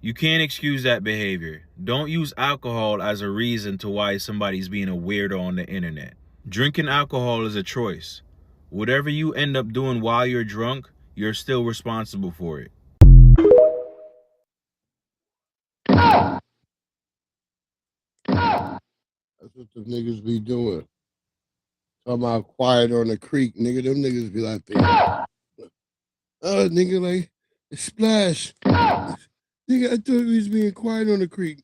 [SPEAKER 6] You can't excuse that behavior. Don't use alcohol as a reason to why somebody's being a weirdo on the internet. Drinking alcohol is a choice. Whatever you end up doing while you're drunk, you're still responsible for it.
[SPEAKER 9] That's what the niggas be doing. Talking about quiet on the creek, nigga. Them niggas be like, nigga, like, splash. Nigga, I thought we was being quiet on the creek.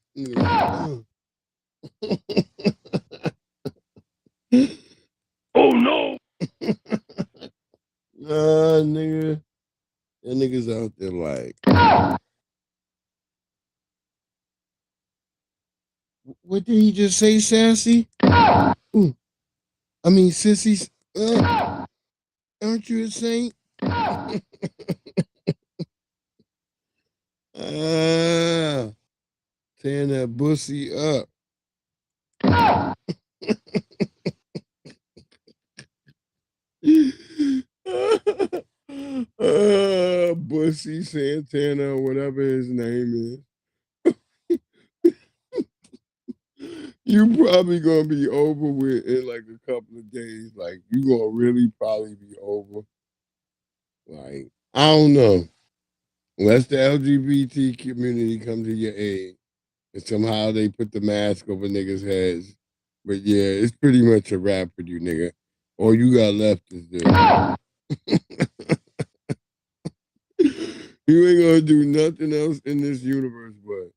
[SPEAKER 4] Oh no!
[SPEAKER 9] Nah, nigga. That niggas out there like. What did he just say, sassy? Ooh. I mean, sissies. Aren't you a saint? Tearing that bussy up. Bussy Santana, whatever his name is. You probably gonna be over with in like a couple of days. Like you gonna really probably be over. Like I don't know. Unless the LGBT community come to your aid and somehow they put the mask over niggas' heads. But yeah, it's pretty much a wrap for you, nigga. All you got left is this. You ain't gonna do nothing else in this universe, but.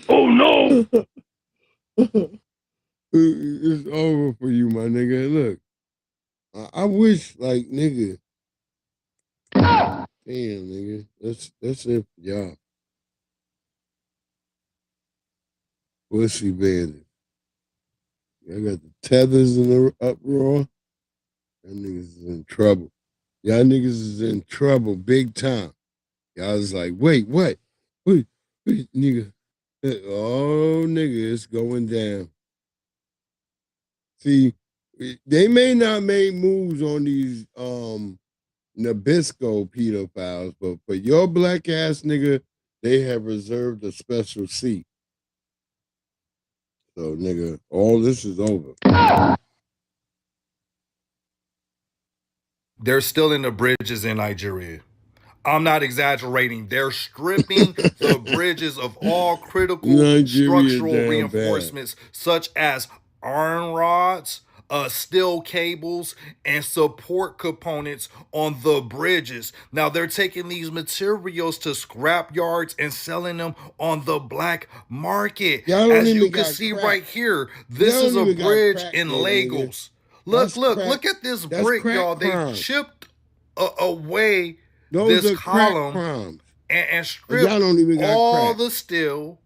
[SPEAKER 9] Oh no! It's over for you, my nigga. Look, I wish, like, nigga. Damn, nigga. That's it for y'all. Pussy bandit. Y'all got the tethers in the uproar. Y'all niggas is in trouble. Y'all niggas is in trouble big time. Y'all was like, wait, what? Wait, nigga. Oh, nigga, it's going down. See, they may not make moves on these Nabisco pedophiles, but for your black ass nigga, they have reserved a special seat. So, nigga, all this is over.
[SPEAKER 3] They're still in the bridges in Nigeria. I'm not exaggerating. They're stripping the bridges of all critical
[SPEAKER 9] Nigeria
[SPEAKER 3] structural
[SPEAKER 9] down
[SPEAKER 3] reinforcements, such as iron rods, steel cables, and support components on the bridges. Now they're taking these materials to scrap yards and selling them on the black market. As you can see right here, this is a bridge in Lagos. Look at this brick, y'all. They chipped away this column and stripped all the steel,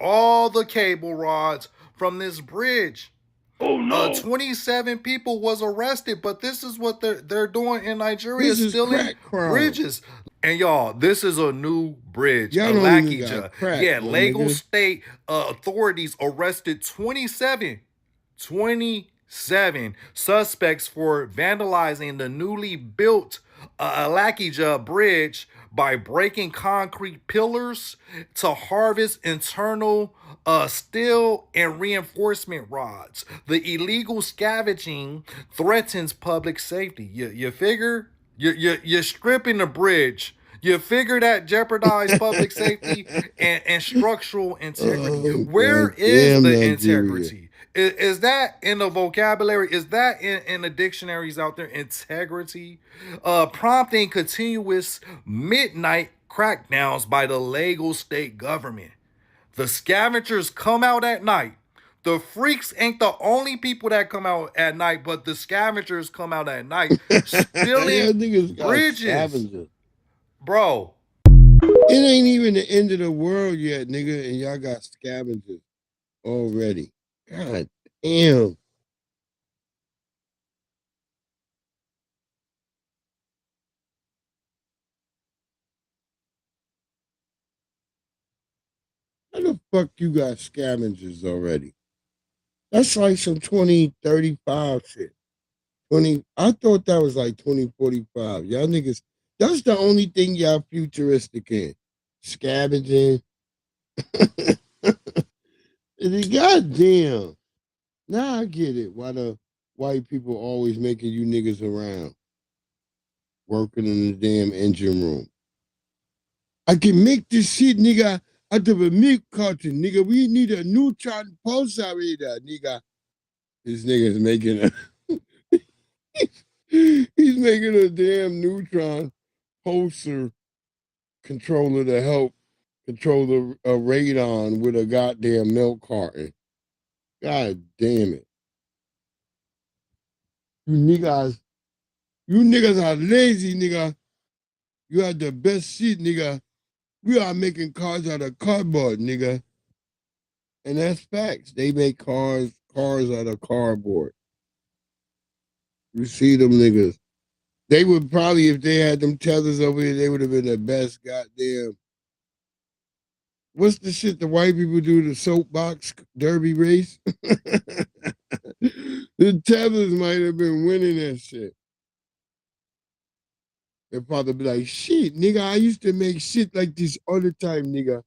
[SPEAKER 3] all the cable rods from this bridge. Oh no! 27 people was arrested, but this is what they're doing in Nigeria, stealing bridges. And y'all, this is a new bridge, Alakija. Yeah, Lagos State authorities arrested 27 suspects for vandalizing the newly built Alakija Bridge by breaking concrete pillars to harvest internal steel and reinforcement rods. The illegal scavenging threatens public safety. You figure? You're stripping the bridge. You figure that jeopardize public safety and structural integrity. Where is the integrity? Is that in the vocabulary? Is that in the dictionaries out there? Integrity? Prompting continuous midnight crackdowns by the Lagos state government. The scavengers come out at night. The freaks ain't the only people that come out at night, but the scavengers come out at night stealing bridges. Bro.
[SPEAKER 9] It ain't even the end of the world yet, nigga, and y'all got scavengers already. God damn. How the fuck you got scavengers already? That's like some 2035 shit. 20, I thought that was like 2045. Y'all niggas, that's the only thing y'all futuristic in. Scavenging. Goddamn. Now I get it. Why the white people always making you niggas around. Working in the damn engine room. I can make this shit, nigga, out of a milk carton, nigga. We need a neutron pulsar, nigga. This nigga's making a he's making a damn neutron pulsar controller to help control the radon with a goddamn milk carton. God damn it. You niggas are lazy, nigga. You have the best shit, nigga. We are making cars out of cardboard, nigga. And that's facts. They make cars out of cardboard. You see them niggas. They would probably, if they had them tethers over here, they would have been the best goddamn. What's the shit the white people do, the soapbox derby race? The tethers might have been winning that shit. their father be like, shit, nigga, I used to make shit like this all the time, nigga.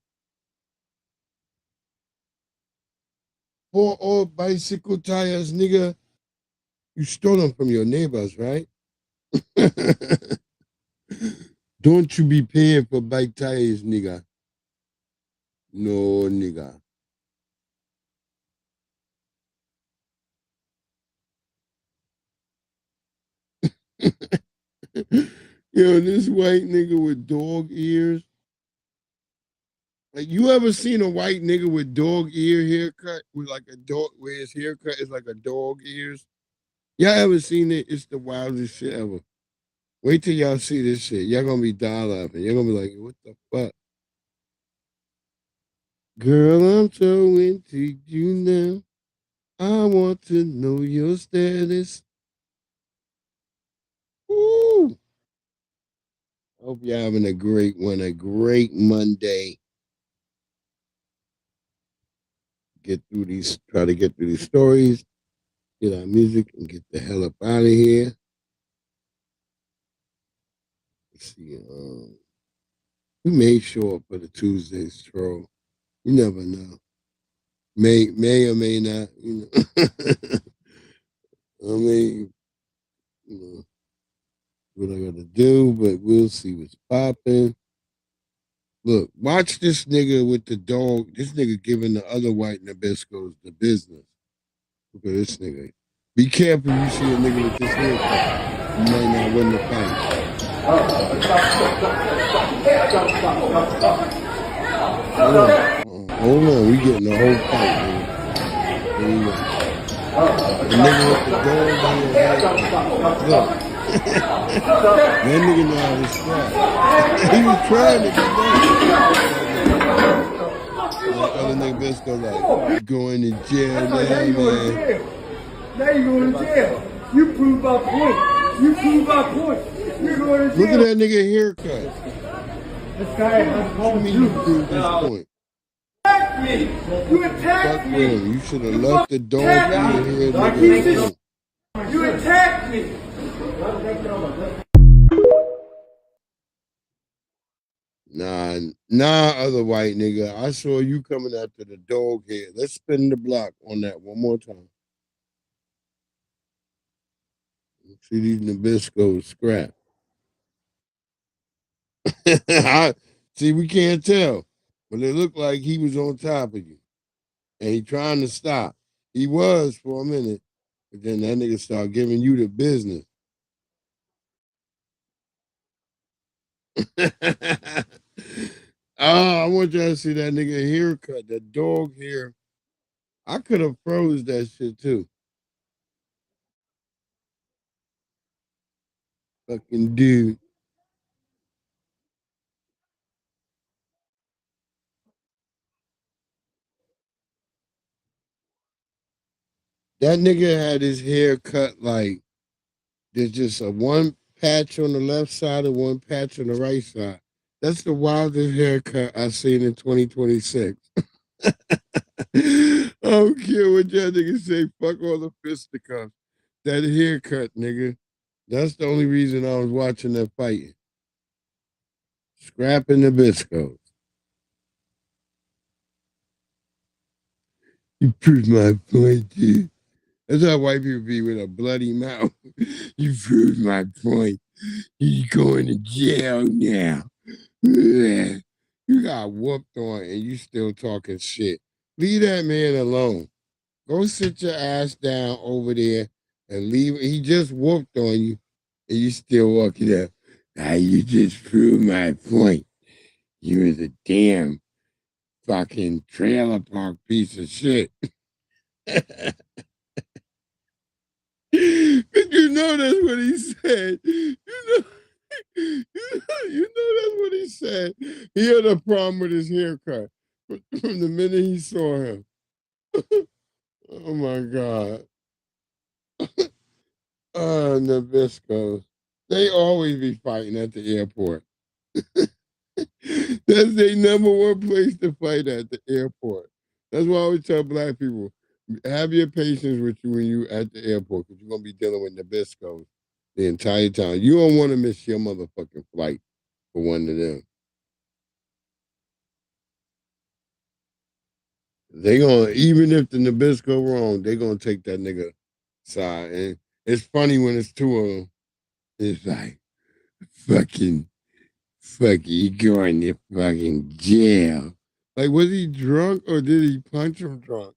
[SPEAKER 9] 4 old bicycle tires, nigga. You stole them from your neighbors, right? Don't you be paying for bike tires, nigga. No, nigga. Yo, this white nigga with dog ears. Like, you ever seen a white nigga with dog ear haircut? With like a dog, where his haircut is like a dog ears? Y'all ever seen it? It's the wildest shit ever. Wait till y'all see this shit. Y'all gonna be laughing. You're gonna be like, what the fuck? Girl, I'm so into you now. I want to know your status. Woo! Hope you're having a great one, a great Monday. Try to get through these stories, get our music, and get the hell up out of here. Let's see. We may show up for the Tuesdays troll. You never know. May or may not. You know. I mean, you know what I gotta do, but we'll see what's popping. Look, watch this nigga with the dog. This nigga giving the other white Nabiscos the business. Look at this nigga. Be careful, you see a nigga with this haircut. You might not win the fight. Hold on, we getting the whole fight, nigga. Here we go. The nigga with the dog haircut. Look. That nigga know how to scrap. He was trying to get that. The other nigga best go like, going to jail now, man.
[SPEAKER 7] Now you going to jail. You prove my point. You prove my point. You're going to jail.
[SPEAKER 9] Look at that nigga haircut.
[SPEAKER 7] This guy has
[SPEAKER 9] What do you mean you proved this point?
[SPEAKER 7] attacked me. You attacked me.
[SPEAKER 9] You should have left the dog in your hair, nigga.
[SPEAKER 7] You attacked me.
[SPEAKER 9] Nah, other white nigga. I saw you coming after the dog head. Let's spin the block on that one more time. See these Nabiscos scrap. See, we can't tell, but it looked like he was on top of you, and he trying to stop. He was for a minute, but then that nigga started giving you the business. Oh, I want y'all to see that nigga haircut, that dog hair. I could have froze that shit too. Fucking dude. That nigga had his hair cut like there's just a one patch on the left side and one patch on the right side. That's the wildest haircut I've seen in 2026. I don't care what y'all niggas say. Fuck all the fisticuffs. That haircut, nigga. That's the only reason I was watching that fighting. Scrapping the Biscos. You proved my point, dude. That's how white people be with a bloody mouth. You proved my point. You going to jail now. You got whooped on and you still talking shit. Leave that man alone. Go sit your ass down over there and leave. He just whooped on you and you still walking up. Ah, you just proved my point. You was a damn fucking trailer park piece of shit. But you know that's what he said. You know that's what he said. He had a problem with his haircut from the minute he saw him. Oh my God. Nabiscos. They always be fighting at the airport. That's their number one place to fight at, the airport. That's why I always tell black people, have your patience with you when you at the airport, because you're gonna be dealing with Nabiscos. the entire time. You don't want to miss your motherfucking flight for one of them. They gonna, even if the Nabis go wrong, they gonna take that nigga side. And it's funny when it's two of them. It's like, fucking he going to fucking jail. Like, was he drunk or did he punch him drunk?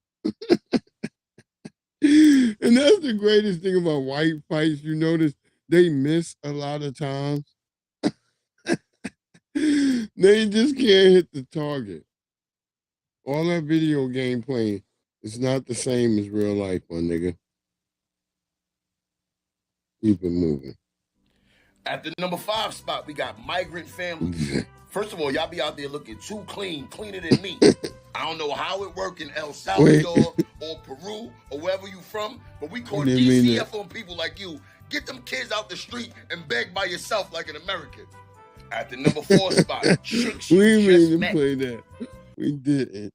[SPEAKER 9] And that's the greatest thing about white fights. You notice they miss a lot of times. They just can't hit the target. All that video game playing is not the same as real life, my nigga. Keep it moving.
[SPEAKER 10] At the number 5 spot, we got migrant families. First of all, y'all be out there looking too clean, cleaner than me. I don't know how it work in El Salvador or Peru or wherever you from, but we call DCF on people like you. Get them kids out the street and beg by yourself like an American. At the number 4 spot, chicks
[SPEAKER 9] We
[SPEAKER 10] you
[SPEAKER 9] didn't
[SPEAKER 10] just
[SPEAKER 9] even
[SPEAKER 10] met.
[SPEAKER 9] play that. We didn't.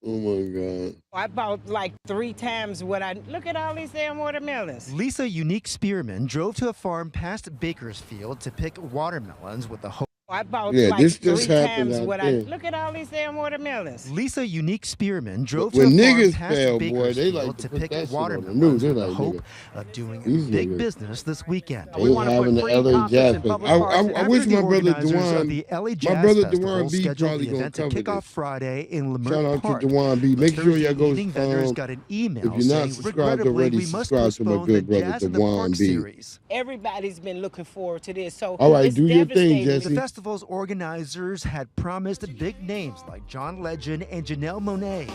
[SPEAKER 9] Oh my God.
[SPEAKER 11] I bought like 3 times what I look at all these damn watermelons.
[SPEAKER 12] Lisa Unique Spearman drove to a farm past Bakersfield to pick watermelons with the hope.
[SPEAKER 11] I bought
[SPEAKER 9] Yeah,
[SPEAKER 11] like
[SPEAKER 9] this
[SPEAKER 11] 3
[SPEAKER 9] just happened
[SPEAKER 11] times
[SPEAKER 9] out
[SPEAKER 11] what I
[SPEAKER 9] there.
[SPEAKER 11] look at all these damn watermelons.
[SPEAKER 12] Lisa Unique Spearman drove
[SPEAKER 9] When
[SPEAKER 12] to a farm
[SPEAKER 9] niggas
[SPEAKER 12] past
[SPEAKER 9] fail, boy,
[SPEAKER 12] Bakersfield
[SPEAKER 9] they like to
[SPEAKER 12] to
[SPEAKER 9] put
[SPEAKER 12] pick
[SPEAKER 9] that shit on the
[SPEAKER 12] watermelons
[SPEAKER 9] news. They
[SPEAKER 12] with the
[SPEAKER 9] like,
[SPEAKER 12] hope
[SPEAKER 9] nigga,
[SPEAKER 12] of doing
[SPEAKER 9] these
[SPEAKER 12] big
[SPEAKER 9] niggas
[SPEAKER 12] business this weekend.
[SPEAKER 9] ain't having the LA Jazz Fest. I wish my brother Dewan,
[SPEAKER 12] the LA
[SPEAKER 9] my
[SPEAKER 12] Jazz
[SPEAKER 9] brother
[SPEAKER 12] Festival
[SPEAKER 9] Dewan B
[SPEAKER 12] scheduled
[SPEAKER 9] probably
[SPEAKER 12] the
[SPEAKER 9] gonna
[SPEAKER 12] event to
[SPEAKER 9] cover
[SPEAKER 12] kick off
[SPEAKER 9] this.
[SPEAKER 12] Friday in Leimert
[SPEAKER 9] Shout out
[SPEAKER 12] Park.
[SPEAKER 9] to Dewan B. Make sure y'all go.
[SPEAKER 12] Evening vendors got an email
[SPEAKER 9] If you're not
[SPEAKER 12] saying,
[SPEAKER 9] subscribed
[SPEAKER 12] regrettably,
[SPEAKER 9] already,
[SPEAKER 12] we must
[SPEAKER 9] subscribe to my
[SPEAKER 12] postpone the
[SPEAKER 9] good brother
[SPEAKER 12] Jazz in the
[SPEAKER 9] Dewan
[SPEAKER 12] Park
[SPEAKER 9] B.
[SPEAKER 12] series.
[SPEAKER 11] Everybody's been looking forward to this, so
[SPEAKER 9] All right,
[SPEAKER 11] it's
[SPEAKER 9] do your thing,
[SPEAKER 11] devastating.
[SPEAKER 9] Jesse.
[SPEAKER 12] The festival's organizers had promised big names like John Legend and Janelle Monáe.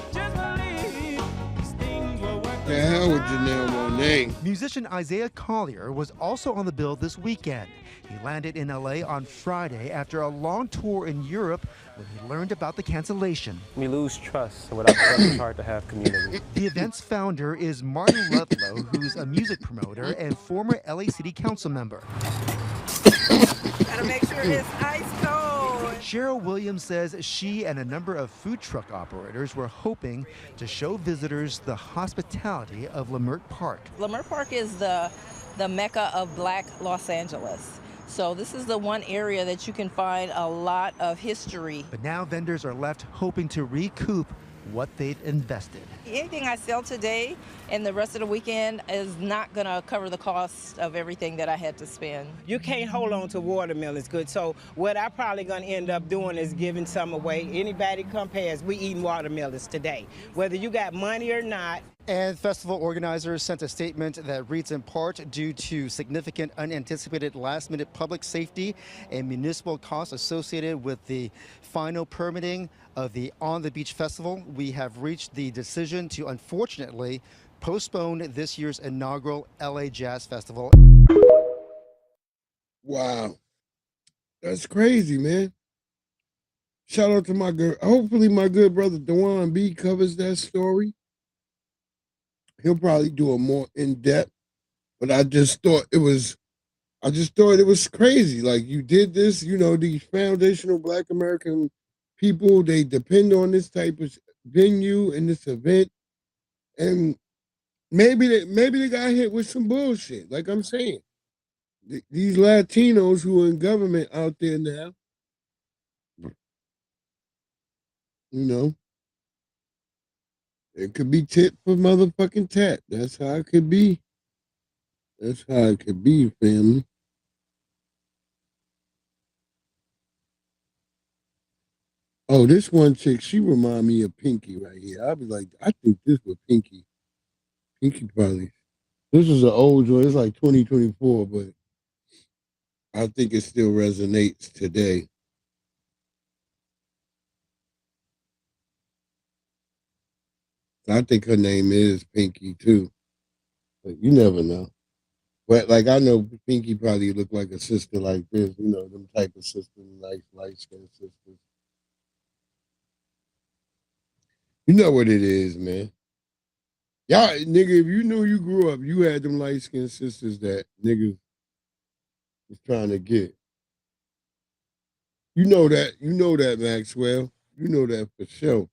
[SPEAKER 9] The hell with Janelle Monáe.
[SPEAKER 12] Musician Isaiah Collier was also on the bill this weekend. He landed in LA on Friday after a long tour in Europe when he learned about the cancellation.
[SPEAKER 13] We lose trust, and without trust, it's hard to have community.
[SPEAKER 12] The event's founder is Martin Ludlow, who's a music promoter and former LA City Council member.
[SPEAKER 25] Gotta make sure it's ice cold.
[SPEAKER 12] Cheryl Williams says she and a number of food truck operators were hoping to show visitors the hospitality of Leimert Park.
[SPEAKER 25] Leimert Park is the mecca of Black Los Angeles. So this is the one area that you can find a lot of history.
[SPEAKER 12] But now vendors are left hoping to recoup what they've invested.
[SPEAKER 25] Anything I sell today and the rest of the weekend is not gonna cover the cost of everything that I had to spend.
[SPEAKER 11] You can't hold on to watermelons good, so what I'm probably gonna end up doing is giving some away. Anybody come past, we eating watermelons today. Whether you got money or not.
[SPEAKER 12] And festival organizers sent a statement that reads in part, due to significant unanticipated last-minute public safety and municipal costs associated with the final permitting of the On the Beach Festival, we have reached the decision to unfortunately postpone this year's inaugural LA Jazz Festival.
[SPEAKER 9] Wow. That's crazy, man. Shout out to my good, hopefully my good brother Dewan B covers that story. He'll probably do a more in-depth, but I just thought it was crazy. Like, you did this, you know, these foundational Black American people, they depend on this type of venue and this event. And maybe they got hit with some bullshit. Like I'm saying, these Latinos who are in government out there now, you know, it could be tit for motherfucking tat. That's how it could be. That's how it could be, family. Oh, this one chick, she remind me of Pinky right here. I'll be like, I think this was Pinky. Pinky probably. This is an old one. It's like 2024, but I think it still resonates today. I think her name is Pinky too, but you never know. But like I know Pinky probably look like a sister like this, you know, them type of sisters, like light skinned sisters. You know what it is, man. Y'all, nigga, if you knew you grew up, you had them light skinned sisters that niggas was trying to get. You know that, Maxwell. You know that for sure.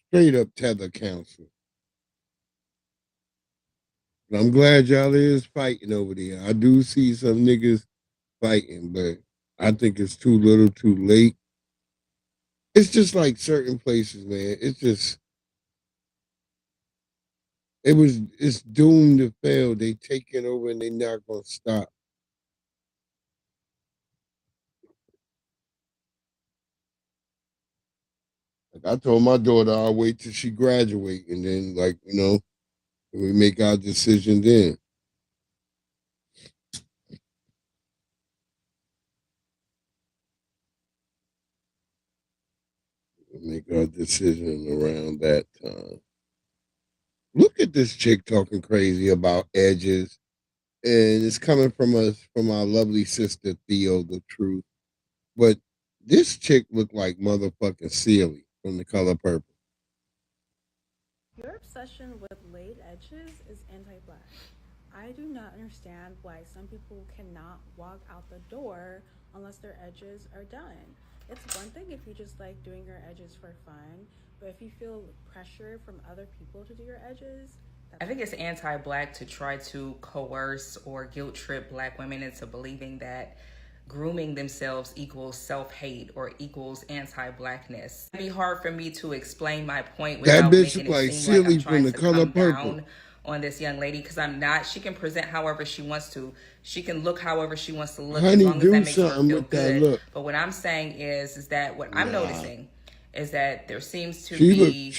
[SPEAKER 9] Straight up tether council. I'm glad y'all is fighting over there. I do see some niggas fighting, but I think it's too little, too late. It's just like certain places, man. It's doomed to fail. They take it over and they not gonna stop. Like I told my daughter, I'll wait till she graduate and then, like, we make our decision then. We make our decision around that time. Look at this chick talking crazy about edges, and it's coming from our lovely sister Theo, the truth. But this chick looked like motherfucking Celie from The Color Purple.
[SPEAKER 8] Your obsession with laid edges is anti-black. I do not understand why some people cannot walk out the door unless their edges are done. It's one thing if you just like doing your edges for fun, but if you feel pressure from other people to do your edges,
[SPEAKER 14] I think it's anti-black to try to coerce or guilt trip black women into believing that grooming themselves equals self-hate or equals anti-blackness. It'd be hard for me to explain my point without making it seem like I'm trying to come down on this young lady, because I'm not. She can present however she wants to. She can look however she wants to look, as long as that makes her feel good. But what I'm saying is that what I'm noticing is that there seems to be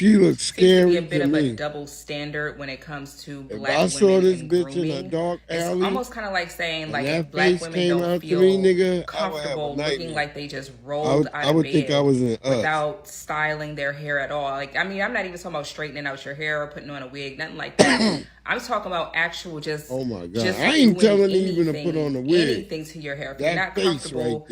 [SPEAKER 14] a bit of a double standard when it comes to black women and grooming. It's almost kind of like saying, like, if black women don't feel comfortable looking like they just rolled out of bed without styling their hair at all. Like, I mean, I'm not even talking about straightening out your hair or putting on a wig, nothing like that. I'm talking about actual just.
[SPEAKER 9] Oh my God!
[SPEAKER 14] Just
[SPEAKER 9] I ain't telling you even to put on a wig.
[SPEAKER 14] Anything to your hair. If you're not comfortable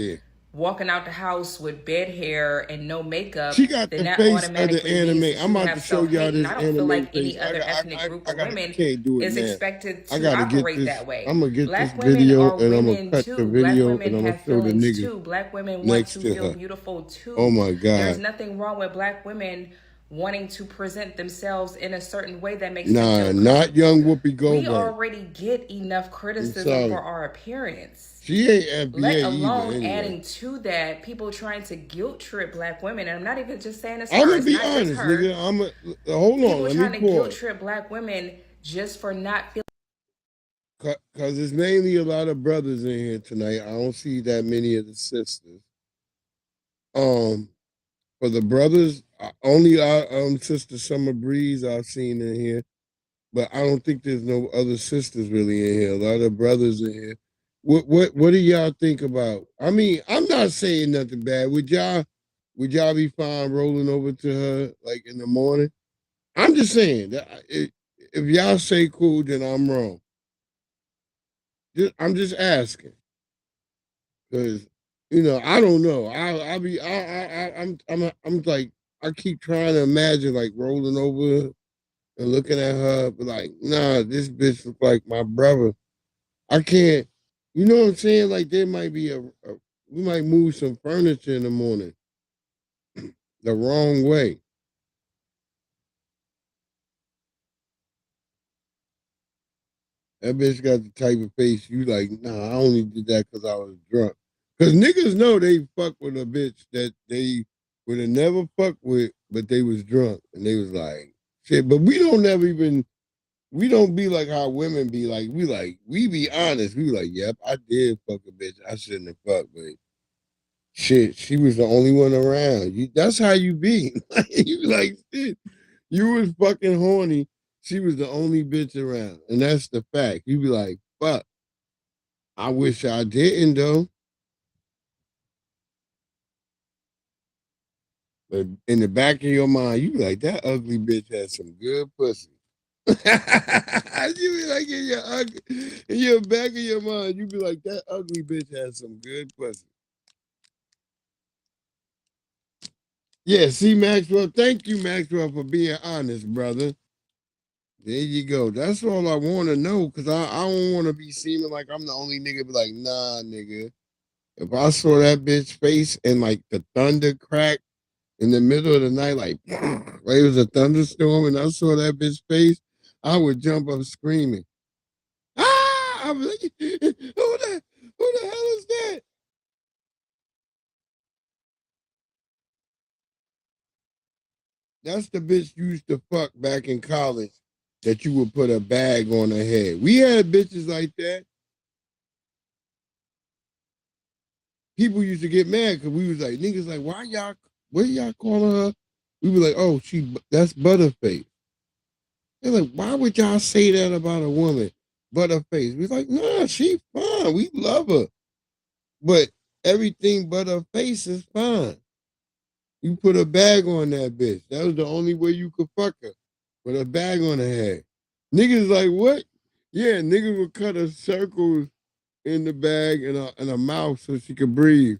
[SPEAKER 14] walking out the house with bed hair and no makeup,
[SPEAKER 9] she got
[SPEAKER 14] then
[SPEAKER 9] the
[SPEAKER 14] that
[SPEAKER 9] face
[SPEAKER 14] automatically
[SPEAKER 9] of the anime.
[SPEAKER 14] means
[SPEAKER 9] I'm about to show y'all this
[SPEAKER 14] anime. I don't feel like
[SPEAKER 9] face.
[SPEAKER 14] any other ethnic group of women is expected to operate that way.
[SPEAKER 9] I'm gonna get
[SPEAKER 14] Black
[SPEAKER 9] this video and I'm gonna
[SPEAKER 14] women
[SPEAKER 9] cut
[SPEAKER 14] too.
[SPEAKER 9] the video
[SPEAKER 14] Black
[SPEAKER 9] and I'm
[SPEAKER 14] women
[SPEAKER 9] gonna
[SPEAKER 14] have
[SPEAKER 9] show the
[SPEAKER 14] feelings
[SPEAKER 9] nigga
[SPEAKER 14] too. Black women want to feel beautiful too.
[SPEAKER 9] Oh my God!
[SPEAKER 14] There's nothing wrong with black women wanting to present themselves in a certain way that makes them feel comfortable.
[SPEAKER 9] Not young Whoopi Goldberg.
[SPEAKER 14] We already get enough criticism for our appearance.
[SPEAKER 9] She ain't FBA
[SPEAKER 14] Let alone
[SPEAKER 9] either, anyway.
[SPEAKER 14] adding to that, people trying to guilt trip black women. And I'm not even just saying this.
[SPEAKER 9] I'm gonna be honest, nigga. Hold on.
[SPEAKER 14] People trying to guilt trip black women just for not feeling.
[SPEAKER 9] Because there's mainly a lot of brothers in here tonight. I don't see that many of the sisters. For the brothers, only our Sister Summer Breeze I've seen in here, but I don't think there's no other sisters really in here. A lot of brothers in here. What do y'all think about? I mean, I'm not saying nothing bad. Would y'all be fine rolling over to her like in the morning? I'm just saying that if y'all say cool, then I'm wrong. I'm just asking, because I don't know. I'm like, I keep trying to imagine like rolling over and looking at her, but like, nah, this bitch look like my brother. I can't. You know what I'm saying? Like there might be we might move some furniture in the morning the wrong way. That bitch got the type of face you like, nah, I only did that because I was drunk. Because niggas know they fuck with a bitch that they would have never fucked with, but they was drunk. And they was like, shit. But we don't be like how women be like, we be honest. We be like, yep, I did fuck a bitch. I shouldn't have fucked, but shit, she was the only one around. That's how you be. You be like, shit, you was fucking horny. She was the only bitch around. And that's the fact. You be like, fuck. I wish I didn't, though. But in the back of your mind, you be like, that ugly bitch had some good pussy. You be like, in your back of your mind, you be like, that ugly bitch had some good pussy. Yeah, see, Maxwell, thank you, Maxwell, for being honest, brother. There you go. That's all I want to know, because I don't want to be seeming like I'm the only nigga be like, nah, nigga. If I saw that bitch face and like the thunder crack in the middle of the night, like it was a thunderstorm and I saw that bitch face, I would jump up screaming. I was like, who the hell is that? That's the bitch you used to fuck back in college that you would put a bag on her head. We had bitches like that. People used to get mad because we was like, niggas like, what y'all calling her? We were like, oh, that's Butterface. They're like, why would y'all say that about a woman? Butterface. We like, nah, she fine. We love her. But everything but her face is fine. You put a bag on that bitch. That was the only way you could fuck her. With a bag on her head. Niggas like, what? Yeah, niggas would cut her circles in the bag and a mouth so she could breathe.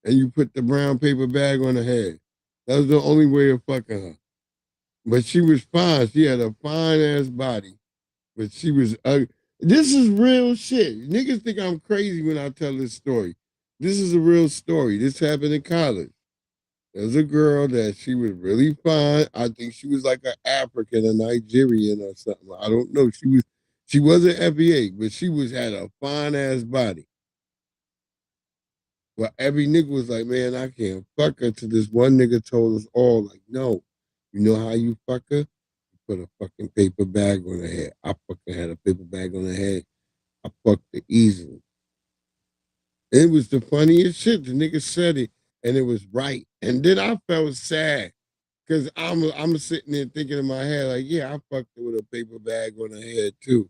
[SPEAKER 9] And you put the brown paper bag on her head. That was the only way of fucking her. But she was fine. She had a fine ass body. But she was ugly. This is real shit. Niggas think I'm crazy when I tell this story. This is a real story. This happened in college. There's a girl that she was really fine. I think she was like an African or Nigerian or something. I don't know. She wasn't FBA, but she had a fine ass body. But every nigga was like, man, I can't fuck her. Till this one nigga told us all, like, no, you know how you fuck her? You put a fucking paper bag on her head. I fucking had a paper bag on her head. I fucked her easily. It was the funniest shit. The nigga said it, and it was right. And then I felt sad because I'm sitting there thinking in my head, like, yeah, I fucked her with a paper bag on her head too.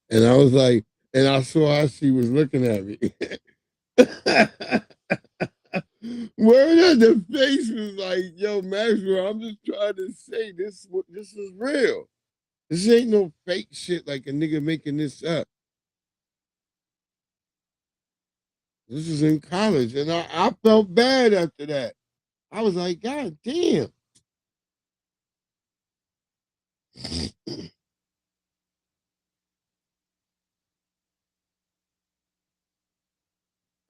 [SPEAKER 9] And I was like, and I saw how she was looking at me. Word up, the face was like, yo, Maxwell, I'm just trying to say this is real. This ain't no fake shit like a nigga making this up. This is in college, and I felt bad after that. I was like, God damn.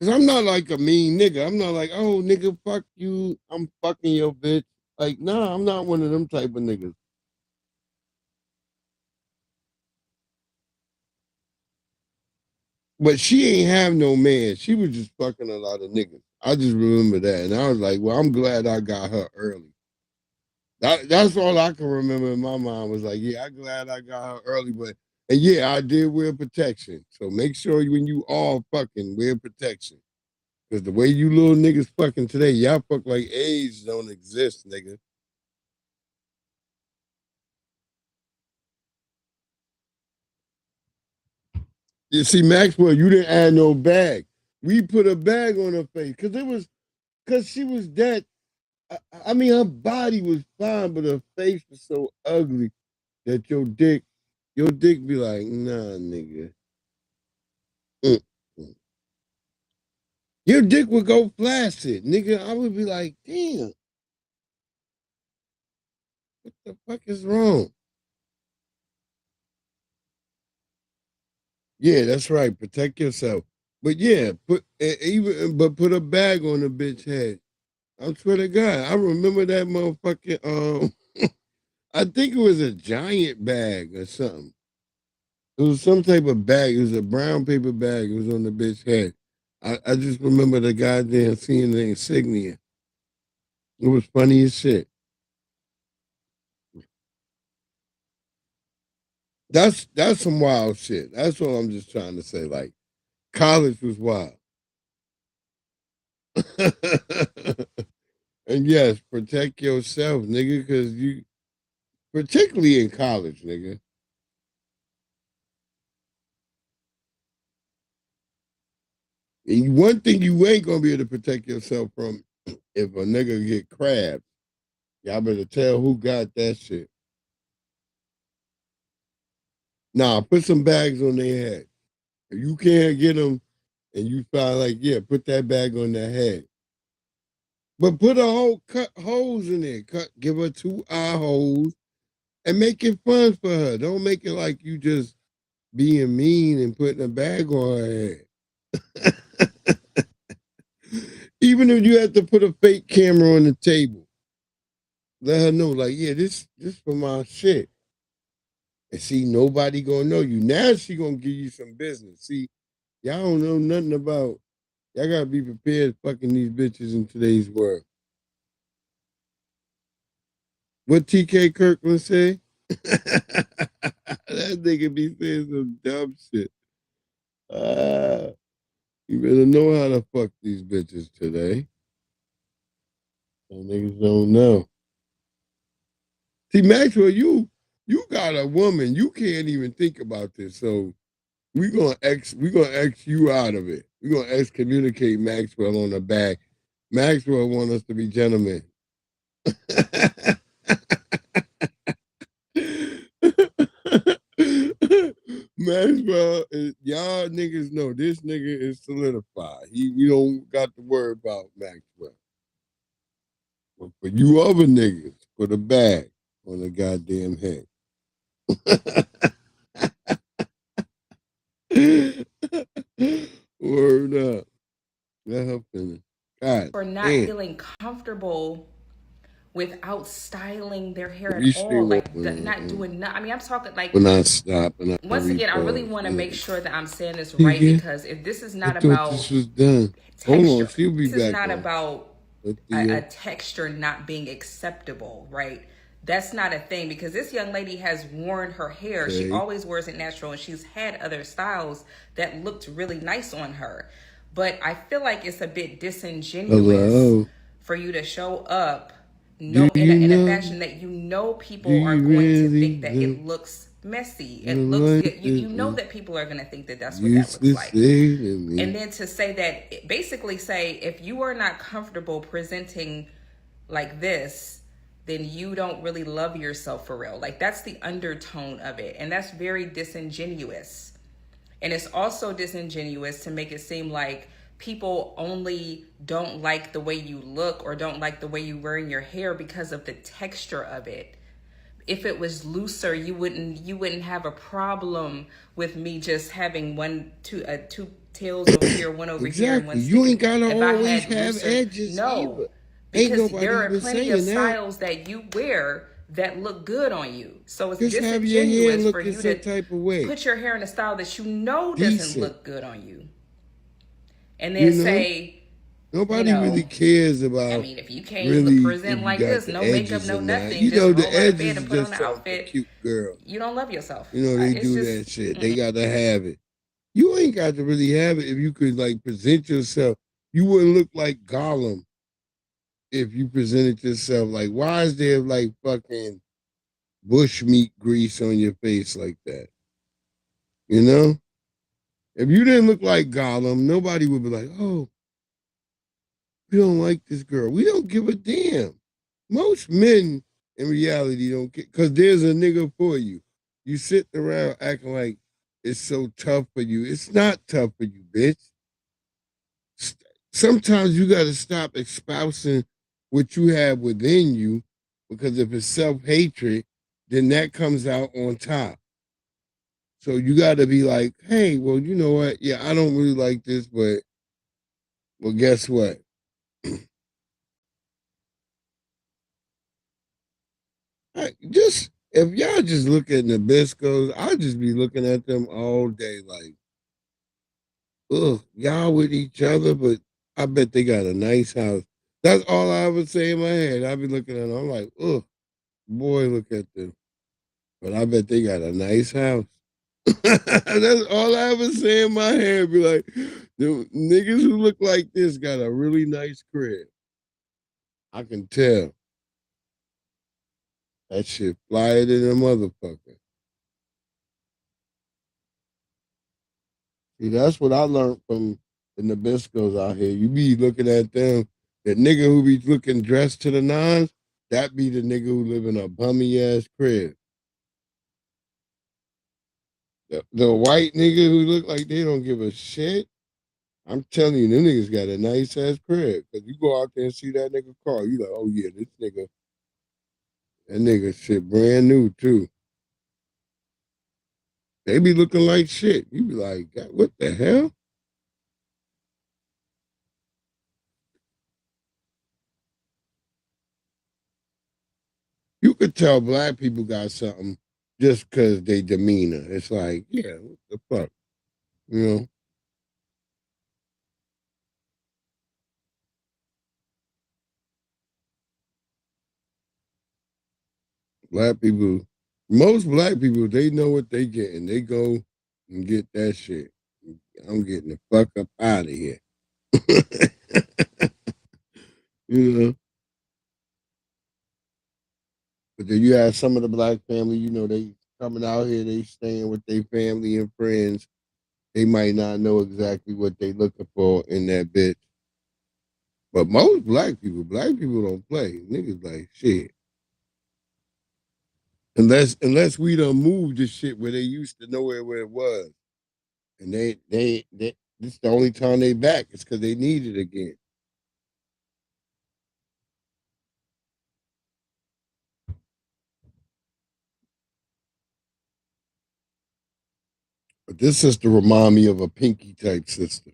[SPEAKER 9] Cause I'm not like a mean nigga. I'm not like, oh nigga, fuck you. I'm fucking your bitch. Like, nah, I'm not one of them type of niggas. But she ain't have no man. She was just fucking a lot of niggas. I just remember that. And I was like, well, I'm glad I got her early. That's all I can remember in my mind was like, yeah, I'm glad I got her early. And yeah, I did wear protection. So make sure when you all fucking wear protection. Because the way you little niggas fucking today, y'all fuck like AIDS don't exist, nigga. You see, Maxwell, you didn't add no bag. We put a bag on her face because she was that. I mean, her body was fine, but her face was so ugly that your dick be like, nah, nigga. Mm-mm. Your dick would go flaccid, nigga. I would be like, damn, what the fuck is wrong? Yeah, that's right. Protect yourself. But yeah, put a bag on the bitch head. I swear to God, I remember that motherfucking I think it was a giant bag or something. It was some type of bag. It was a brown paper bag. It was on the bitch head. I just remember the goddamn seeing the insignia. It was funny as shit. That's some wild shit. That's what I'm just trying to say. Like, college was wild. And yes, protect yourself, nigga, because particularly in college, nigga. And one thing you ain't gonna be able to protect yourself from if a nigga get crabbed. Y'all better tell who got that shit. Nah, put some bags on their head. If you can't get them and you find like, yeah, put that bag on their head. But put a whole cut holes in there. Give her 2 eye holes and make it fun for her. Don't make it like you just being mean and putting a bag on her head. Even if you have to put a fake camera on the table, let her know, like, yeah, this for my shit. And see, nobody gonna know you. Now she gonna give you some business. See, y'all don't know nothing about. Y'all gotta be prepared fucking these bitches in today's world. What TK Kirkland say? That nigga be saying some dumb shit. You better know how to fuck these bitches today. Some niggas don't know. See, Maxwell, you got a woman. You can't even think about this. So we gonna X you out of it. We're gonna excommunicate Maxwell on the back. Maxwell want us to be gentlemen. Maxwell, y'all niggas know this nigga is solidified. We don't got to worry about Maxwell. But for you other niggas, put a bag on the goddamn head. Word up. Let her finish. God
[SPEAKER 14] For not
[SPEAKER 9] damn.
[SPEAKER 14] feeling comfortable without styling their hair at all, like not doing nothing. I mean, I'm talking like.
[SPEAKER 9] We're not stopping.
[SPEAKER 14] Once again, I really want to make sure that I'm saying this
[SPEAKER 9] You
[SPEAKER 14] right,
[SPEAKER 9] get-
[SPEAKER 14] because if this is not
[SPEAKER 9] I thought
[SPEAKER 14] about
[SPEAKER 9] this was done.
[SPEAKER 14] texture,
[SPEAKER 9] Hold on, she'll be
[SPEAKER 14] this is
[SPEAKER 9] back
[SPEAKER 14] not
[SPEAKER 9] on.
[SPEAKER 14] about a texture not being acceptable, right? That's not a thing, because this young lady has worn her hair. She
[SPEAKER 9] Okay.
[SPEAKER 14] always wears it natural, and she's had other styles that looked really nice on her. But I feel like it's a bit disingenuous
[SPEAKER 9] Hello.
[SPEAKER 14] for you to show up
[SPEAKER 9] Do
[SPEAKER 14] in
[SPEAKER 9] you
[SPEAKER 14] a
[SPEAKER 9] know-
[SPEAKER 14] fashion that you know people
[SPEAKER 9] do
[SPEAKER 14] are
[SPEAKER 9] you
[SPEAKER 14] going to
[SPEAKER 9] really
[SPEAKER 14] think that
[SPEAKER 9] know-
[SPEAKER 14] it looks messy. It
[SPEAKER 9] You
[SPEAKER 14] looks
[SPEAKER 9] like
[SPEAKER 14] you know
[SPEAKER 9] it.
[SPEAKER 14] that people are going to think that that's what
[SPEAKER 9] Used
[SPEAKER 14] that
[SPEAKER 9] to
[SPEAKER 14] looks like.
[SPEAKER 9] say to me.
[SPEAKER 14] And then to say that, basically say, if you are not comfortable presenting like this, then you don't really love yourself for real. Like, that's the undertone of it. And that's very disingenuous. And it's also disingenuous to make it seem like people only don't like the way you look or don't like the way you wearing your hair because of the texture of it. If it was looser, you wouldn't have a problem with me just having two tails over here, one over here, and one
[SPEAKER 9] Exactly.
[SPEAKER 14] sticking.
[SPEAKER 9] You ain't gotta
[SPEAKER 14] If I
[SPEAKER 9] always
[SPEAKER 14] had
[SPEAKER 9] have
[SPEAKER 14] looser,
[SPEAKER 9] edges
[SPEAKER 14] no,
[SPEAKER 9] either. Ain't
[SPEAKER 14] because
[SPEAKER 9] nobody
[SPEAKER 14] there are
[SPEAKER 9] even
[SPEAKER 14] plenty of
[SPEAKER 9] saying that.
[SPEAKER 14] styles that you wear that look good on you. So it's
[SPEAKER 9] Just have your hair
[SPEAKER 14] disingenuous for
[SPEAKER 9] looking
[SPEAKER 14] you
[SPEAKER 9] some
[SPEAKER 14] to
[SPEAKER 9] type of way.
[SPEAKER 14] put your hair in a style that you know doesn't
[SPEAKER 9] Decent.
[SPEAKER 14] look good on you, and then
[SPEAKER 9] You know?
[SPEAKER 14] say,
[SPEAKER 9] Nobody really cares about.
[SPEAKER 14] I mean, if you can't
[SPEAKER 9] really
[SPEAKER 14] present
[SPEAKER 9] if you
[SPEAKER 14] like
[SPEAKER 9] got
[SPEAKER 14] this,
[SPEAKER 9] the
[SPEAKER 14] no makeup,
[SPEAKER 9] edges
[SPEAKER 14] no
[SPEAKER 9] or not.
[SPEAKER 14] nothing,
[SPEAKER 9] You
[SPEAKER 14] just
[SPEAKER 9] know,
[SPEAKER 14] roll
[SPEAKER 9] the
[SPEAKER 14] out of
[SPEAKER 9] edges
[SPEAKER 14] bed
[SPEAKER 9] is
[SPEAKER 14] and put on
[SPEAKER 9] just
[SPEAKER 14] the
[SPEAKER 9] something
[SPEAKER 14] outfit.
[SPEAKER 9] for cute girls.
[SPEAKER 14] You don't love yourself.
[SPEAKER 9] You know, they
[SPEAKER 14] It's
[SPEAKER 9] do
[SPEAKER 14] just,
[SPEAKER 9] that shit. They got to have it. You ain't got to really have it if you could, like, present yourself. You wouldn't look like Gollum if you presented yourself. Like, why is there, like, fucking bush meat grease on your face like that? You know? If you didn't look like Gollum, nobody would be like, oh, we don't like this girl. We don't give a damn. Most men in reality don't care, because there's a nigga for you. You sitting around acting like it's so tough for you. It's not tough for you, bitch. Sometimes you got to stop espousing what you have within you, because if it's self-hatred, then that comes out on top. So you got to be like, hey, well, you know what? Yeah, I don't really like this, but well, guess what? Just if y'all just look at Nabiscos, I'll just be looking at them all day like, ugh, y'all with each other, but I bet they got a nice house. That's all I ever say in my head. I be looking at them, I'm like, ugh, boy, look at them. But I bet they got a nice house. That's all I ever say in my head. Be like, the niggas who look like this got a really nice crib. I can tell. That shit flyer than a motherfucker. See, that's what I learned from the Nabiscos out here. You be looking at them, the nigga who be looking dressed to the nines, that be the nigga who live in a bummy ass crib. The white nigga who look like they don't give a shit, I'm telling you, them niggas got a nice ass crib. Cause you go out there and see that nigga car, you like, oh yeah, that nigga shit brand new too. They be looking like shit. You be like, God, what the hell? You could tell black people got something just because they demeanor. It's like, yeah, what the fuck, you know? Black people, most black people, they know what they getting. They go and get that shit. I'm getting the fuck up out of here. You know? But then you have some of the black family, you know, they coming out here, they staying with their family and friends. They might not know exactly what they looking for in that bitch. But most black people don't play. Niggas like shit. Unless we done moved the shit where they used to know where it was. And they this is the only time they back. It's because they need it again. But this sister remind me of a Pinky type sister.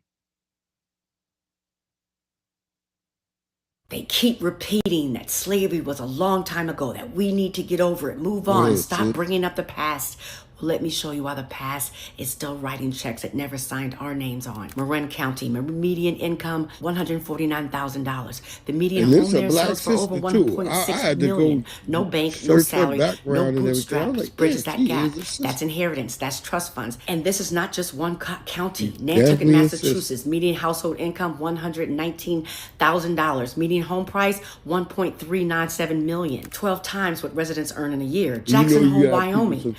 [SPEAKER 15] They keep repeating that slavery was a long time ago, that we need to get over it, move on, stop bringing up the past. Well, let me show you why the past is still writing checks it never signed our names on. Marin County, median income, $149,000. The median home there sells for over $1.6 million. No bank, no salary, no bootstraps, like, bridges that gap. That's inheritance, that's trust funds. And this is not just one county. Nantucket, Massachusetts, median household income, $119,000. Median home price, $1.397 million. 12 times what residents earn in a year. Jackson Hole, Wyoming.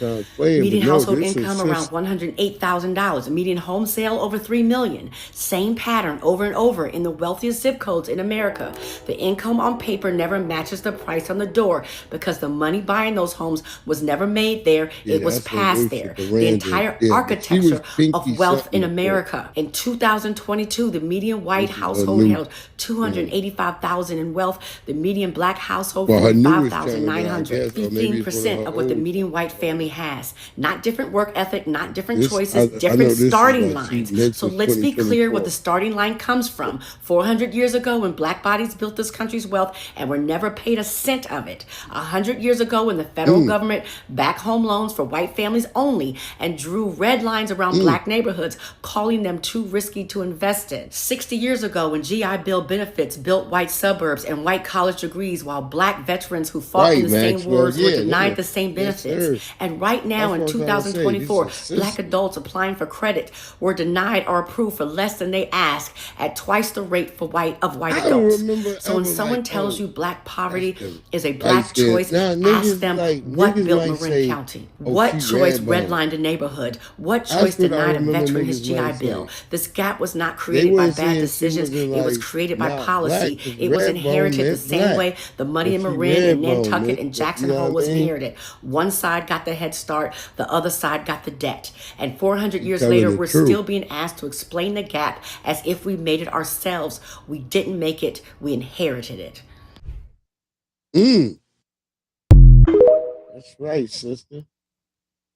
[SPEAKER 15] Median household income around $108,000. Median home sale over $3 million. Same pattern over and over in the wealthiest zip codes in America. The income on paper never matches the price on the door because the money buying those homes was never made there. It was passed there. The entire architecture of wealth in America. In 2022, the median white household held $285,000 in wealth. The median black household, $45,900. 15% of what the median white family has. Not different work ethic, not different choices, different starting lines. So let's be clear what the starting line comes from. 400 years ago when black bodies built this country's wealth and were never paid a cent of it. 100 years ago when the federal government backed home loans for white families only and drew red lines around black neighborhoods, calling them too risky to invest in. 60 years ago when GI Bill benefits built white suburbs and white college degrees while black veterans who fought in the same wars were denied the same benefits. And right now in 2024, black adults applying for credit were denied or approved for less than they ask at twice the rate for white adults. So when someone tells you black poverty is a black choice, ask them what built Marin County? What choice redlined a neighborhood? What choice denied a veteran his GI Bill? This gap was not created by bad decisions. It was created by policy. It was inherited the same way the money in Marin and Nantucket and Jackson Hole was inherited. One side got the head start, the other side got the debt. And 400 years later, we're still being asked to explain the gap as if we made it ourselves. We didn't make it, we inherited it.
[SPEAKER 9] That's right, sister.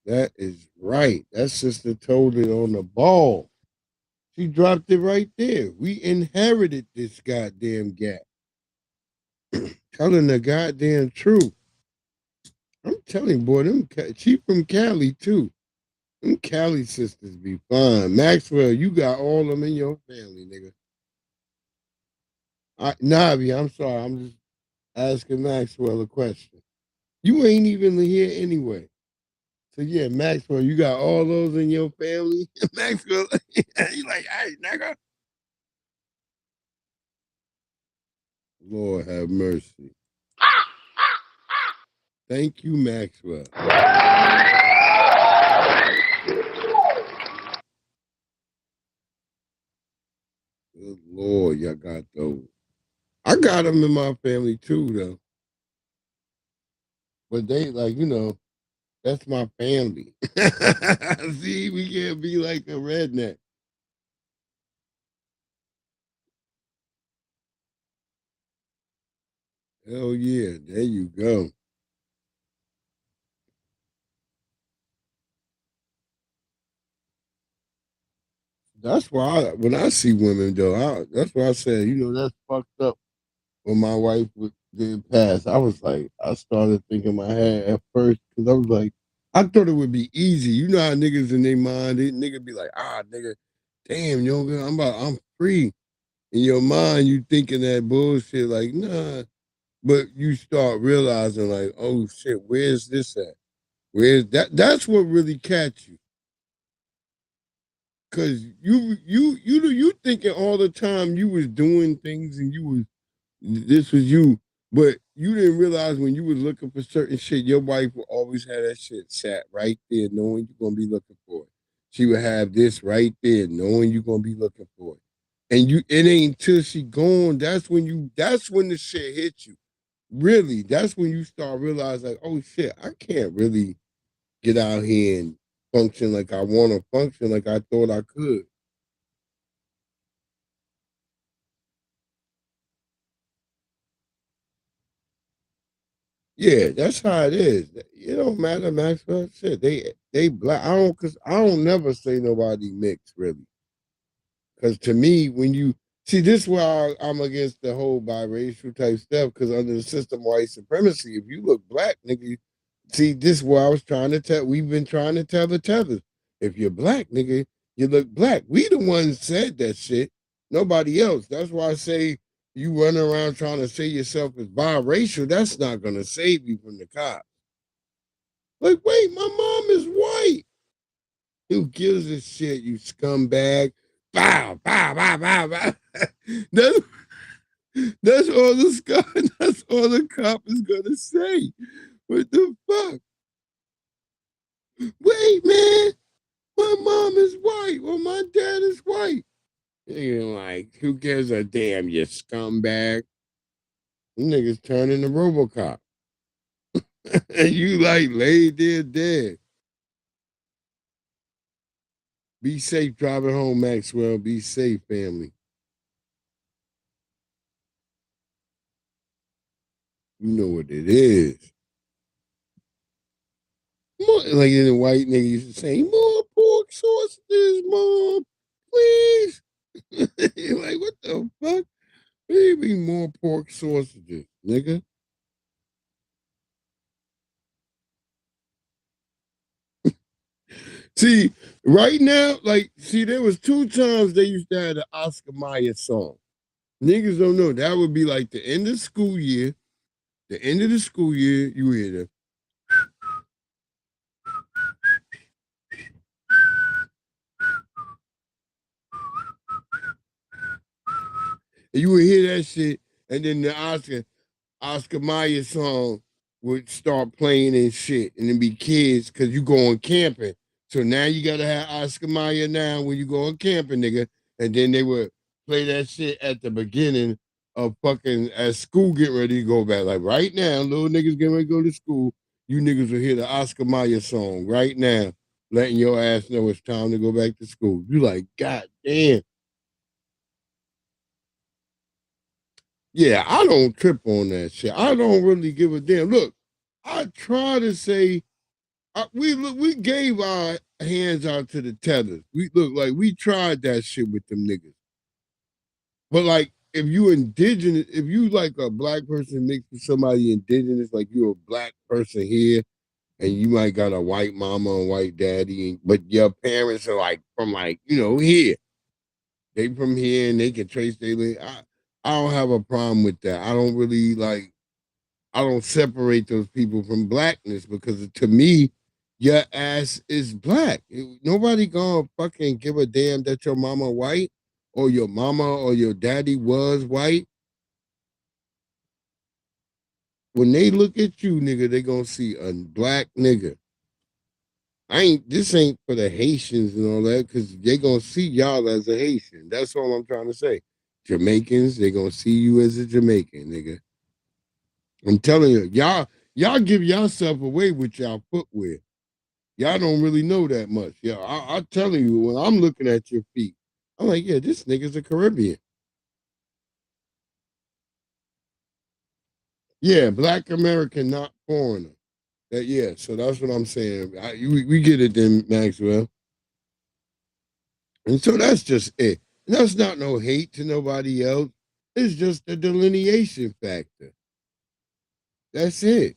[SPEAKER 9] That is right. That sister told it on the ball. She dropped it right there. We inherited this goddamn gap. Telling the goddamn truth. I'm telling you, boy, she from Cali too. Them Cali sisters be fine. Maxwell, you got all of them in your family, nigga. Navi, I'm sorry. I'm just asking Maxwell a question. You ain't even here anyway. So yeah, Maxwell, you got all those in your family? Maxwell, you like, hey, nigga. Lord have mercy. Thank you, Maxwell. Good Lord, y'all got those. I got them in my family too, though. But they, like, you know, that's my family. See, we can't be like a redneck. Hell yeah, there you go. That's why when I see women, though, that's why I said, you know, that's fucked up. When my wife did pass, I was like, I started thinking in my head at first because I was like, I thought it would be easy. You know how niggas in their mind, nigga be like, nigga, damn, I'm free. In your mind, you thinking that bullshit, like, nah. But you start realizing, like, oh shit, where's this at? Where's that? That's what really catch you. Cause you thinking all the time you was doing things and this was you, but you didn't realize when you was looking for certain shit, your wife would always have that shit sat right there, knowing you're gonna be looking for it. She would have this right there, knowing you're gonna be looking for it. And it ain't till she gone. That's when the shit hits you. Really, that's when you start realizing, like, oh shit, I can't really get out here and function like I want to function like I thought I could. Yeah, that's how it is. It don't matter, Maxwell. Shit, they black. I don't never say nobody mixed really. Cause to me, when you see this, is why I'm against the whole biracial type stuff. Cause under the system of white supremacy, if you look black, nigga, see this is what I was trying to tell. We've been trying to tell the tethers. If you're black, nigga, you look black. We the ones said that shit. Nobody else. That's why I say you run around trying to say yourself as biracial. That's not gonna save you from the cops. Like, wait, my mom is white. Who gives a shit, you scumbag? Bow, bow, bow, bow, bow. That's, that's all that's all the cop is gonna say. What the fuck? Wait, man. My mom is white. Well, my dad is white. You're like, who gives a damn, you scumbag? Them niggas turning the Robocop. And you like laid there dead. Be safe driving home, Maxwell. Be safe, family. You know what it is. More, like the white nigga used to say, more pork sausages, mom, please. You're like, what the fuck? Maybe more pork sausages, nigga. See, right now, there was 2 times they used to have the Oscar Mayer song. Niggas don't know. That would be like the end of school year. The end of the school year, you hear that. And you would hear that shit, and then the Oscar Mayer song would start playing and shit, and then be kids because you going camping. So now you gotta have Oscar Mayer now when you going camping, nigga. And then they would play that shit at the beginning of fucking as school get ready to go back. Like right now, little niggas getting ready to go to school. You niggas will hear the Oscar Mayer song right now, letting your ass know it's time to go back to school. You like, God damn. Yeah, I don't trip on that shit. I don't really give a damn. Look, I try to say we gave our hands out to the tethers. We tried that shit with them niggas. But like if you indigenous, if you like a black person mixed with somebody indigenous, like you're a black person here, and you might got a white mama and white daddy, but your parents are like from here. They from here and they can trace their I don't have a problem with that. I don't really I don't separate those people from blackness because to me, your ass is black. Nobody gonna fucking give a damn that your mama white or your mama or your daddy was white. When they look at you, nigga, they gonna see a black nigga. This ain't for the Haitians and all that, because they gonna see y'all as a Haitian. That's all I'm trying to say. Jamaicans, they gonna see you as a Jamaican, nigga. I'm telling you, y'all give yourself away with y'all footwear. Y'all don't really know that much. Yeah, I'm telling you, when I'm looking at your feet, I'm like, yeah, this nigga's a Caribbean. Yeah, black American, not foreigner. So that's what I'm saying. We get it then, Maxwell. And so that's just it. And that's not no hate to nobody else. It's just a delineation factor. That's it.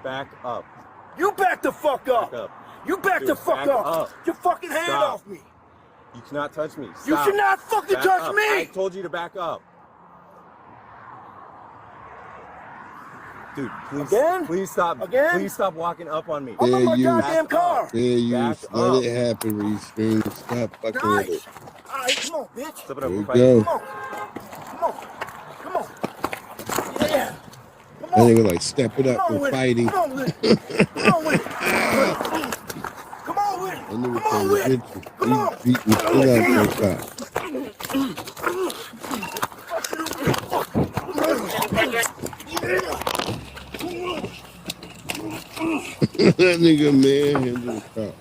[SPEAKER 16] back up.
[SPEAKER 17] You back the fuck up.
[SPEAKER 16] Back up.
[SPEAKER 17] You back
[SPEAKER 16] Dude,
[SPEAKER 17] the fuck
[SPEAKER 16] back
[SPEAKER 17] up.
[SPEAKER 16] up.
[SPEAKER 17] Your fucking hand
[SPEAKER 16] Stop.
[SPEAKER 17] off me.
[SPEAKER 16] You cannot touch me. Stop.
[SPEAKER 17] You should not fucking
[SPEAKER 16] Back
[SPEAKER 17] touch
[SPEAKER 16] up.
[SPEAKER 17] me.
[SPEAKER 16] I told you to back up. Dude, please,
[SPEAKER 17] Again?
[SPEAKER 16] please stop.
[SPEAKER 17] Again?
[SPEAKER 16] Please stop walking up on me.
[SPEAKER 17] I'm in my
[SPEAKER 9] Fair use.
[SPEAKER 17] goddamn car.
[SPEAKER 9] Fair use.
[SPEAKER 16] Back
[SPEAKER 9] Let
[SPEAKER 16] up.
[SPEAKER 9] it happen, Reese. Stop fucking with it.
[SPEAKER 17] All right, come on, bitch.
[SPEAKER 16] Step it
[SPEAKER 9] There
[SPEAKER 16] up.
[SPEAKER 9] we
[SPEAKER 16] We're fighting.
[SPEAKER 9] go.
[SPEAKER 17] Come on. Come on. Come on. Yeah. Come
[SPEAKER 9] That
[SPEAKER 17] on.
[SPEAKER 9] nigga like step it up
[SPEAKER 17] Come on
[SPEAKER 9] for
[SPEAKER 17] with
[SPEAKER 9] fighting.
[SPEAKER 17] it. Come on with it. Come on with it. Come on with it.
[SPEAKER 9] That nigga
[SPEAKER 17] Come on
[SPEAKER 9] trying
[SPEAKER 17] with
[SPEAKER 9] to
[SPEAKER 17] it.
[SPEAKER 9] get you.
[SPEAKER 17] Come
[SPEAKER 9] He
[SPEAKER 17] on.
[SPEAKER 9] beating the shit out your cop. That nigga manhandled the cop.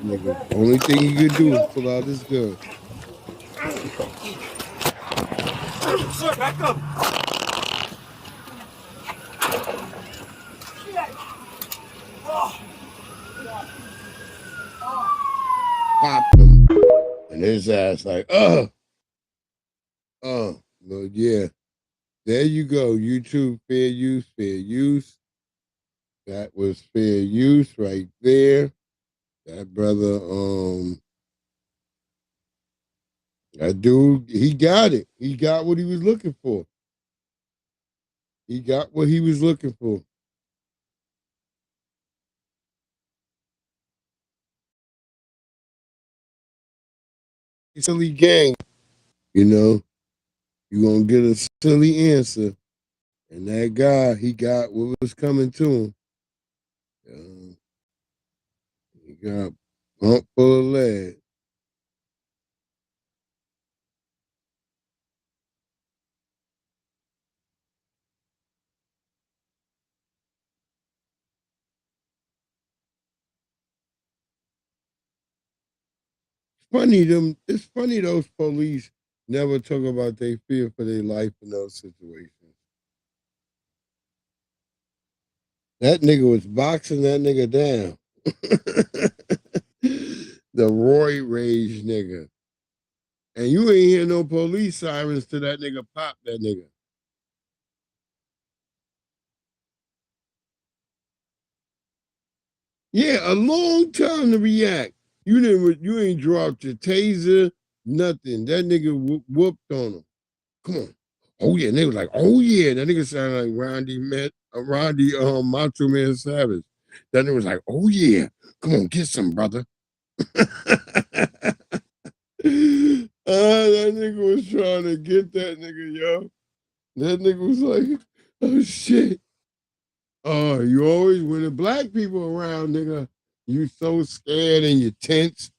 [SPEAKER 9] Nigga, only thing he could do is pull out his gun.
[SPEAKER 17] Sir, back up.
[SPEAKER 9] Popped him. And his ass like, well, yeah. There you go. YouTube, fair use, fair use. That was fair use right there. That brother, that dude, he got it. He got what he was looking for. He got what he was looking for. Silly gang, you know, you gonna get a silly answer. And that guy, he got what was coming to him. He got pump full of lead. It's funny those police never talk about their fear for their life in those situations. That nigga was boxing that nigga down. The Roy Rage nigga. And you ain't hear no police sirens till that nigga pop that nigga. Yeah, a long time to react. You ain't dropped your taser, nothing. That nigga whooped on him. Come on. Oh yeah, and they was like, oh yeah. That nigga sounded like Randy Macho Man Savage. That nigga was like, oh yeah. Come on, get some, brother. That nigga was trying to get that nigga, yo. That nigga was like, oh shit. Oh, you always, when the black people around, nigga, you so scared and you tense.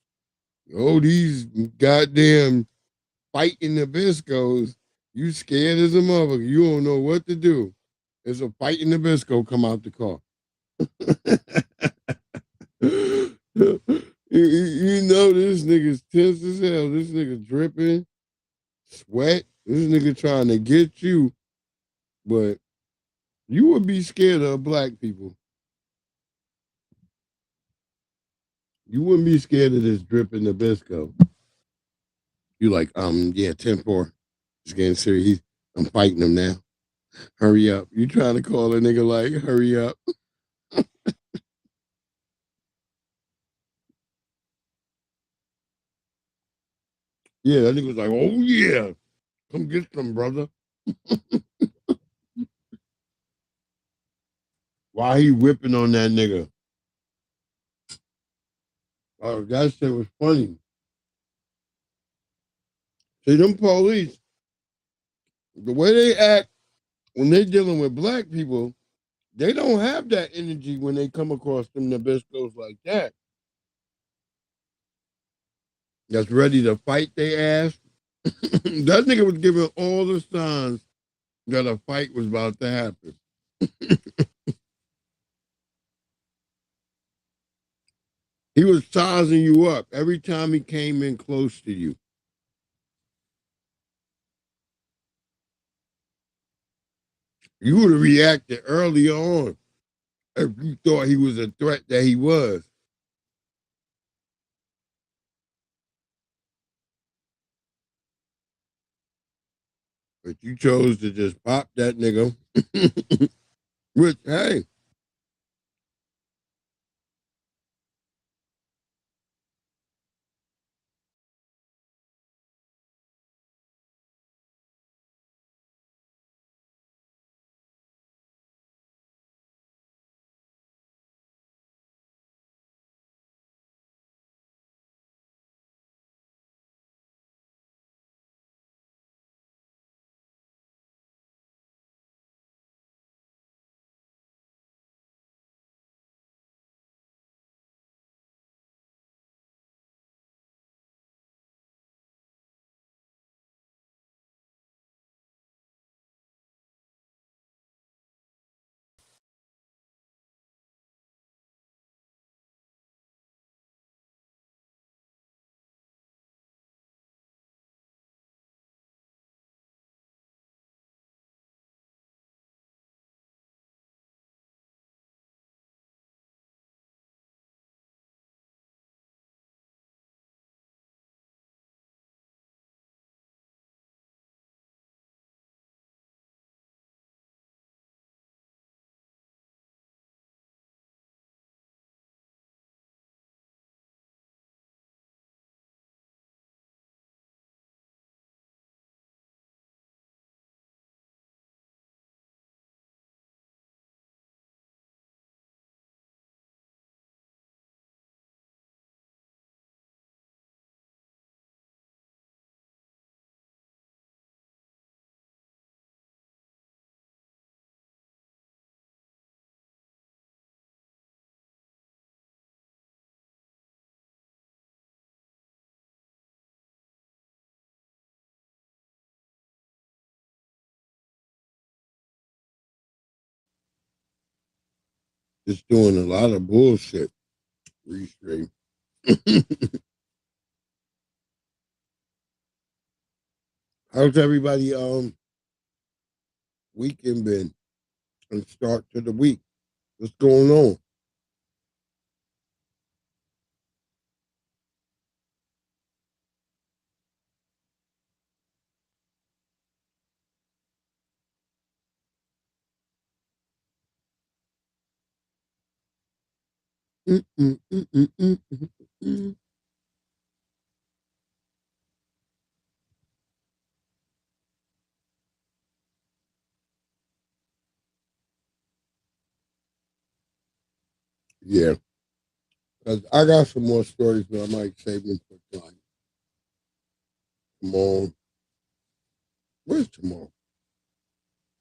[SPEAKER 9] Oh, these goddamn fighting Nabiscos, you scared as a mother. You don't know what to do. There's a fighting Nabisco come out the car. You know this nigga's tense as hell. This nigga dripping, sweat. This nigga trying to get you. But you would be scared of black people. You wouldn't be scared of this dripping Nabisco. You like, yeah, 10-4. It's getting serious. I'm fighting him now. Hurry up. You trying to call a nigga like, hurry up. Yeah, that nigga was like, oh yeah. Come get some, brother. Why he whipping on that nigga? Oh, that shit was funny. See, them police, the way they act when they dealing with black people, they don't have that energy when they come across them Nabiscos like that. That's ready to fight their ass. That nigga was giving all the signs that a fight was about to happen. He was sizing you up every time he came in close to you. You would have reacted early on if you thought he was a threat that he was. But you chose to just pop that nigga. Which, hey, Just doing a lot of bullshit. Restraint. How's everybody weekend been? And start to the week. What's going on? Yeah. Because I got some more stories, but I might save them for time. Tomorrow. Where's tomorrow?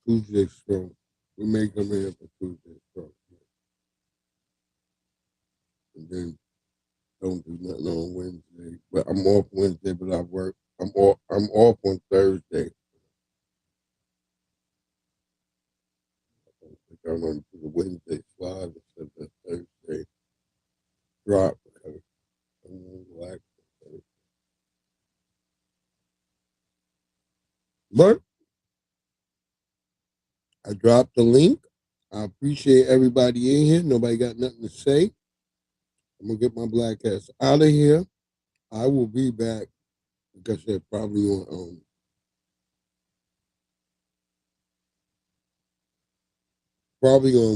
[SPEAKER 9] Tuesday show. We may come in for Tuesday show. And then don't do nothing on Wednesday. But I'm off Wednesday, but I work. I'm off on Thursday. I think I'm going to do the Wednesday slide instead of the Thursday drop. Because I'm going to relax. But I dropped the link. I appreciate everybody in here. Nobody got nothing to say. I'm going to get my black ass out of here. I will be back, like I said, probably on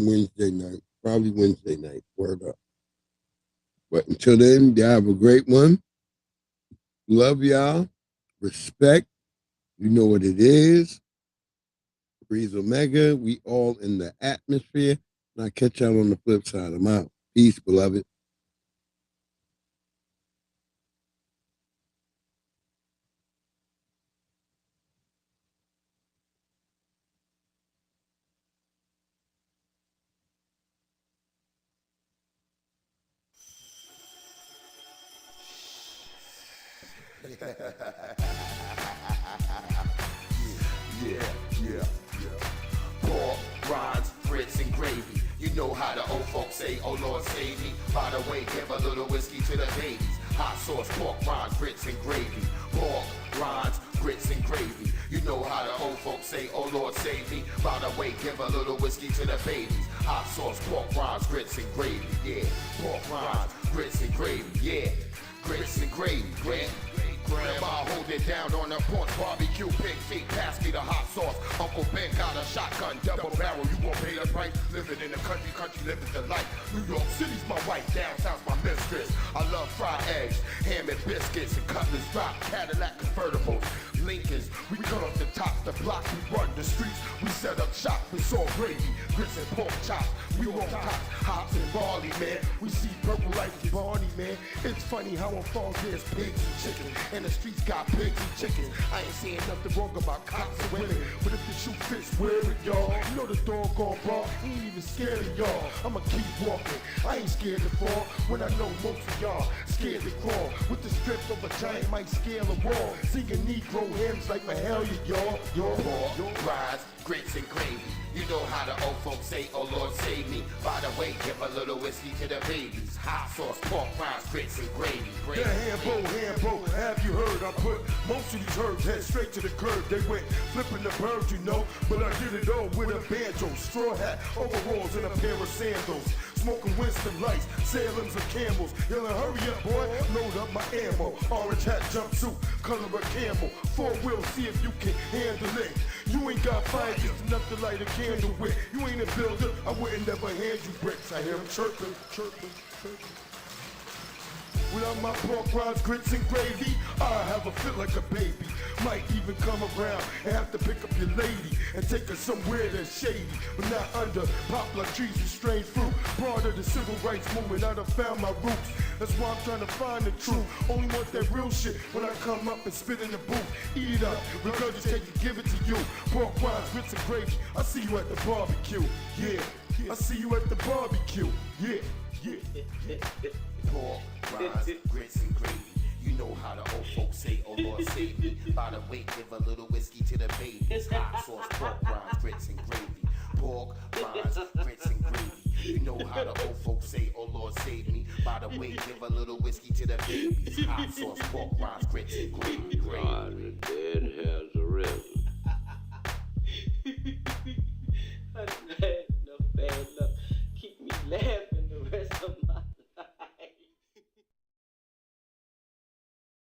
[SPEAKER 9] Wednesday night. Probably Wednesday night. Word up. But until then, y'all have a great one. Love y'all. Respect. You know what it is. Breeze Omega. We all in the atmosphere. And I'll catch y'all on the flip side. I'm out. Peace, beloved.
[SPEAKER 10] Yeah. Pork, rinds, grits, and gravy. You know how the old folks say, oh Lord save me. By the way, give a little whiskey to the babies. Hot sauce, pork, rinds, grits, and gravy. Pork, rinds, grits, and gravy. You know how the old folks say, oh Lord save me. By the way, give a little whiskey to the babies. Hot sauce, pork, rinds, grits, and gravy. Yeah, pork, rinds, grits, and gravy. Yeah, grits and gravy. Grandma hold it down on the porch, barbecue, pig feet, pass me the hot sauce. Uncle Ben got a shotgun, double barrel, you won't pay the price. Living in the country, living the life. New York City's my wife, downtown's my mistress. I love fried eggs, ham and biscuits, and cutlass drop, Cadillac convertibles. Lincolns, we cut off the top, the block, we run the streets, we set up shop, we saw gravy, grits and pork chops, we roll tops, hops and barley, man, we see purple like Barney, man, it's funny how on farms there's pigs and chickens, and the streets got pigs and chickens, I ain't saying nothing wrong about cops and women, but if the shoe fits, wear it, y'all, you know the doggone bar, he ain't even scared of y'all, I'ma keep walking, I ain't scared to fall, when I know most of y'all scared to crawl, with the strength of a giant might scale a wall, singing Negro hymns like Mahalia, y'all. Pork, rinds, grits, and gravy. You know how the old folks say, oh Lord save me. By the way, give a little whiskey to the babies. Hot sauce, pork, rinds, grits, and gravy.
[SPEAKER 23] The handbowl, have you heard? I put most of these herbs head straight to the curb. They went flipping the birds, you know, but I did it all with a banjo, straw hat, overalls, and a pair of sandals. Smoking Winston Lights, Salem's and Camels. Yelling, hurry up, boy, load up my ammo. Orange hat, jumpsuit, color of camel. 4-wheel, see if you can handle it. You ain't got fire, just enough to light a candle with. You ain't a builder, I wouldn't never hand you bricks. I hear them chirping. Without my pork rinds, grits, and gravy, I have a fit like a baby. Might even come around and have to pick up your lady and take her somewhere that's shady, but not under popular trees with strange fruit. Part of the civil rights movement, I done found my roots. That's why I'm trying to find the truth. Only want that real shit when I come up and spit in the booth. Eat it up, regurgitate it, give it to you. Pork rinds, grits, and gravy. I see you at the barbecue. Yeah, I see you at the barbecue. Yeah.
[SPEAKER 10] Pork, rinds, grits, and gravy. You know how the old folks say, oh Lord save me. By the way, give a little whiskey to the babies. Hot sauce, pork, rinds, grits, and gravy. Pork, rinds, grits, and gravy. You know how the folks say, oh Lord save me. By the way, give a little whiskey to the babies. Hot sauce, pork rinds, grits, and green.
[SPEAKER 18] God, the dead has arisen.